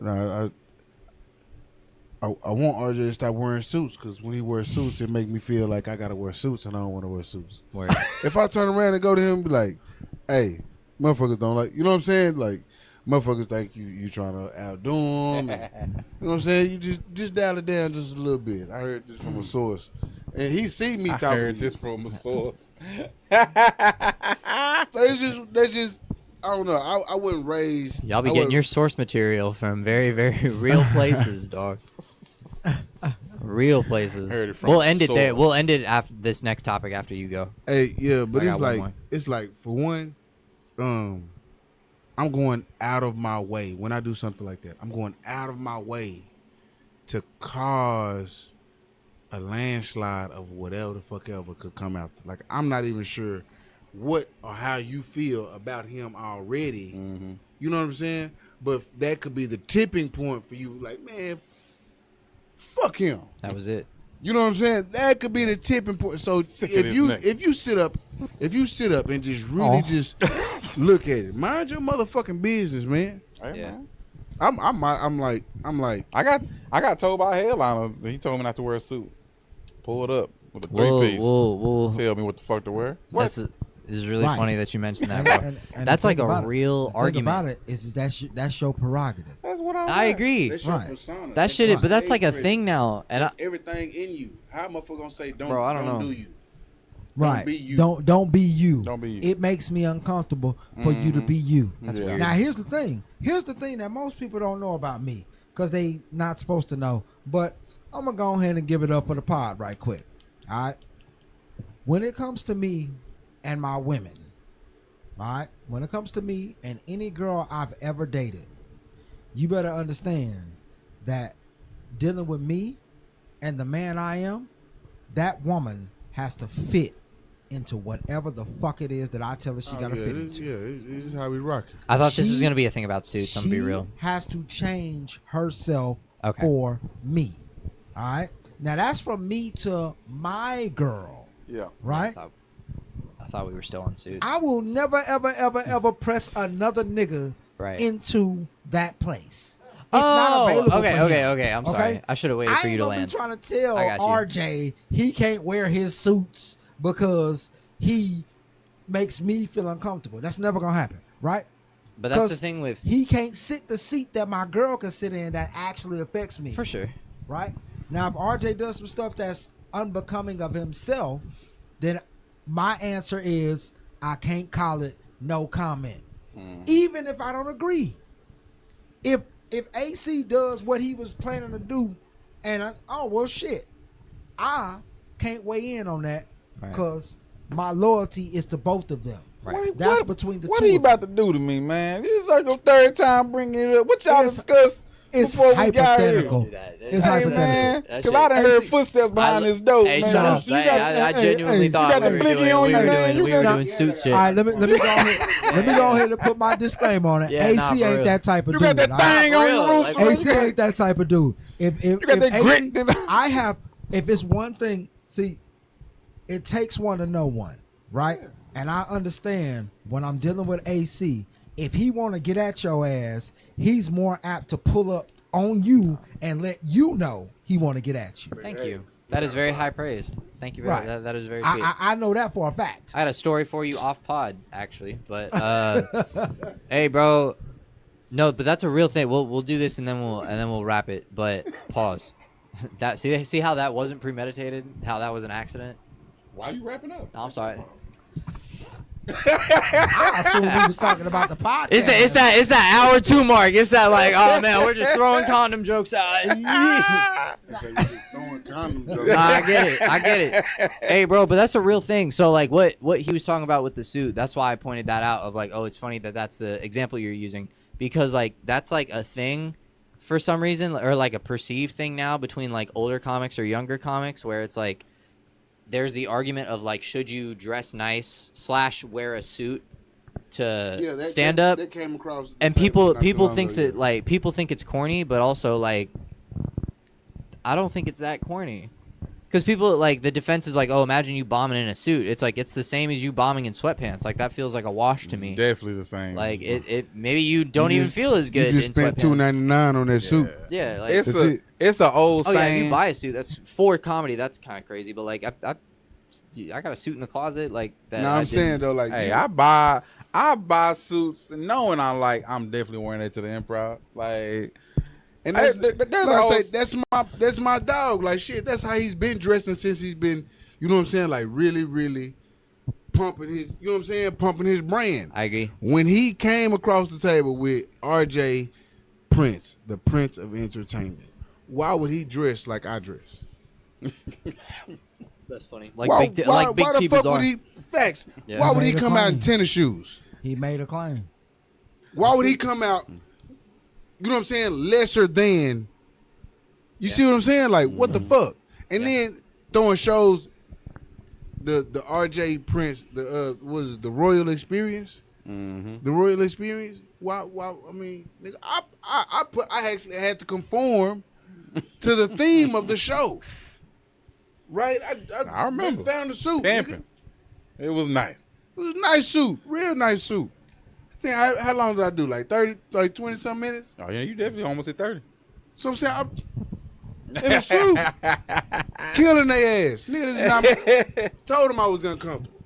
I want RJ to stop wearing suits, because when he wears suits, it make me feel like I gotta wear suits, and I don't want to wear suits. Word. If I turn around and go to him and be like, hey, motherfuckers don't like, you know what I'm saying? Like, motherfuckers think you trying to outdo them. And, you know what I'm saying? You just dial it down just a little bit. I heard this from a source. And he see me talking. I heard this from a source. That's just, I don't know. I wasn't raised. Y'all be getting your source material from very, very real places, dog. Real places. Heard it from We'll end it there. source. We'll end it after this next topic after you go. Hey, yeah, but I got one more. it's like for one, I'm going out of my way when I do something like that. I'm going out of my way to cause a landslide of whatever the fuck ever could come after. Like, I'm not even sure what or how you feel about him already. Mm-hmm. You know what I'm saying? But that could be the tipping point for you. Like, man, fuck him. That was it. You know what I'm saying? That could be the tipping point. So if you sit up and just really just look at it, mind your motherfucking business, man. Hey, Yeah. man. I'm like I got told by a headliner that he told me not to wear a suit. Pull it up with a three-piece. Whoa. Tell me what the fuck to wear. What? It's really Right. funny that you mentioned that, bro. And That's the like thing a about it- real the thing argument. about it is that's your prerogative. That's what I I agree. that's your Right. persona. That That's shit your is, but that's like a stage thing now. And I, presence. That's everything in you. How a motherfucker gonna say don't, Bro, I don't know. do you? Right. be you. Don't be you. Don't be you. It makes me uncomfortable for you to be you. That's Yeah. weird. Now here's the thing. Here's the thing that most people don't know about me, because they not supposed to know. But I'm gonna go ahead and give it up for the pod right quick. All right. When it comes to me and my women, all right. When it comes to me and any girl I've ever dated, you better understand that dealing with me and the man I am, that woman has to fit into whatever the fuck it is that I tell her she gotta fit into. This is how we rock it. I thought this was She- going to be a thing about suits. I'm going to be real. Has to change herself Okay. for me. All right. Now that's from me to my girl, Yeah. right? I thought we were still on suits. I will never, ever, ever, ever press another nigga Right. into that place. It's not available for him. Okay. I'm sorry. I should have waited for you to I land. ain't gonna be trying to tell I got you. RJ he can't wear his suits because he makes me feel uncomfortable. That's never gonna happen, right? But that's the 'Cause thing with, he can't sit the seat that my girl can sit in that actually affects me. for sure. Right? Now, if RJ does some stuff that's unbecoming of himself, then my answer is I can't call it no comment. Even if I don't agree. If AC does what he was planning to do, and oh well shit, I can't weigh in on that Right. because my loyalty is to both of them. Right. That's between the what two. What he of them. about to do to me, man? This is like the third time bringing it up. What y'all discuss It's before we got here? hypothetical. Do that. It's Hey, hypothetical. man, That because I done shit- heard footsteps behind this door, Hey, man. shut up. You got- I genuinely hey, thought you got we the were blicky doing, on we you, were man. doing, You we were got- doing suit shit. All right, let me go ahead. Let me go ahead and put my disclaimer on it. Yeah, AC nah, for ain't real. that type of You dude. got that all right? thing on real, your like, rooster. AC ain't that type of dude. If got that AC, grit. I have. If it's one thing, see, it takes one to know one, right? And I understand when I'm dealing with AC. If he want to get at your ass, he's more apt to pull up on you and let you know he want to get at you. Thank you. That is very high praise. Thank you very Right. that is very sweet. I know that for a fact. I had a story for you off pod, actually, but hey, bro, no, but that's a real thing. We'll do this and then we'll wrap it. But pause. That see how that wasn't premeditated? How that was an accident? Why you wrapping up? No, I'm sorry. I assume we was talking about the podcast. It's that hour 2 mark. It's that like, oh man, we're just throwing condom jokes out. So you just throwing condoms over. Nah, I get it. Hey, bro, but that's a real thing. So, like, what he was talking about with the suit, that's why I pointed that out of, like, oh, it's funny that that's the example you're using. Because, like, that's, like, a thing for some reason, or, like, a perceived thing now between, like, older comics or younger comics, where it's, like, there's the argument of, like, should you dress nice / wear a suit to stand up? That came across the And table people not too long thinks ago, it, like, people think it's corny, but also, like, I don't think it's that corny. Because people, like, the defense is like, oh, imagine you bombing in a suit. It's like, it's the same as you bombing in sweatpants. Like, that feels like a wash to It's me. definitely the same. Like, it maybe you don't even feel as good You just in spent sweatpants. $2.99 on that suit. Yeah, like, It's That's it. it's an old oh, yeah, saying. you buy a suit. That's for comedy. That's kind of crazy. But, like, I got a suit in the closet. Like, that. No, I I'm saying didn't- though, like, Hey, you- I buy suits knowing I'm definitely wearing it to the improv. like and Hey, that's, there's like a I whole- say, that's my dog. Like shit, that's how he's been dressing since he's been, you know what I'm saying, like really, really pumping his, you know what I'm saying, pumping his brand. I agree. When he came across the table with RJ Prince, the Prince of Entertainment, why would he dress like I dress? That's funny. Like, why, Big T, why, like Big why T the fuck Bizarre. would he? Facts. Yeah. Why would he Made a come out in claim. tennis shoes? He made a claim. Why would he come out? You know what I'm saying? Lesser than. You see what I'm saying? Like what the fuck? And then throwing shows. The RJ Prince, the was it the Royal Experience? The Royal Experience. Why? I mean, nigga, I actually had to conform to the theme of the show. Right? I remember. Found the suit. Pimping. Nigga. It was nice. It was a nice suit, real nice suit. I think how long did I do? Like 30, like 20 some minutes. Oh yeah, you definitely almost hit 30. So I'm saying, in a suit, killing their ass. Nigga, this is not. Told them I was uncomfortable.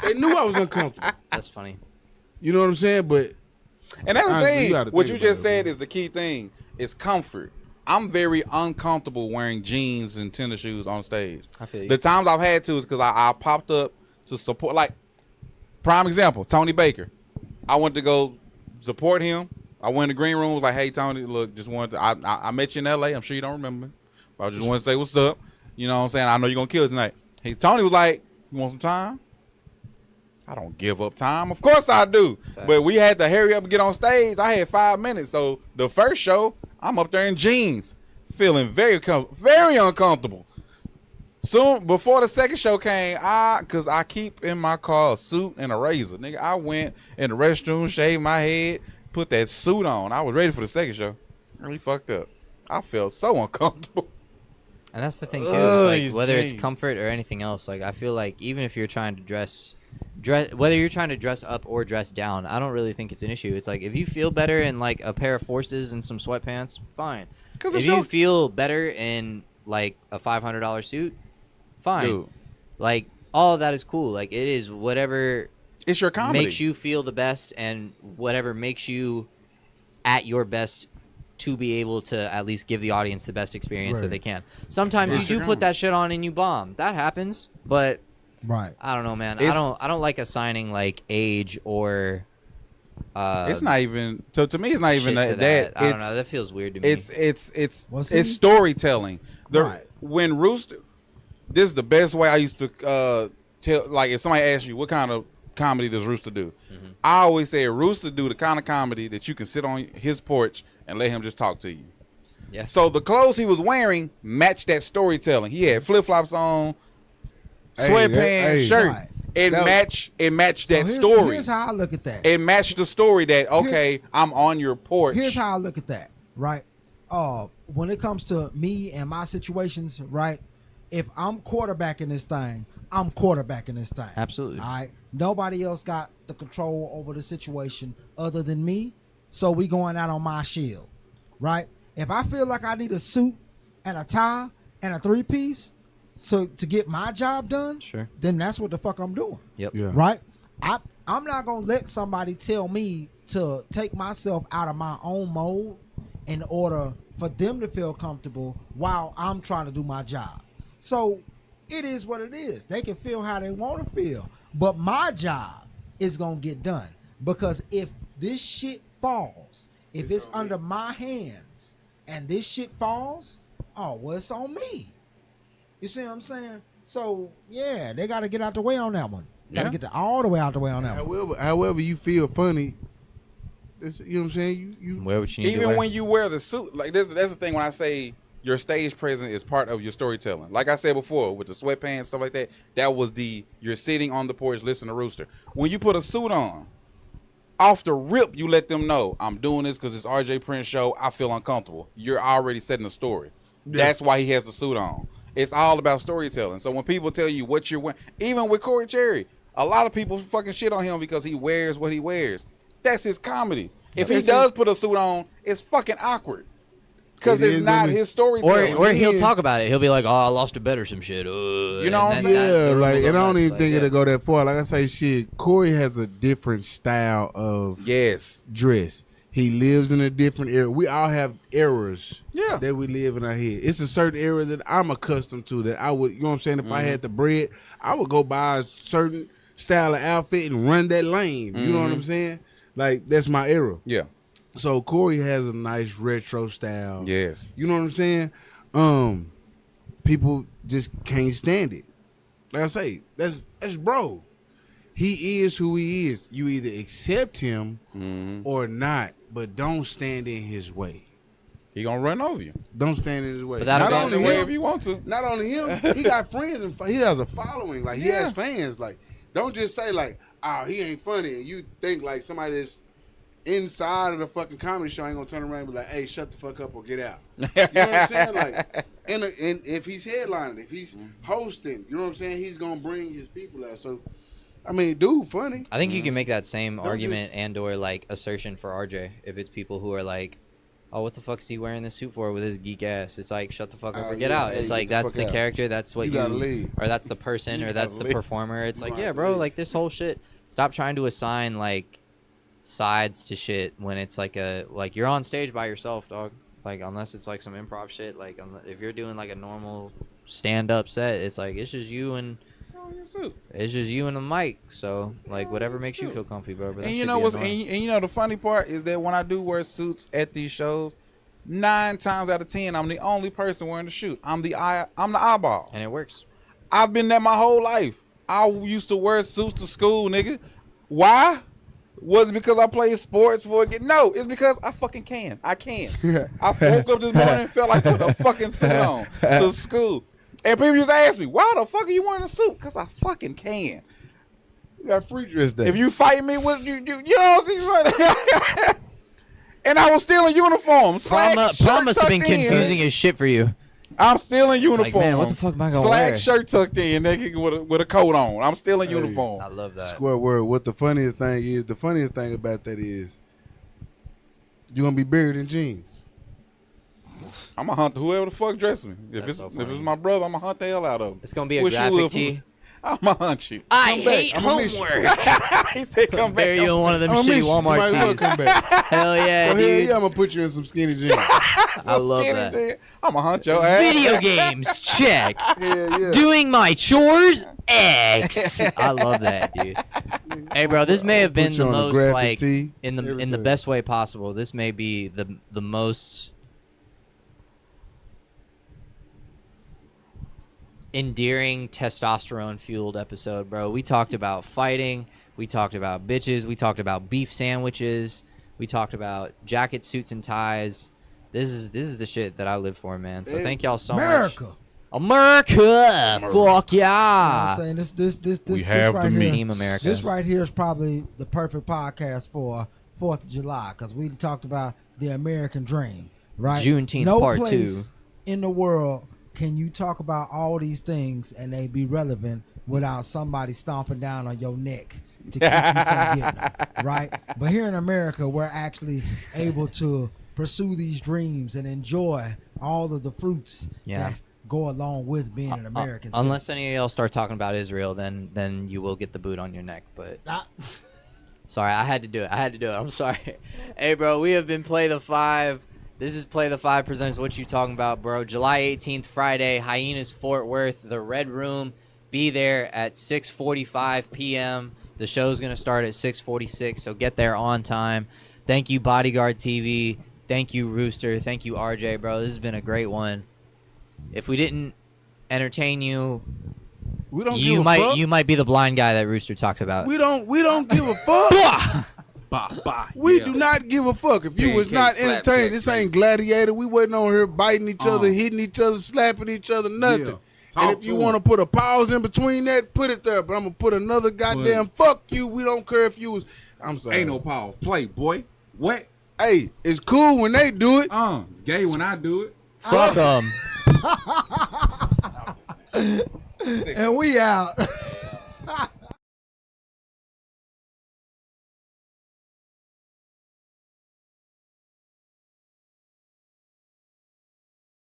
They knew I was uncomfortable. That's funny. You know what I'm saying? But And that's the honestly, thing. you gotta What think you just about it, said bro. is the key thing. It's comfort. I'm very uncomfortable wearing jeans and tennis shoes on stage. I feel you. The times I've had to is because I popped up to support. Like, prime example, Tony Baker. I went to go support him. I went in the green room, was like, hey, Tony, look, just wanted to, I met you in L.A. I'm sure you don't remember me. But I just want to say what's up. You know what I'm saying? I know you're going to kill it tonight. Hey, Tony was like, you want some time? I don't give up time. Of course I do. Facts. But we had to hurry up and get on stage. I had 5 minutes. So the first show, I'm up there in jeans, feeling very uncomfortable. Soon, before the second show came, because I keep in my car a suit and a razor. Nigga, I went in the restroom, shaved my head, put that suit on. I was ready for the second show. Really fucked up. I felt so uncomfortable. And that's the thing too. Ugh, It's these like whether it's jeans. comfort or anything else. Like I feel like even if you're trying to dress, whether you're trying to dress up or dress down, I don't really think it's an issue. It's like if you feel better in like a pair of Forces and some sweatpants, fine. 'Cause If it's you your- feel better in like a $500 suit, fine. Dude, Like all of that is cool. Like it is whatever it's your comedy. makes you feel the best and whatever makes you at your best to be able to at least give the audience the best experience that Right. they can. Sometimes It's you do your put comedy. that shit on and you bomb. That happens, but Right. I don't know, man. It's- I don't like assigning like age or it's not even to me. It's not even shit to that. I don't It's know. That feels weird to me. it's Well, see- it's storytelling. Right. When Rooster, this is the best way I used to tell, like, if somebody asks you what kind of comedy does Rooster do, I always say Rooster do the kind of comedy that you can sit on his porch and let him just talk to you. Yeah. So the clothes he was wearing matched that storytelling. He had flip flops on, sweatpants, shirt. Right. It matched that So story. Here's how I look at that. It matched the story that, okay, I'm on your porch. Here's how I look at that, right? When it comes to me and my situations, right? If I'm quarterbacking this thing, I'm quarterbacking this thing. Absolutely. All right. Nobody else got the control over the situation other than me. So we going out on my shield, right? If I feel like I need a suit and a tie and a 3-piece so to get my job done, Sure. then that's what the fuck I'm doing. Yep. Yeah. Right? I'm not gonna let somebody tell me to take myself out of my own mode in order for them to feel comfortable while I'm trying to do my job. So it is what it is. They can feel how they want to feel, but my job is gonna get done, because if this shit falls, if it's under my hands and this shit falls, oh well, it's on me. You see what I'm saying? So yeah, they got to get out the way on that one. Got to get all the way out the way on that one. However you feel funny, you know what I'm saying? You Wear what you need to Even wear. when you wear the suit, like that's the thing when I say your stage presence is part of your storytelling. Like I said before, with the sweatpants, stuff like that, that was you're sitting on the porch listening to Rooster. When you put a suit on, off the rip, you let them know, I'm doing this because it's RJ Prince show. I feel uncomfortable. You're already setting a story. Yeah. That's why he has the suit on. It's all about storytelling. So when people tell you what you're wearing, even with Corey Cherry, a lot of people fucking shit on him because he wears what he wears. That's his comedy. If he does put a suit on, it's fucking awkward. Because it's not his storytelling. Or he'll talk about it. He'll be like, "Oh, I lost a bet or some shit." You know what I'm Yeah, saying? like, and I don't even Like, think it'll go that far. Like I say, shit, Corey has a different style of dress. He lives in a different era. We all have eras that we live in our head. It's a certain era that I'm accustomed to that I would, you know what I'm saying? If I had the bread, I would go buy a certain style of outfit and run that lane. You know what I'm saying? Like, that's my era. Yeah. So Corey has a nice retro style. Yes. You know what I'm saying? People just can't stand it. Like I say, that's bro. He is who he is. You either accept him or not, but don't stand in his way. He gonna run over you. Don't stand in his way. But Not only him, if you want to. Not only him, he got friends and he has a following. Like, he has fans. Like, don't just say like, "Oh, he ain't funny," and you think like somebody that's inside of the fucking comedy show ain't gonna turn around and be like, "Hey, shut the fuck up or get out." You know what I'm saying? Like, and if he's headlining, if he's hosting, you know what I'm saying? He's gonna bring his people out. So, I mean, dude, funny. I think you can make that same Don't argument just- and or like assertion for RJ if it's people who are like, "Oh, what the fuck is he wearing this suit for with his geek ass?" It's like, shut the fuck up or get out. hey, It's like get the that's fuck the out. character, that's what You gotta leave. or that's the person, You or that's the gotta leave. performer. It's like, gotta yeah, bro, leave. like this whole shit. Stop trying to assign like sides to shit when it's like you're on stage by yourself, dog. Like, unless it's like some improv shit, like if you're doing like a normal stand up set, it's like it's just you and the mic. So like whatever makes you feel comfy, bro. But that And you should know be what's annoying. and you know the funny part is that when I do wear suits at these shows, 9 times out of 10, I'm the only person wearing the suit. I'm the eyeball. And it works. I've been there my whole life. I used to wear suits to school, nigga. Why? Was it because I played sports for it? No, it's because I fucking can. I can. I woke up this morning and felt like putting a fucking suit on to school. And people used to ask me, "Why the fuck are you wearing a suit?" Because I fucking can. You got free dress day. If you fight me with you know what I'm saying? And I was still in uniform. Prom must have been confusing as shit for you. I'm still in uniform. like, man, what the fuck am I gonna Slack wear? shirt tucked in, nigga, with a coat on. I'm still in uniform. I love that. Square word. What the funniest thing about that is you're gonna be buried in jeans. I'm gonna hunt whoever the fuck dress me. If That's so if funny. it's my brother, I'm gonna hunt the hell out of him. It's gonna be a Wish you graphic would. tee. I'm gonna hunt you. I Come back. hate I'ma miss you. homework. He said, "Come back." Bury you in one of them I'ma shitty miss you. You might Walmart as well tees. come back. Hell yeah, So hell dude. yeah, I'm gonna put you in some skinny jeans. I love that. I'm gonna hunt your ass. Video games, check. Hell yeah. Doing my chores, X. I love that, dude. Hey, bro, this may have been Put the you on a most graphic like tee, in the everything. best way possible. This may be the most endearing testosterone fueled episode, bro. We talked about fighting, we talked about bitches, we talked about beef sandwiches, we talked about jacket suits and ties. This is the shit that I live for, man. So thank y'all so much. America. Fuck yeah. You know what I'm saying? This We have right the here, meat. Team America. This right here is probably the perfect podcast for 4th of July because we talked about the American dream, right? Juneteenth part place 2. in the world can you talk about all these things and they be relevant without somebody stomping down on your neck to keep you from getting them, right? But here in America, we're actually able to pursue these dreams and enjoy all of the fruits that go along with being an American citizen. Unless any of y'all start talking about Israel, then you will get the boot on your neck. But sorry, I had to do it. I'm sorry. Hey, bro, we have been Play the 5. This is Play the 5 presents What You Talking About, bro. July 18th, Friday, Hyenas, Fort Worth, the Red Room. Be there at 6:45 p.m. The show's going to start at 6:46, so get there on time. Thank you, Bodyguard TV. Thank you, Rooster. Thank you, RJ, bro. This has been a great one. If we didn't entertain you, We don't give a fuck. you might be the blind guy that Rooster talked about. We don't give a fuck. We do not give a fuck. If you was not entertained, this ain't Gladiator. We wasn't on here biting each other, hitting each other, slapping each other, nothing. Yeah. And if you want to put a pause in between that, put it there. But I'm gonna put another goddamn fuck you. We don't care if you was. I'm sorry. Ain't no pause. Play, boy. What? Hey, it's cool when they do it. It's gay when I do it. Fuck them. And we out.